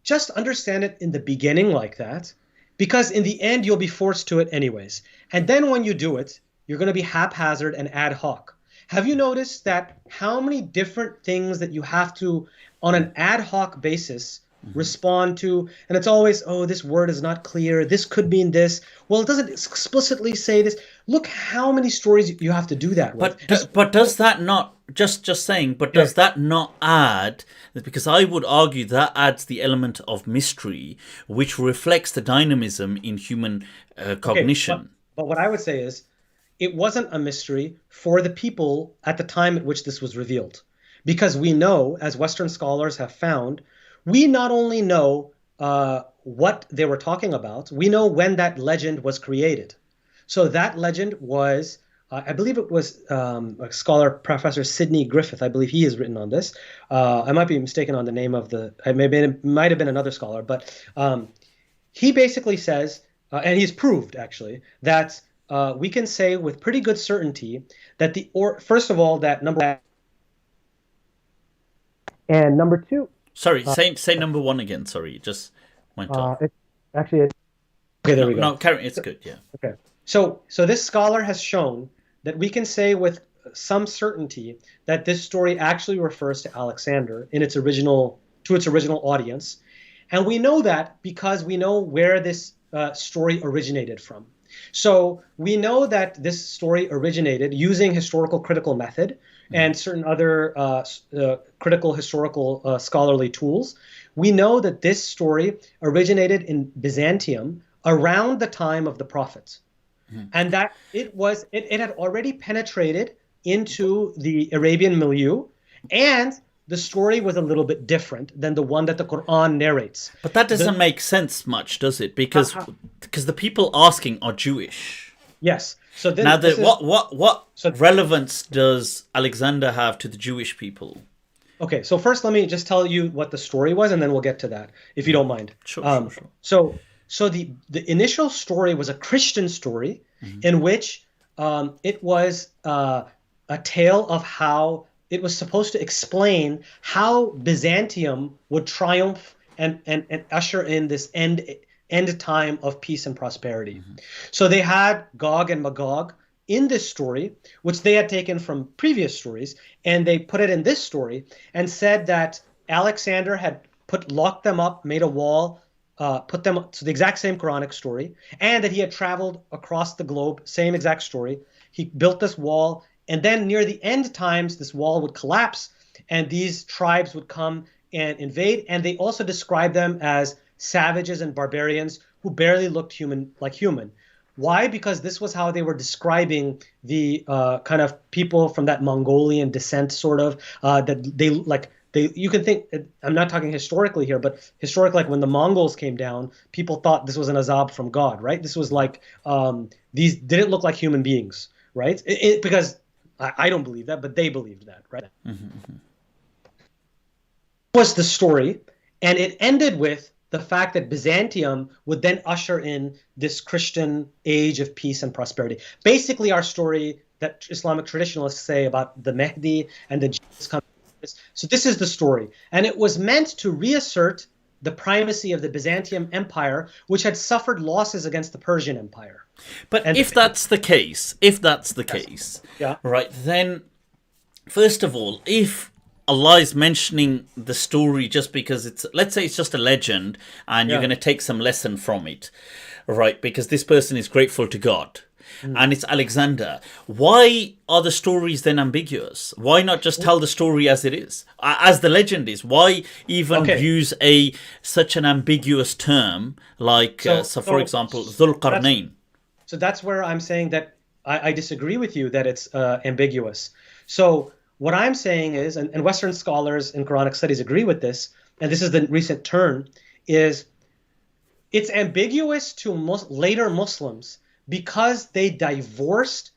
just understand it in the beginning like that, because in the end, you'll be forced to it anyways. And then when you do it, you're going to be haphazard and ad hoc. Have you noticed that how many different things that you have to, on an ad hoc basis, respond to? And it's always, oh, this word is not clear. This could mean this. Well, it doesn't explicitly say this. Look how many stories you have to do that with. But does that not, just saying, but does that not add, because I would argue that adds the element of mystery, which reflects the dynamism in human cognition. Okay, but what I would say is, it wasn't a mystery for the people at the time at which this was revealed. Because we know, as Western scholars have found, we not only know what they were talking about, we know when that legend was created. So that legend was, I believe it was a scholar, Professor Sidney Griffith, I believe he has written on this. I might be mistaken on the name of it might have been another scholar, but he basically says, and he's proved actually, that we can say with pretty good certainty that first of all, that number one. And number two. Sorry, say number one again. Sorry, it just went off. Okay, there we go. No, Karen, it's good. Yeah. Okay. So this scholar has shown that we can say with some certainty that this story actually refers to Alexander to its original audience, and we know that because we know where this story originated from. So we know that this story originated using historical critical method and certain other critical historical scholarly tools. We know that this story originated in Byzantium around the time of the prophets, and that it had already penetrated into the Arabian milieu, and the story was a little bit different than the one that the Quran narrates. But that doesn't make sense much, does it? Because the people asking are Jewish. Yes. So then now, what relevance does Alexander have to the Jewish people? Okay, so first let me just tell you what the story was, and then we'll get to that, if you don't mind. Sure. So the initial story was a Christian story in which it was a tale of how it was supposed to explain how Byzantium would triumph and usher in this end time of peace and prosperity. So they had Gog and Magog in this story, which they had taken from previous stories, and they put it in this story and said that Alexander had locked them up, made a wall, put them to the exact same Quranic story, and that he had traveled across the globe, same exact story. He built this wall, and then near the end times, this wall would collapse, and these tribes would come and invade, and they also described them as savages and barbarians who barely looked human. Why? Because this was how they were describing the kind of people from that Mongolian descent, sort of, that you can think, I'm not talking historically here, but historically, like when the Mongols came down, people thought this was an azab from God, right? This was like, these didn't look like human beings, right? Because I don't believe that, but they believed that, right? Was the story, and it ended with the fact that Byzantium would then usher in this Christian age of peace and prosperity. Basically, our story that Islamic traditionalists say about the Mahdi and the Jesus coming. So this is the story, and it was meant to reassert the primacy of the Byzantium Empire, which had suffered losses against the Persian Empire. But if that's the case, yeah, right, then first of all, if Allah is mentioning the story just because it's, let's say it's just a legend and you're going to take some lesson from it, right, because this person is grateful to God and it's Alexander, why are the stories then ambiguous? Why not just tell the story as it is, as the legend is? Why even use such an ambiguous term like, so for example, Dhul Qarnayn? So that's where I'm saying that I disagree with you that it's ambiguous. So what I'm saying is, and Western scholars in Quranic studies agree with this, and this is the recent turn, is it's ambiguous to later Muslims because they divorced,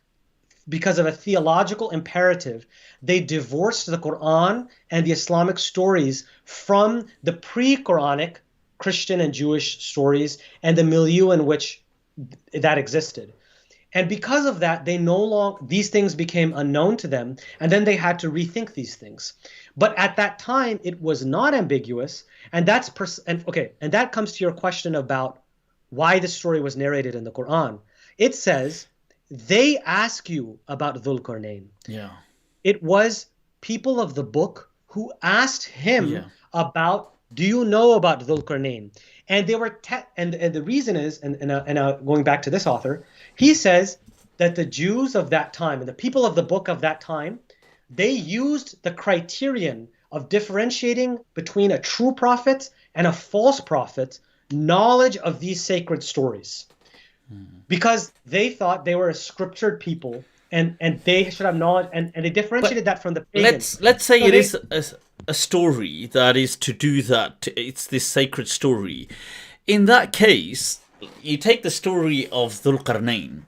because of a theological imperative, they divorced the Quran and the Islamic stories from the pre-Quranic Christian and Jewish stories and the milieu in which that existed. And because of that, these things became unknown to them, and then they had to rethink these things. But at that time, it was not ambiguous, and and that comes to your question about why the story was narrated in the Quran. It says they ask you about Dhul Qarnayn. Yeah, it was people of the book who asked him about, do you know about Dhul Qarnayn? And they were, and the reason is, and going back to this author, he says that the Jews of that time and the people of the book of that time, they used the criterion of differentiating between a true prophet and a false prophet, knowledge of these sacred stories, because they thought they were a scriptured people and they should have knowledge, and they differentiated that from the pagans. Let's say it is a story that is to do that. It's this sacred story. In that case, you take the story of Dhul Qarnayn.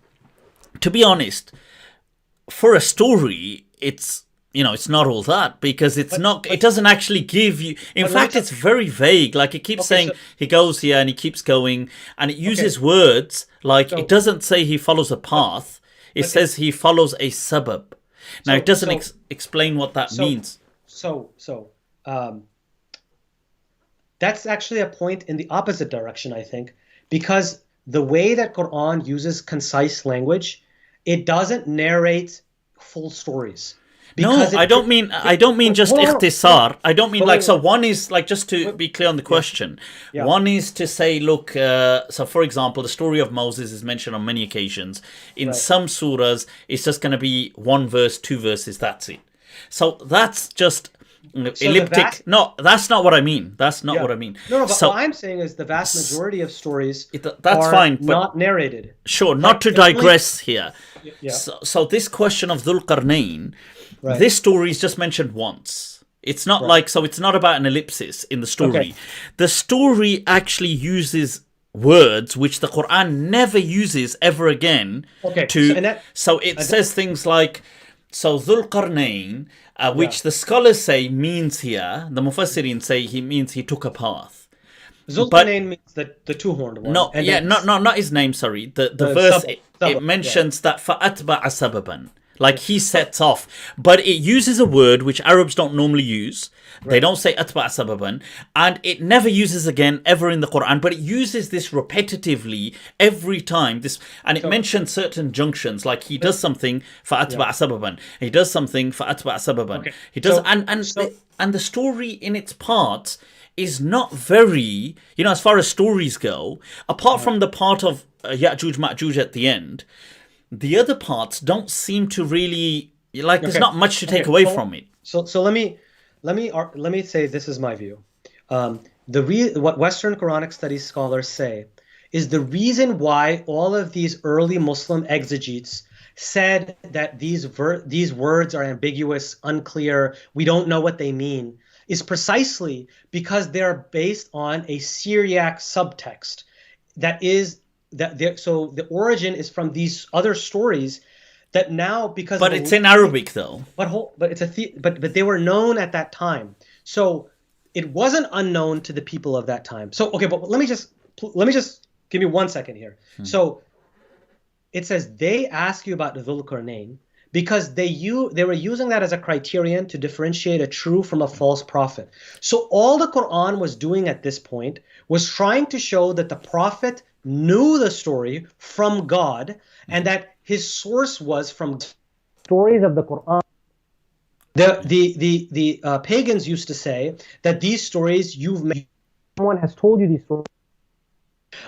To be honest, for a story, it's not all that, because it doesn't actually give you. In fact, it's very vague. Like it keeps saying he goes here and he keeps going, and it uses words like it doesn't say he follows a path. It says he follows a suburb. Now it doesn't explain what that means. That's actually a point in the opposite direction, I think, because the way that Quran uses concise language, it doesn't narrate full stories. No, I don't mean just ikhtisar. I don't mean so one is like, just to be clear on the question. Yeah. One is to say, look, so for example, the story of Moses is mentioned on many occasions. In some surahs, it's just going to be one verse, two verses, that's it. So that's just elliptic. No, that's not what I mean. That's not what I mean. No, but what I'm saying is the vast majority of stories that's fine, but not narrated. Sure, not to digress here. Yeah. So this question of Dhul Qarnayn, this story is just mentioned once. It's not it's not about an ellipsis in the story. Okay. The story actually uses words which the Quran never uses ever again. Okay. So it says things like, so Dhul Qarnayn, which the scholars say means here, the Mufassirin say he means he took a path. Zulqarnain means the two-horned one. No, and yeah, then not his name. Sorry, the the verse sabab, it yeah. mentions that فَأَتْبَعَ سَبَبًا, like he sets off, but it uses a word which Arabs don't normally use. They don't say أَتْبَعَ سَبَبًا, and it never uses again ever in the Quran, but it uses this repetitively every time. This, and it mentions certain junctions, like he does something فَأَتْبَعَ سَبَبًا, he does something فَأَتْبَعَ سَبَبًا. Okay. He does, So- and the story in its parts is not very, as far as stories go, apart from the part of Ya'juj Ma'juj at the end, the other parts don't seem to really, like, there's not much to take away from it. So let me say this is my view. What Western Quranic studies scholars say is the reason why all of these early Muslim exegetes said that these words are ambiguous, unclear, we don't know what they mean, is precisely because they're based on a Syriac subtext so the origin is from these other stories that now, because But it's in Arabic though. but they were known at that time, so it wasn't unknown to the people of that time. So okay, but let me just give me 1 second here. So it says they ask you about the Dhul-Qarnayn because they were using that as a criterion to differentiate a true from a false prophet. So all the Quran was doing at this point was trying to show that the prophet knew the story from God and that his source was from Stories of the Quran. the pagans used to say that these stories you've made. Someone has told you these stories.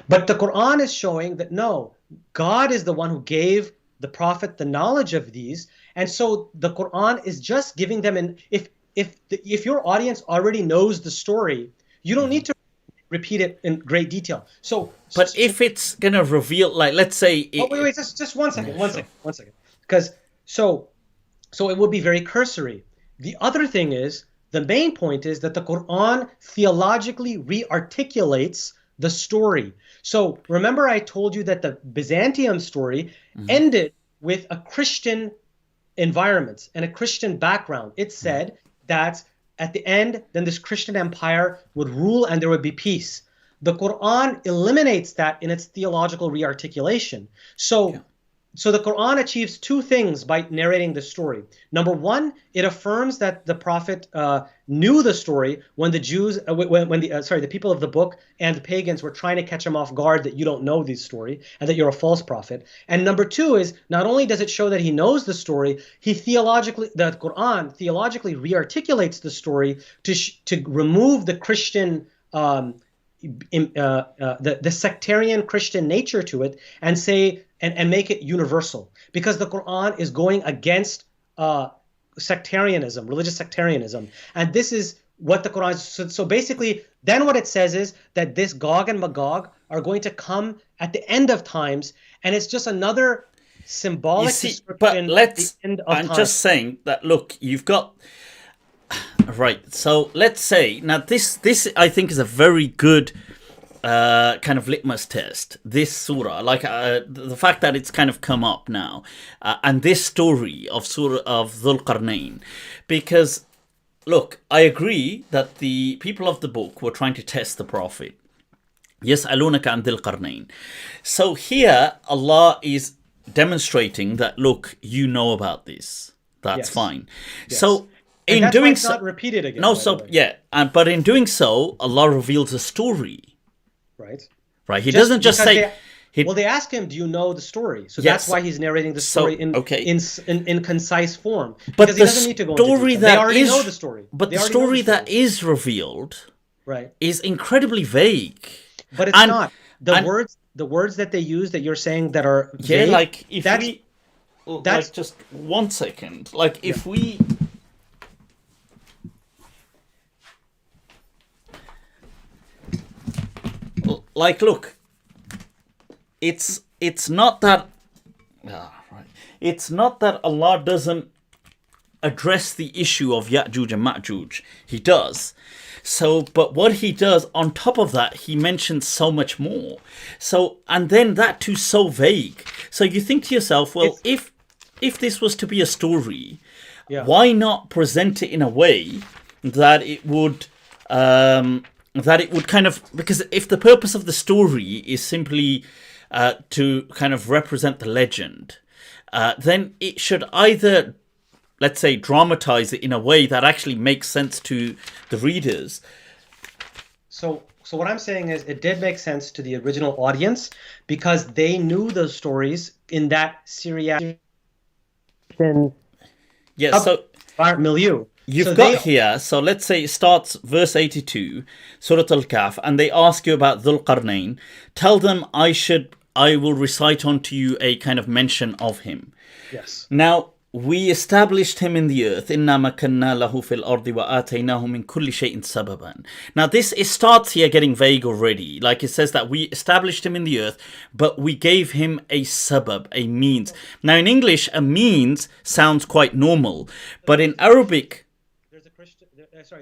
But the Quran is showing that no, God is the one who gave the prophet the knowledge of these, and so the Quran is just giving them if your audience already knows the story, you don't need to repeat it in great detail. But if it's gonna reveal, like, let's say, wait, just 1 second, one second, because so it would be very cursory. The other thing is, the main point is that the Quran theologically re-articulates the story. So remember I told you that the Byzantium story ended with a Christian environment and a Christian background. It said that at the end, then this Christian empire would rule and there would be peace. The Quran eliminates that in its theological re-articulation. So the Quran achieves two things by narrating the story. Number one, it affirms that the prophet knew the story when the Jews, the people of the book and the pagans were trying to catch him off guard that you don't know this story and that you're a false prophet. And number two is, not only does it show that he knows the story, the Quran theologically re-articulates the story to remove the Christian the sectarian Christian nature to it and say and make it universal, because the Quran is going against sectarianism, religious sectarianism, and this is what the Quran is. So basically, then what it says is that this Gog and Magog are going to come at the end of times, and it's just another symbolic description. But I'm just saying that, look, you've got. Right, so let's say, now this I think is a very good kind of litmus test, this surah, like the fact that it's kind of come up now, and this story of Surah of Dhul-Qarnayn, because, look, I agree that the people of the book were trying to test the Prophet. يَسْأَلُونَكَ عَنْ ذِي الْقَرْنَيْنِ. So here, Allah is demonstrating that, look, you know about this. That's fine. Yes. So, and in doing so, not repeated again. No, so yeah, but in doing so, Allah reveals a story. Right. He doesn't just say. They ask him, "Do you know the story?" So that's why he's narrating the story in concise form. But because he doesn't need to go into detail. They already know the story. But the story that is revealed, is incredibly vague. But it's not the words that they use that you're saying that are vague, like if that's just 1 second. Like if we. Like, look, it's not that it's not that Allah doesn't address the issue of Ya'juj and Ma'juj. He does. So, but what he does on top of that, he mentions so much more. So, and then that too so vague. So you think to yourself, well, if this was to be a story, why not present it in a way that it would that it would kind of, because if the purpose of the story is simply to kind of represent the legend, then it should either, let's say, dramatize it in a way that actually makes sense to the readers. So what I'm saying is it did make sense to the original audience because they knew those stories in that Syriac milieu. You've got here, so let's say it starts verse 82, Surah Al-Kahf, and they ask you about Dhul Qarnayn. Tell them I will recite unto you a kind of mention of him. Yes. Now, we established him in the earth. إِنَّا مَكَنَّا لَهُ فِي الْأَرْضِ وَآتَيْنَاهُ مِنْ كُلِّ شَيْءٍ سَبَبًا. Now, it starts here getting vague already. Like it says that we established him in the earth, but we gave him a sabab, a means. Now, in English, a means sounds quite normal, but in Arabic,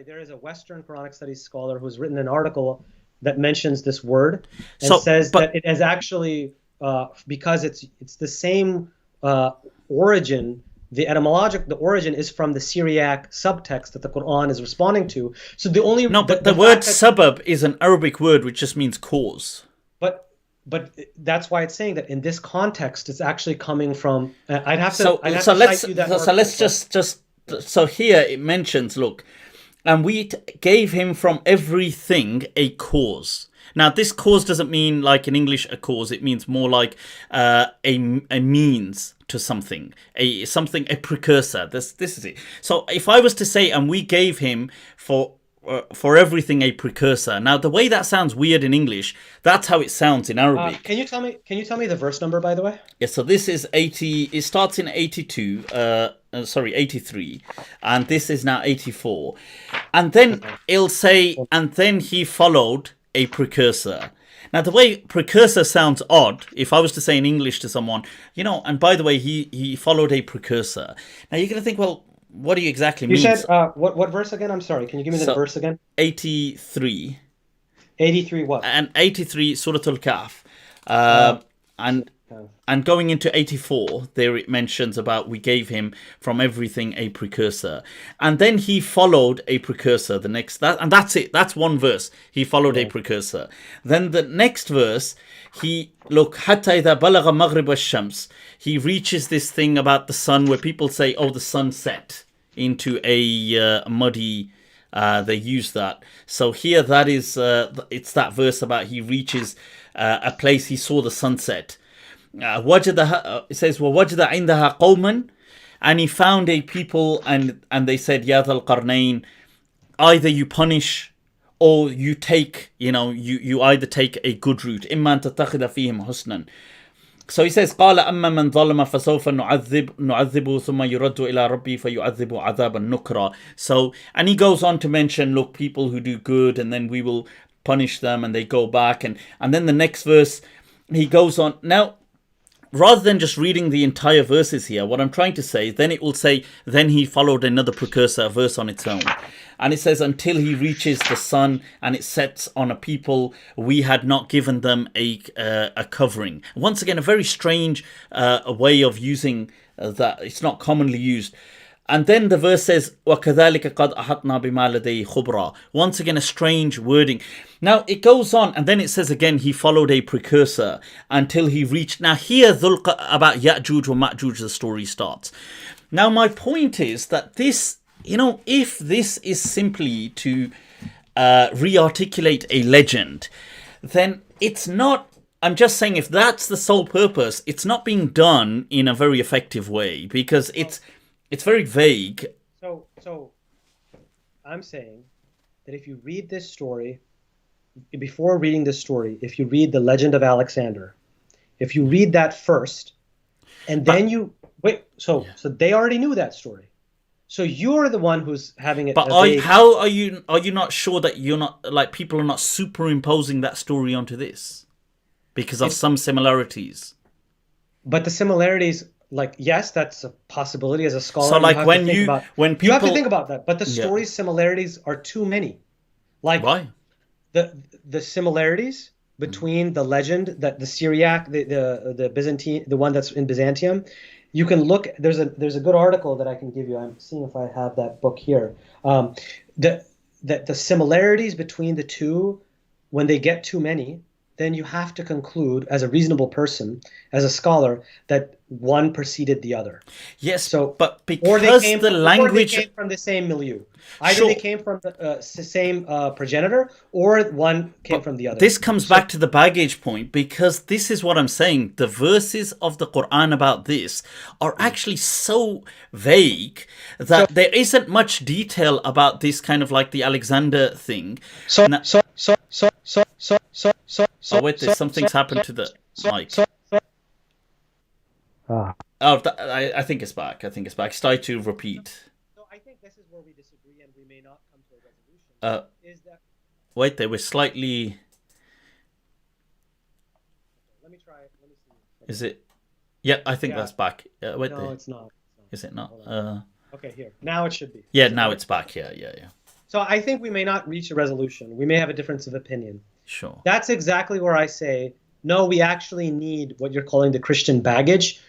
there is a Western Quranic studies scholar who's written an article that mentions this word and says that it is actually because it's the same origin. The origin is from the Syriac subtext that the Quran is responding to. So the word sabab is an Arabic word which just means cause. But that's why it's saying that in this context, it's actually coming from. I'd have to cite you that. So let's just. So here it mentions, look, and we gave him from everything a cause. Now, this cause doesn't mean like in English a cause. It means more like a means to something, a precursor. This is it. So if I was to say, and we gave him for everything a precursor. Now, the way that sounds weird in English, that's how it sounds in Arabic. Can you tell me the verse number, by the way? Yeah. So this is 80. It starts in 82. 83, and this is now 84, and then it'll say, and then he followed a precursor. Now, the way precursor sounds odd, if I was to say in English to someone, and by the way, he followed a precursor. Now, you're going to think, well, what do you exactly mean? You said, what verse again? I'm sorry, can you give me the verse again? 83. 83 what? And 83, Surah Al-Kahf. And going into 84, there it mentions about we gave him from everything a precursor. And then he followed a precursor, and that's it. That's one verse. He followed a precursor. Then the next verse, حَتَّى إِذَا بَلَغَ مَغْرِبَ الشَّمْسِ. He reaches this thing about the sun where people say, oh, the sun set into a muddy, they use that. So here that is, it's that verse about he reaches a place, he saw the sunset. It says وَوَجْدَ عِنْدَهَا قَوْمًا, and he found a people and they said يَا ذَا الْقَرْنَيْنِ, either you punish or you take, you either take a good route. إِمَّا أَن تَتَّخِذَ فِيهِمْ حُسْنًا. So he says قَالَ أَمَّا مَنْ ظَلَمَ فَسَوْفَ نُعَذِّبُهُ ثُمَّ يُرَدُّ إِلَىٰ رَبِّهِ فَيُعَذِّبُ عَذَابًا نُكْرًا. So, and he goes on to mention, look, people who do good, and then we will punish them, and they go back, and then the next verse he goes on. Now, rather than just reading the entire verses here, what I'm trying to say, then it will say, then he followed another precursor verse on its own. And it says, until he reaches the sun and it sets on a people, we had not given them a covering. Once again, a very strange way of using that. It's not commonly used. And then the verse says, وَكَذَلِكَ قَدْ أَحَطْنَا بِمَا لَدَيْهِ خُبْرًا. Once again, a strange wording. Now, it goes on, and then it says again, he followed a precursor until he reached. Now, here, about Ya'juj or Ma'juj, the story starts. Now, my point is that this, if this is simply to re-articulate a legend, then it's not. I'm just saying, if that's the sole purpose, it's not being done in a very effective way, because it's very vague. So I'm saying that if you read this story, before reading this story, if you read The Legend of Alexander, if you read that first, and then so they already knew that story. So you're the one who's having it. But how are you not sure that you're not, like, people are not superimposing that story onto this because of some similarities? But the similarities, like, yes, that's a possibility as a scholar. So, like, when people, you have to think about that. But the story's similarities are too many. Like, why? The similarities between the legend, that the Syriac, the Byzantine, the one that's in Byzantium, you can look. There's a good article that I can give you. I'm seeing if I have that book here. that the similarities between the two, when they get too many, then you have to conclude as a reasonable person, as a scholar, that one preceded the other. Yes, So, but or they because came, the or they language. came from the same milieu. Either Sure. they came from the same progenitor, or one came from the other. This comes back to the baggage point, because this is what I'm saying. The verses of the Quran about this are actually so vague that there isn't much detail about this, kind of like the Alexander thing. So, Now- oh wait, something's happened to the mic. Ah. Oh, I think it's back. I think it's back. Start to repeat. So I think this is where we disagree, and we may not come to a resolution. Is that? Wait, they were slightly. Let me try it. Let me see. Is it? Yeah, I think Yeah. that's back. Wait, No, it's not. is it not? Okay, here. Now it should be. Yeah, now it's back. Yeah. So I think we may not reach a resolution. We may have a difference of opinion. Sure. That's exactly where I say, no, we actually need what you're calling the Christian baggage.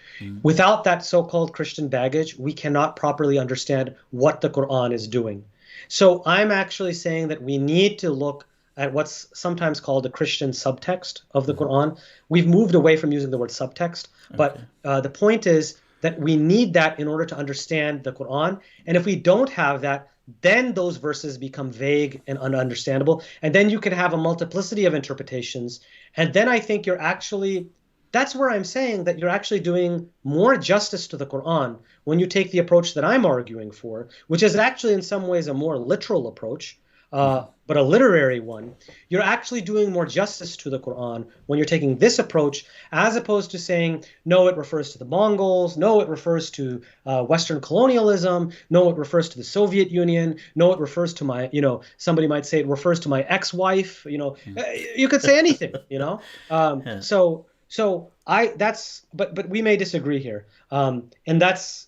Without that so-called Christian baggage, we cannot properly understand what the Quran is doing. So I'm actually saying that we need to look at what's sometimes called the Christian subtext of the Quran. We've moved away from using the word subtext, but the point is that we need that in order to understand the Quran. And if we don't have that, then those verses become vague and ununderstandable. And then you can have a multiplicity of interpretations. And then I think that's where I'm saying that you're actually doing more justice to the Quran when you take the approach that I'm arguing for, which is actually in some ways a more literal approach, but a literary one. You're actually doing more justice to the Quran when you're taking this approach, as opposed to saying, no, it refers to the Mongols, no, it refers to Western colonialism, no, it refers to the Soviet Union, no, it refers to my, somebody might say it refers to my ex-wife, you could say anything, but we may disagree here, and that's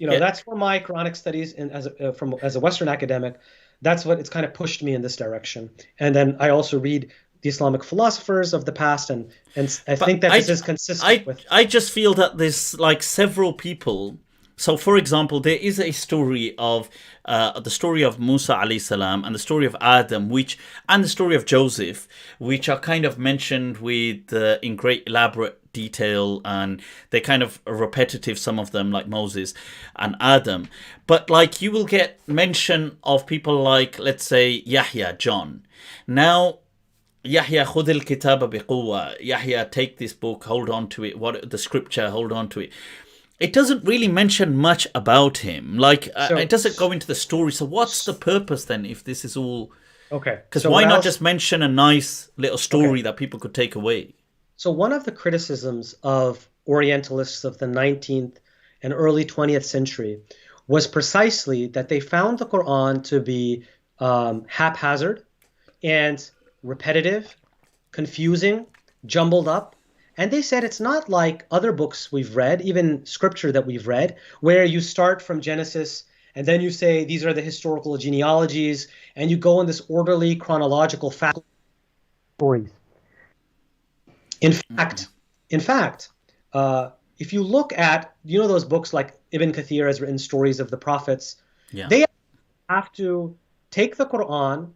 that's for my Quranic studies, and as a Western academic, that's what it's kind of pushed me in this direction. And then I also read the Islamic philosophers of the past, and I think that this is consistent with. I just feel that there's like several people. So, for example, there is a story of the story of Musa alayhi salam, and the story of Adam, and the story of Joseph, which are kind of mentioned with in great elaborate detail, and they're kind of repetitive, some of them, like Moses and Adam. But like, you will get mention of people like, let's say, Yahya, John. Now, Yahya, khudh al-kitaba biquwwa. Yahya, take this book, hold on to it. The scripture, hold on to it. It doesn't really mention much about him. Like, it doesn't go into the story. So what's the purpose then, if this is all... Okay. Because why not just mention a nice little story that people could take away? So one of the criticisms of Orientalists of the 19th and early 20th century was precisely that they found the Quran to be haphazard and repetitive, confusing, jumbled up. And they said it's not like other books we've read, even scripture that we've read, where you start from Genesis and then you say these are the historical genealogies, and you go in this orderly chronological stories. In fact, if you look at, those books like Ibn Kathir has written stories of the prophets, they have to take the Quran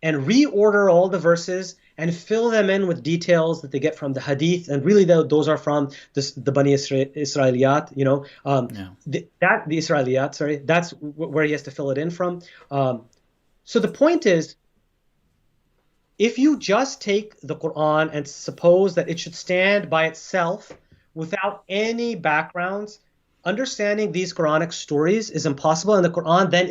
and reorder all the verses and fill them in with details that they get from the hadith, and really those are from the Bani Israiliyat, the Israiliyat, sorry, that's where he has to fill it in from. So the point is, if you just take the Quran and suppose that it should stand by itself without any backgrounds, understanding these Quranic stories is impossible, and the Quran then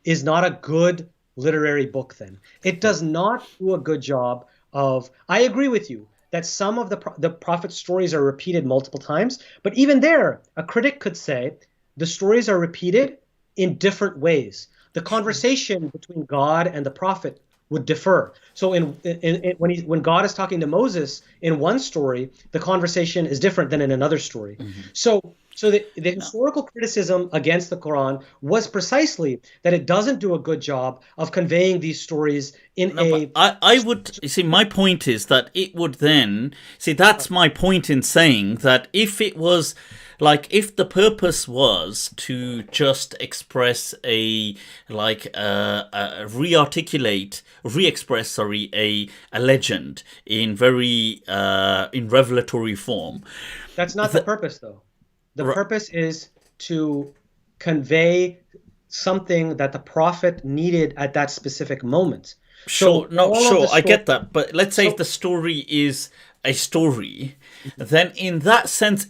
is not a good literary book then. It does not do a good job of, I agree with you that some of the prophet's stories are repeated multiple times, but even there, a critic could say the stories are repeated in different ways. The conversation between God and the prophet would differ. So when God is talking to Moses in one story, the conversation is different than in another story. So So the historical criticism against the Quran was precisely that it doesn't do a good job of conveying these stories in No, but I would, you see, my point is that it would then, see, that's my point in saying that if it was, like, if the purpose was to just express re-express, sorry, a legend in very, in revelatory form. That's not the purpose, though. The purpose is to convey something that the Prophet needed at that specific moment. Sure, I get that. But let's say if the story is a story, then in that sense,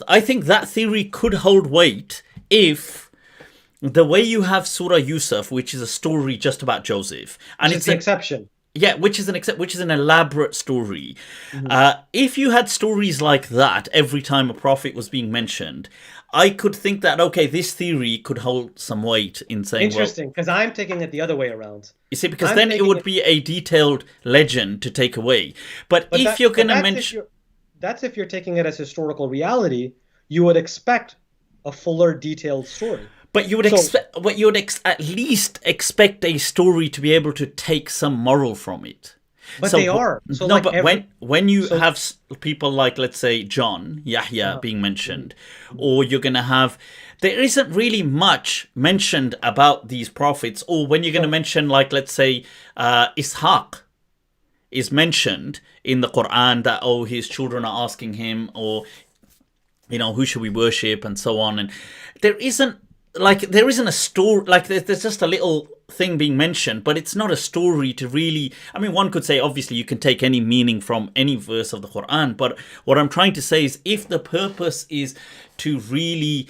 I think that theory could hold weight if the way you have Surah Yusuf, which is a story just about Joseph, and it's an exception. Yeah, which is an elaborate story. If you had stories like that every time a prophet was being mentioned, I could think that, okay, this theory could hold some weight in saying, interesting, because I'm taking it the other way around. You see, because then it would be a detailed legend to take away. But if you're going to mention... That's if you're taking it as historical reality, you would expect a fuller, detailed story. But you would at least expect a story to be able to take some moral from it. But they are. So no, like but when you have people like, let's say, John, Yahya being mentioned, or you're going to have... There isn't really much mentioned about these prophets. Or when you're going to mention, like, let's say, Ishaq is mentioned in the Quran that, oh, his children are asking him, or, you know, who should we worship, and so on. And there isn't a story, like there's just a little thing being mentioned, but it's not a story to really... I mean, one could say, obviously, you can take any meaning from any verse of the Quran, but what I'm trying to say is, if the purpose is to really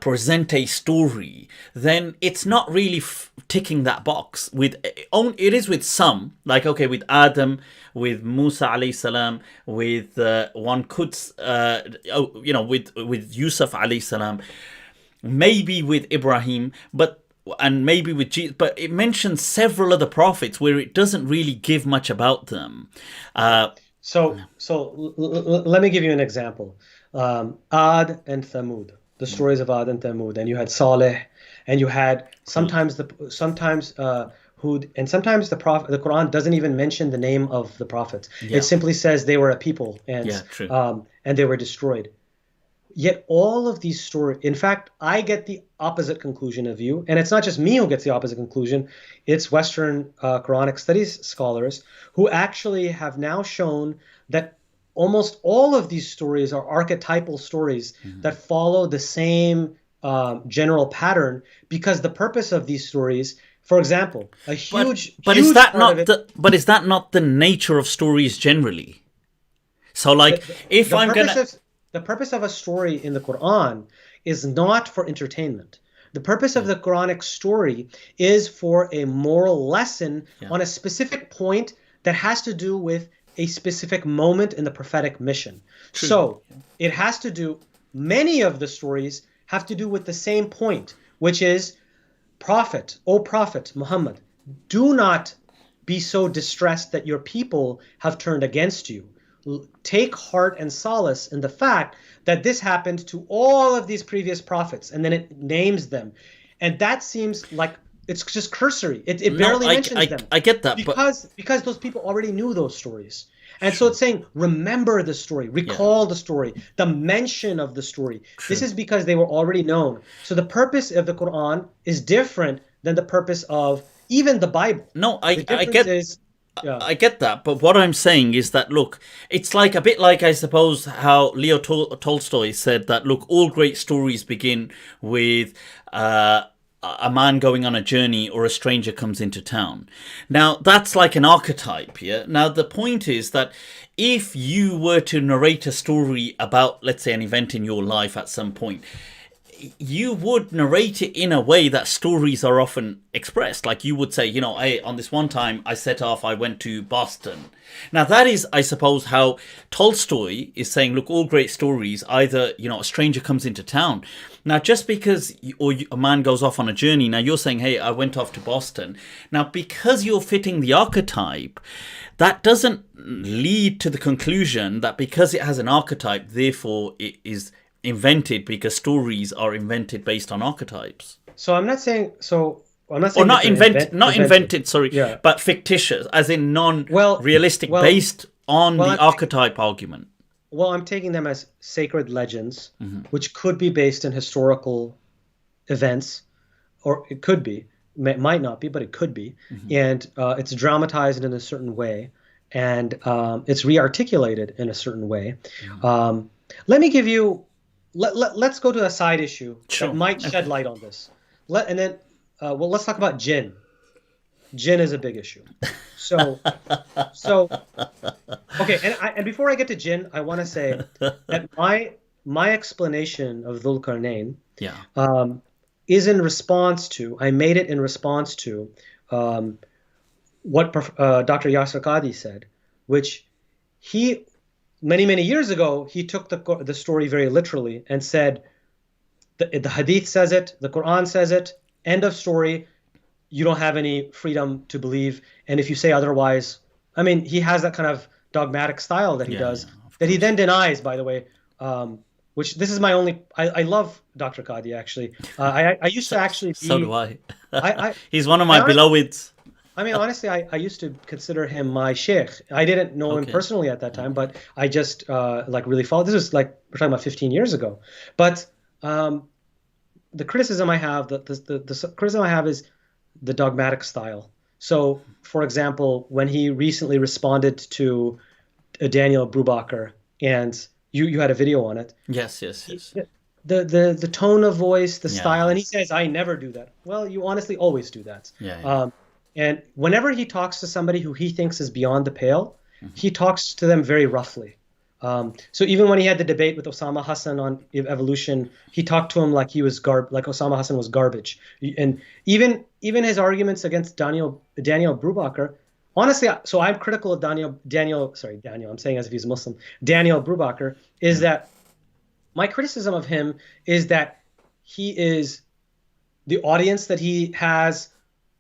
present a story, then it's not really ticking that box. It is with some, like, okay, with Adam, with Musa alayhi salam, with one could, with Yusuf alayhi salam, maybe with Ibrahim, and maybe with Jesus, but it mentions several other prophets where it doesn't really give much about them. So let me give you an example. Ad and Thamud, the stories of Ad and Thamud, and you had Saleh, and you had sometimes Hud, and sometimes the Quran doesn't even mention the name of the prophets. It simply says they were a people, and they were destroyed. Yet all of these stories, in fact, I get the opposite conclusion of you. And it's not just me who gets the opposite conclusion. It's Western Quranic studies scholars who actually have now shown that almost all of these stories are archetypal stories that follow the same general pattern, because the purpose of these stories, for example, but is that not the nature of stories generally? So, like, the purpose of a story in the Quran is not for entertainment. The purpose of the Quranic story is for a moral lesson on a specific point that has to do with a specific moment in the prophetic mission. True. So it has to do, many of the stories have to do with the same point, which is, O Prophet Muhammad, do not be so distressed that your people have turned against you. Take heart and solace in the fact that this happened to all of these previous prophets, and then it names them. And that seems like it's just cursory. It barely mentions them. I get that. Because those people already knew those stories. And so it's saying, remember the story, recall the story, the mention of the story. True. This is because they were already known. So the purpose of the Quran is different than the purpose of even the Bible. No, I get that, but what I'm saying is that, look, it's like a bit like, I suppose, how Leo Tolstoy said that, look, all great stories begin with a man going on a journey or a stranger comes into town. Now, that's like an archetype, yeah? Now, the point is that if you were to narrate a story about, let's say, an event in your life at some point, you would narrate it in a way that stories are often expressed. Like you would say, you know, hey, on this one time I set off, I went to Boston. Now that is, I suppose, how Tolstoy is saying, look, all great stories, either, you know, a stranger comes into town. Now, just because a man goes off on a journey, now you're saying, hey, I went off to Boston. Now, because you're fitting the archetype, that doesn't lead to the conclusion that because it has an archetype, therefore it is invented because stories are invented based on archetypes. So I'm not saying Or that not they're invented, sorry, Yeah. but fictitious, as in non-realistic, well, based on well, the I'm- archetype argument. Well, I'm taking them as sacred legends, Mm-hmm. which could be based in historical events, or it could be, might not be, but it could be. Mm-hmm. And it's dramatized in a certain way, and it's re-articulated in a certain way. Mm-hmm. Let me give you. Let's go to a side issue Sure. that might shed light on this. Let's talk about jinn. Jinn is a big issue. So okay, and before I get to jinn, I want to say that my explanation of Dhul Qarnayn Yeah. is in response to, I made it in response to what Dr. Yasir Qadhi said, which he, many years ago, he took the story very literally and said, the hadith says it, the Quran says it, end of story, you don't have any freedom to believe, and if you say otherwise, I mean, he has that kind of dogmatic style that he does, that he then denies, by the way, which this is my only, I love Dr. Qadhi, actually. I used to actually be... So do I. I He's one of my beloveds. I mean, honestly, I used to consider him my sheikh. I didn't know him personally at that time, but I just really followed. This was like, we're talking about 15 years ago. But the criticism I have, the criticism I have is the dogmatic style. So, for example, when he recently responded to Daniel Brubaker, and you had a video on it. Yes. The tone of voice, the style, and he says, I never do that. Well, you honestly always do that. And whenever he talks to somebody who he thinks is beyond the pale, he talks to them very roughly. So even when he had the debate with Osama Hassan on evolution, he talked to him like he was like Osama Hassan was garbage. And even his arguments against Daniel Brubaker, honestly, so I'm critical of Daniel, I'm saying as if he's Muslim, Daniel Brubaker, is that my criticism of him is that he is the audience that he has,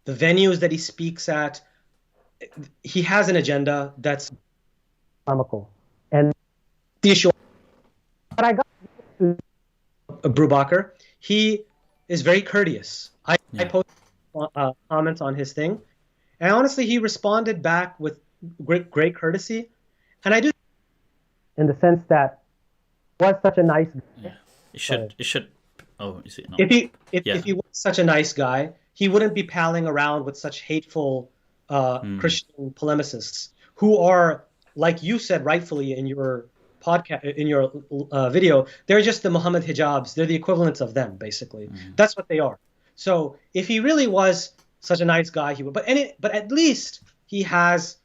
the venues that he speaks at, he has an agenda that's comical. And the issue. but I got Brubaker, he is very courteous. I posted comments on his thing, and honestly, he responded back with great courtesy, and I do. in the sense that he was such a nice guy. It should. Oh, is it not? If he was such a nice guy, he wouldn't be palling around with such hateful Christian polemicists who are, like you said rightfully in your podcast, in your video, they're just the Muhammad hijabs. They're the equivalents of them, basically. That's what they are. So if he really was such a nice guy, he would. But at least he has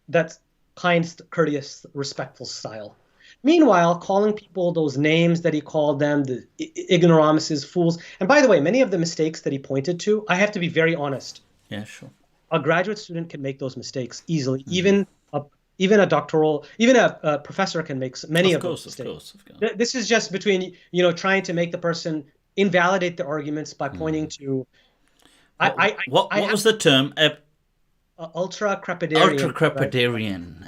that kind, courteous, respectful style. Meanwhile, calling people those names that he called them, the ignoramuses, fools. And by the way, many of the mistakes that he pointed to, I have to be very honest. Yeah, sure. A graduate student can make those mistakes easily. Even a doctoral, even a professor can make many of those mistakes. Of course. This is just between, trying to make the person invalidate the arguments by pointing to. What was the term? Ultra-crepidarian. Ultra-crepidarian.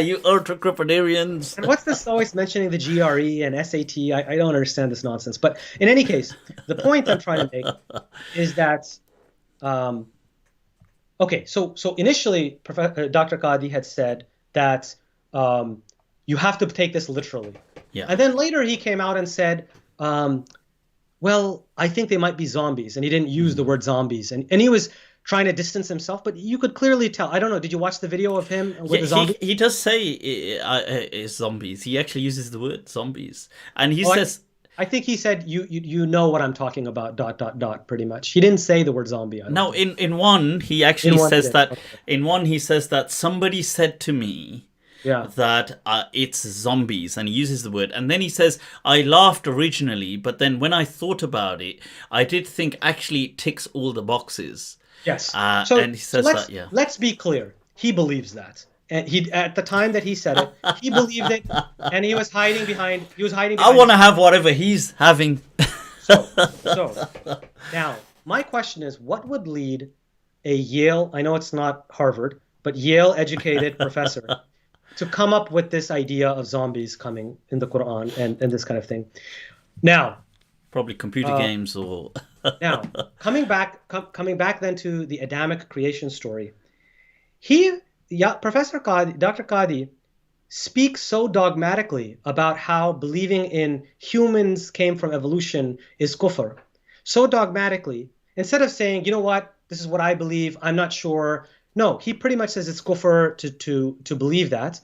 You ultra-crepidarians. And what's this always mentioning the GRE and SAT? I don't understand this nonsense. But in any case, the point I'm trying to make is that, okay, so initially, Dr. Qadhi had said that you have to take this literally. Yeah. And then later he came out and said, well, I think they might be zombies. And he didn't use the word zombies. And he was trying to distance himself, but you could clearly tell. I don't know. Did you watch the video of him with the zombies? He does say zombies. He actually uses the word zombies, and he says. I think he said you know what I'm talking about. ... Pretty much. He didn't say the word zombie. No, in one he actually says that. Okay. In one he says that somebody said to me. Yeah. That it's zombies, and he uses the word, and then he says, I laughed originally, but then when I thought about it, I did think actually it ticks all the boxes. Yes. And he says that, yeah. Let's be clear. He believes that. And he, at the time that he said it, he believed it, and he was hiding behind. I want to have whatever he's having. So now my question is, what would lead a Yale? I know it's not Harvard, but Yale-educated professor to come up with this idea of zombies coming in the Quran and this kind of thing. Now, Probably computer games or. now coming back then to the Adamic creation story. Professor Qadi, Dr. Qadi, speaks so dogmatically about how believing in humans came from evolution is kufr. So dogmatically, instead of saying, you know what, this is what I believe, I'm not sure. No, he pretty much says it's kufr to believe that.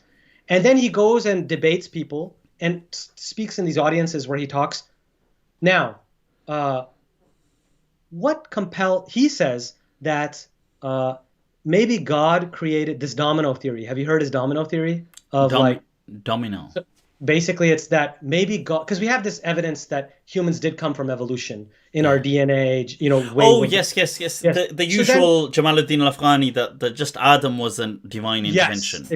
And then he goes and debates people and speaks in these audiences where he talks. Now, he says that maybe God created this domino theory. Have you heard his domino theory? Domino. So basically, it's that maybe God, because we have this evidence that humans did come from evolution in our DNA. Yes. The usual Jamaluddin al-Afghani that just Adam was a divine intervention. Yes,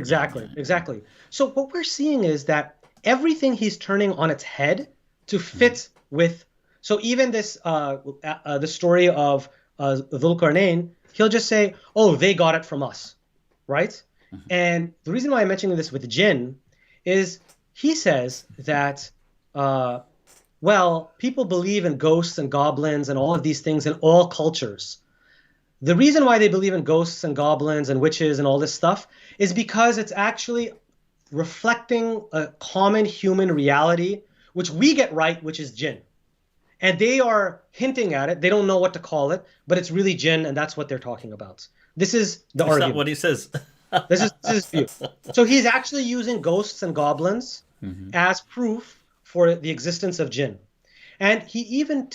exactly. So what we're seeing is that everything he's turning on its head to fit with. So even this, the story of Dhul Qarnayn, he'll just say, "Oh, they got it from us," right? And the reason why I'm mentioning this with jinn is he says that, people believe in ghosts and goblins and all of these things in all cultures. The reason why they believe in ghosts and goblins and witches and all this stuff is because it's actually reflecting a common human reality, which we get right, which is jinn. And they are hinting at it. They don't know what to call it, but it's really jinn, and that's what they're talking about. This is the argument. Is that what he says? This is his view. So he's actually using ghosts and goblins as proof for the existence of jinn. And he even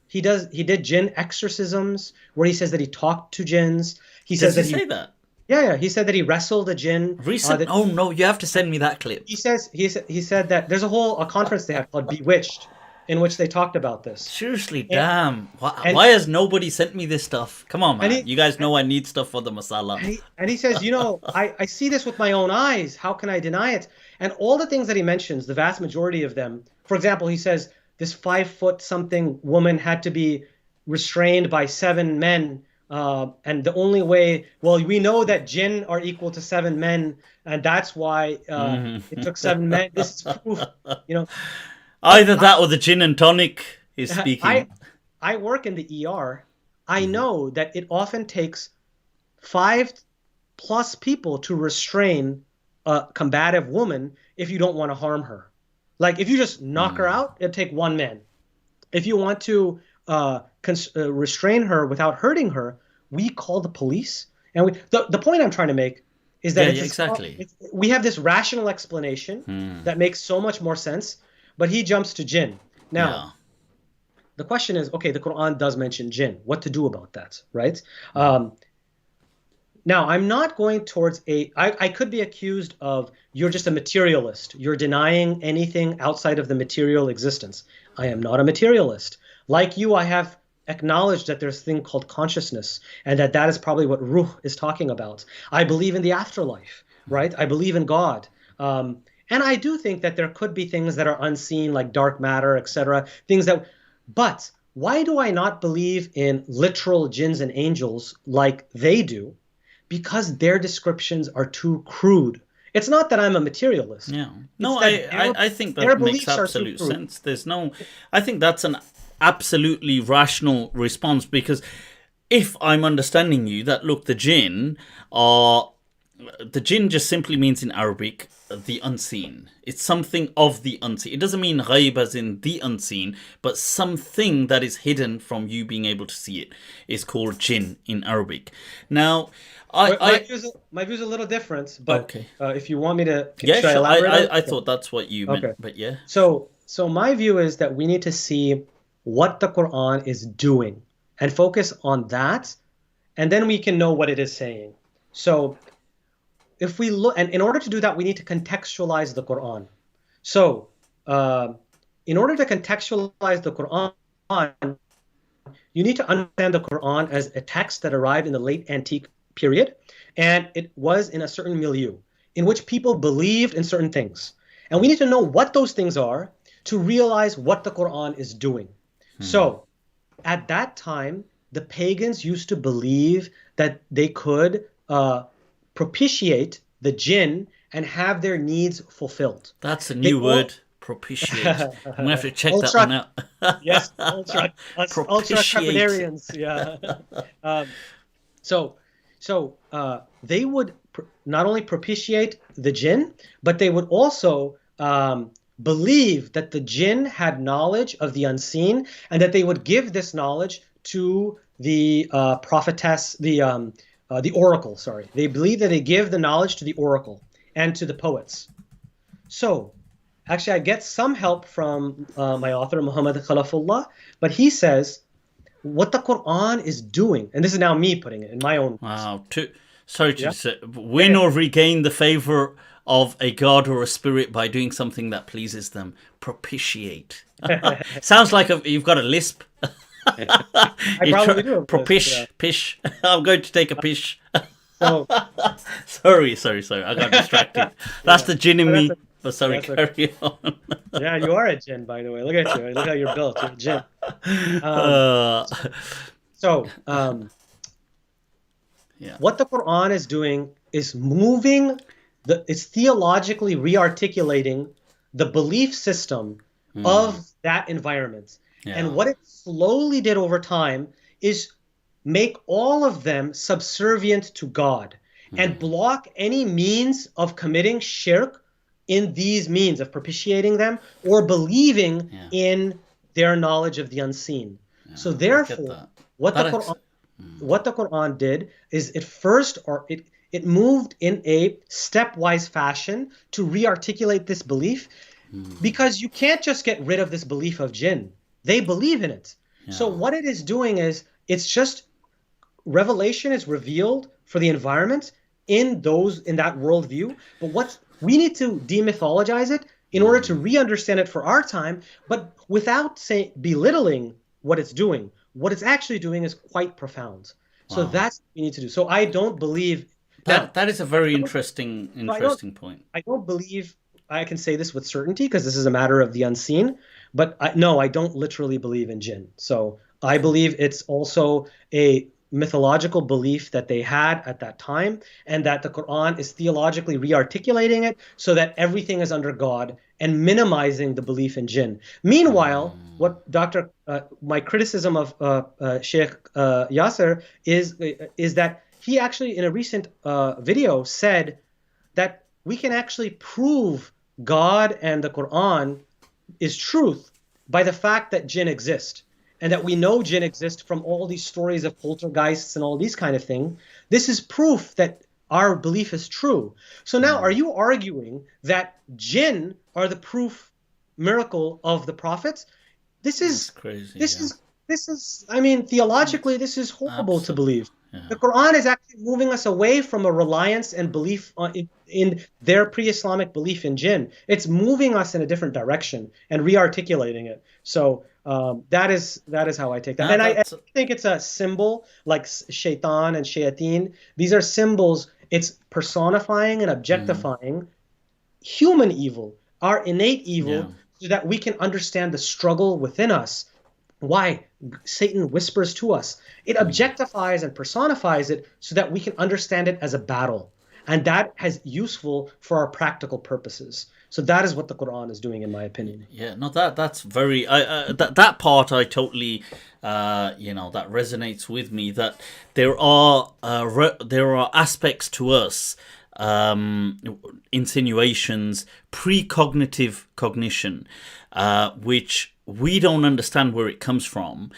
he did jinn exorcisms where he says that he talked to jinns. He says Does he say that? Yeah. He said that he wrestled a jinn. Oh no, you have to send me that clip. He said that there's a conference they had called Bewitched, in which they talked about this. Seriously, damn. Why has nobody sent me this stuff? Come on, man. You guys know I need stuff for the masala. And he says, I see this with my own eyes. How can I deny it? And all the things that he mentions, the vast majority of them, for example, he says this 5-foot-something woman had to be restrained by 7 men. And the only way, we know that jinn are equal to 7 men, and that's why it took 7 men. This is proof, Either that or the gin and tonic is speaking. I work in the ER. I know that it often takes 5+ people to restrain a combative woman if you don't want to harm her. Like if you just knock her out, it'll take 1 man. If you want to restrain her without hurting her, we call the police. And the point I'm trying to make is that we have this rational explanation that makes so much more sense. But he jumps to jinn. Now, the question is, okay, the Quran does mention jinn. What to do about that, right? Now, I'm not going towards I could be accused of you're just a materialist. You're denying anything outside of the material existence. I am not a materialist. Like you, I have acknowledged that there's a thing called consciousness and that is probably what ruh is talking about. I believe in the afterlife, right? I believe in God. And I do think that there could be things that are unseen, like dark matter, etc. But why do I not believe in literal jinns and angels like they do? Because their descriptions are too crude. It's not that I'm a materialist. Yeah. No, I think that makes absolute sense. I think that's an absolutely rational response, because if I'm understanding you, that look, the jinn just simply means in Arabic the unseen. It's something of the unseen. It doesn't mean ghaib as in the unseen, but something that is hidden from you being able to see it is called jinn in Arabic. Now, my view is a little different, but okay. If you want me to, I thought that's what you meant, but yeah. So my view is that we need to see what the Quran is doing and focus on that, and then we can know what it is saying. So if we look, and in order to do that, we need to contextualize the Quran. So, in order to contextualize the Quran, you need to understand the Quran as a text that arrived in the late antique period, and it was in a certain milieu in which people believed in certain things. And we need to know what those things are to realize what the Quran is doing. So, at that time, the pagans used to believe that they could propitiate the jinn and have their needs fulfilled. That's a new word. Propitiate. I'm gonna have to check that one out. Yes, ultra crepidarians. Yeah. They would not only propitiate the jinn, but they would also believe that the jinn had knowledge of the unseen, and that they would give this knowledge to the prophetess, the oracle. Sorry, they believe that they give the knowledge to the oracle and to the poets. So, actually, I get some help from my author, Muhammad Khalafullah, but he says what the Quran is doing, and this is now me putting it in my own. Wow. Sorry to say, win or regain the favor of a god or a spirit by doing something that pleases them. Propitiate. Sounds like you've got a lisp. I probably do. Pish. I'm going to take a pish. So, sorry. I got distracted. That's the jinn in me. Oh, sorry, carry on. Yeah, you are a jinn, by the way. Look at you. Look how you're built. You're a jinn. What the Quran is doing is moving, it's theologically re-articulating the belief system of that environment. Yeah. And what it slowly did over time is make all of them subservient to God and block any means of committing shirk in these means of propitiating them or believing in their knowledge of the unseen. Yeah, so therefore, what the Quran did is it moved in a stepwise fashion to re-articulate this belief, because you can't just get rid of this belief of jinn. They believe in it. Yeah. So what it is doing is it's just revelation is revealed for the environment in that worldview. But we need to demythologize it in order to re-understand it for our time, but without belittling what it's doing. What it's actually doing is quite profound. Wow. So that's what we need to do. So I don't believe that is a very interesting point. I don't believe I can say this with certainty because this is a matter of the unseen, but I don't literally believe in jinn. So I believe it's also a mythological belief that they had at that time, and that the Quran is theologically re-articulating it so that everything is under God and minimizing the belief in jinn. Meanwhile, what my criticism of Sheikh Yasser is that he actually in a recent video said that we can actually prove God and the Quran is truth by the fact that jinn exist. And that we know jinn exist from all these stories of poltergeists and all these kind of things. This is proof that our belief is true. So now, are you arguing that jinn are the proof miracle of the prophets? This is crazy. This is. I mean, theologically, this is horrible to believe. Yeah. The Quran is actually moving us away from a reliance and belief in their pre-Islamic belief in jinn. It's moving us in a different direction and re-articulating it. So that is how I take that. And I think it's a symbol like shaitan and shayateen. These are symbols. It's personifying and objectifying human evil, our innate evil, so that we can understand the struggle within us. Why Satan whispers to us. It objectifies and personifies it so that we can understand it as a battle. And that is useful for our practical purposes. So that is what the Quran is doing, in my opinion. Yeah, no, that's very that part I totally that resonates with me. That there are aspects to us, insinuations, precognitive cognition, which we don't understand where it comes from.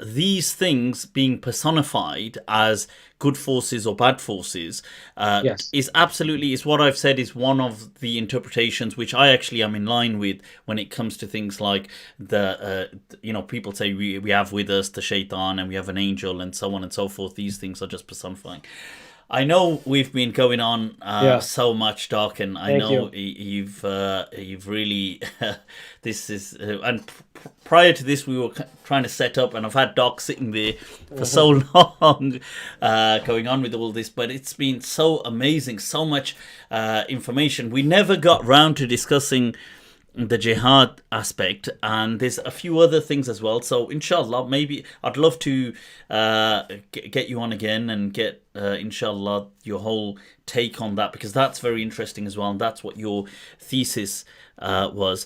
These things being personified as good forces or bad forces is what I've said is one of the interpretations which I actually am in line with when it comes to things like people say we have with us the shaitan and we have an angel and so on and so forth. These things are just personifying. I know we've been going on so much, Doc, and I know you've really this is and prior to this we were trying to set up, and I've had Doc sitting there for so long, going on with all this, but it's been so amazing, so much information. We never got round to discussing the jihad aspect, and there's a few other things as well. So inshallah, maybe I'd love to get you on again and get inshallah your whole take on that, because that's very interesting as well, and that's what your thesis was.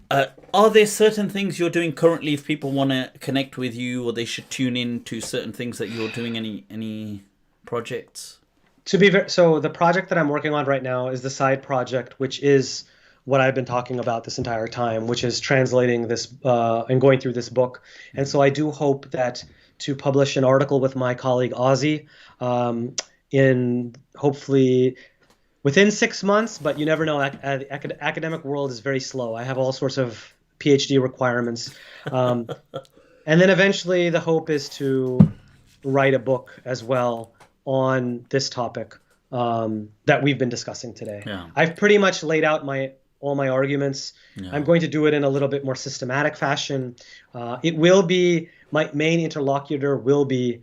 Are there certain things you're doing currently if people want to connect with you, or they should tune in to certain things that you're doing? Any projects? So the project that I'm working on right now is the side project, which is what I've been talking about this entire time, which is translating this and going through this book. And so I do hope that to publish an article with my colleague Ozzy in hopefully within 6 months, but you never know. The academic world is very slow. I have all sorts of PhD requirements. And then eventually the hope is to write a book as well on this topic that we've been discussing today. Yeah. I've pretty much laid out all my arguments. Yeah. I'm going to do it in a little bit more systematic fashion. It will be, my main interlocutor will be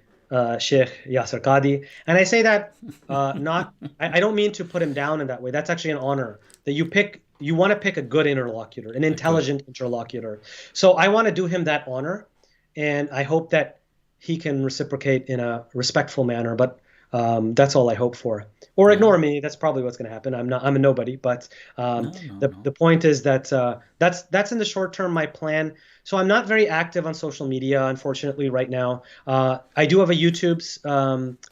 Sheikh Yasser Qadi. And I say that I don't mean to put him down in that way. That's actually an honor that you want to pick a good interlocutor, an intelligent interlocutor. So I want to do him that honor, and I hope that he can reciprocate in a respectful manner, but that's all I hope for. Or ignore me. That's probably what's going to happen. I'm a nobody, but the point is that that's in the short term my plan. So I'm not very active on social media, unfortunately, right now. I do have a YouTube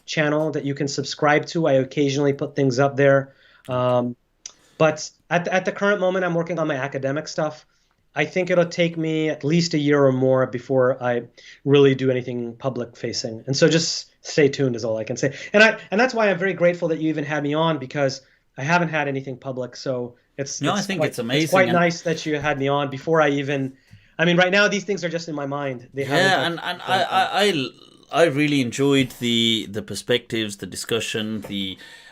channel that you can subscribe to. I occasionally put things up there. But at the current moment, I'm working on my academic stuff. I think it'll take me at least a year or more before I really do anything public facing. And so just stay tuned is all I can say. And that's why I'm very grateful that you even had me on, because I haven't had anything public. So I think it's amazing. It's quite nice that you had me on before right now these things are just in my mind. I really enjoyed the perspectives, the discussion,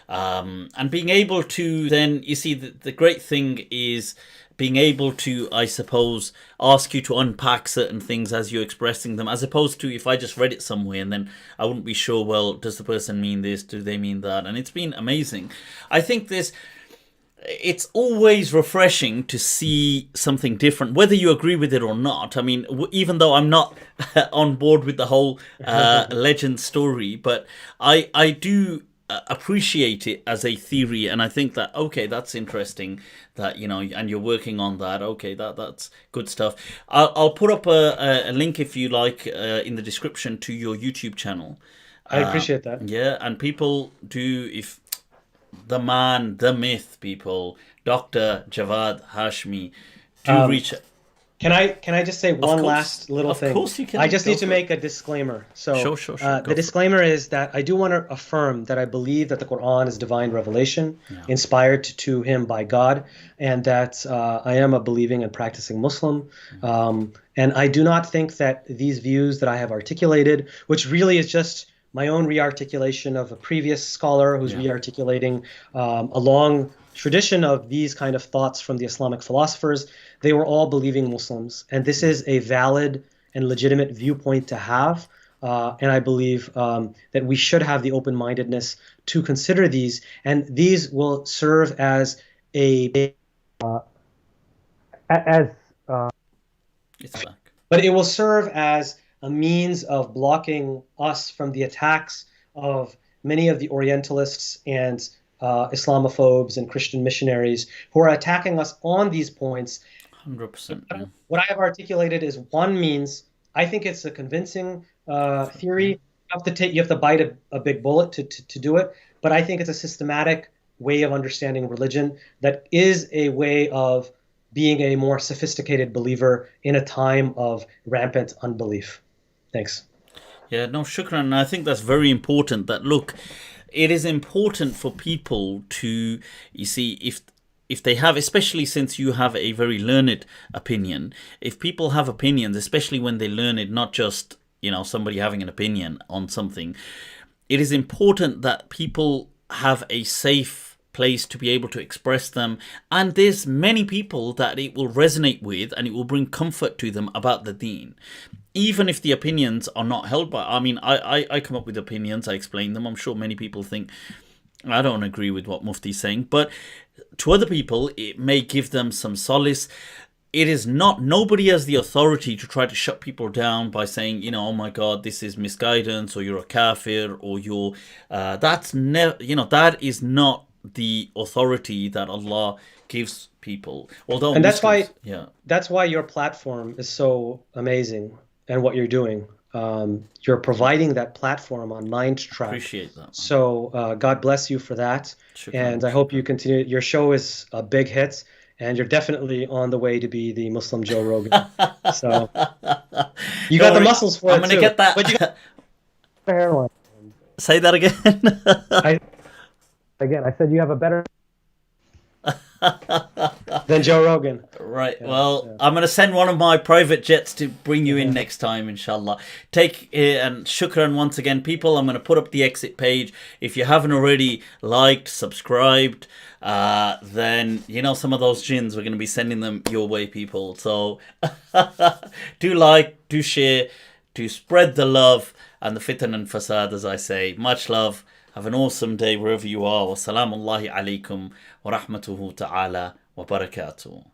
and being able to then, you see, the great thing is being able to, I suppose, ask you to unpack certain things as you're expressing them, as opposed to if I just read it somewhere and then I wouldn't be sure, well, does the person mean this? Do they mean that? And it's been amazing. I think it's always refreshing to see something different, whether you agree with it or not. I mean, even though I'm not on board with the whole legend story, but I do appreciate it as a theory, and I think that, okay, that's interesting that, and you're working on that. Okay, that's good stuff. I'll put up a link, if you like, in the description to your YouTube channel. I appreciate that. Yeah, and people do, if the man, the myth, people, Dr. Javad Hashmi, do reach it. Can I just say one last little thing? Of course you can. I just need to make a disclaimer. So sure. The disclaimer is that I do want to affirm that I believe that the Quran is divine revelation, inspired to him by God, and that I am a believing and practicing Muslim. And I do not think that these views that I have articulated, which really is just my own rearticulation of a previous scholar who's rearticulating a long tradition of these kind of thoughts from the Islamic philosophers, they were all believing Muslims. And this is a valid and legitimate viewpoint to have. And I believe that we should have the open-mindedness to consider these. And these will serve as but it will serve as a means of blocking us from the attacks of many of the Orientalists and Islamophobes and Christian missionaries who are attacking us on these points. 100%. Yeah. What I have articulated is one means. I think it's a convincing theory. You have to bite a big bullet to do it. But I think it's a systematic way of understanding religion that is a way of being a more sophisticated believer in a time of rampant unbelief. Thanks. Yeah, no, shukran. And I think that's very important. That, look, it is important for people to, you see, if they have, especially since you have a very learned opinion, if people have opinions, especially when they learn it, not just, somebody having an opinion on something, it is important that people have a safe place to be able to express them. And there's many people that it will resonate with and it will bring comfort to them about the deen. Even if the opinions are not held by, I come up with opinions, I explain them. I'm sure many people think I don't agree with what Mufti's saying, but to other people, it may give them some solace. It is not, nobody has the authority to try to shut people down by saying, you know, oh my God, this is misguidance, or you're a kafir, or you're, that's never, you know, that is not the authority that Allah gives people. Although, And that's Muslims, why yeah, that's why your platform is so amazing and what you're doing. You're providing that platform on MindTrap. appreciate that. So God bless you for that. Shukran, And I hope you continue. Your show is a big hit, and you're definitely on the way to be the Muslim Joe Rogan. So you got the muscles for I'm it gonna too. get that. But you got, Hairline. Say that again. I said you have a better. than Joe Rogan. Right. Well, I'm going to send one of my private jets to bring you in next time, inshallah. Take and shukran once again, people. I'm going to put up the exit page. If you haven't already liked, subscribed, then you know some of those jinns, we're going to be sending them your way, people. So do like, do share, do spread the love and the fitan and fasad, as I say. Much love. Have an awesome day wherever you are. Wassalamu alaikum wa rahmatuhu ta'ala wa barakatuh.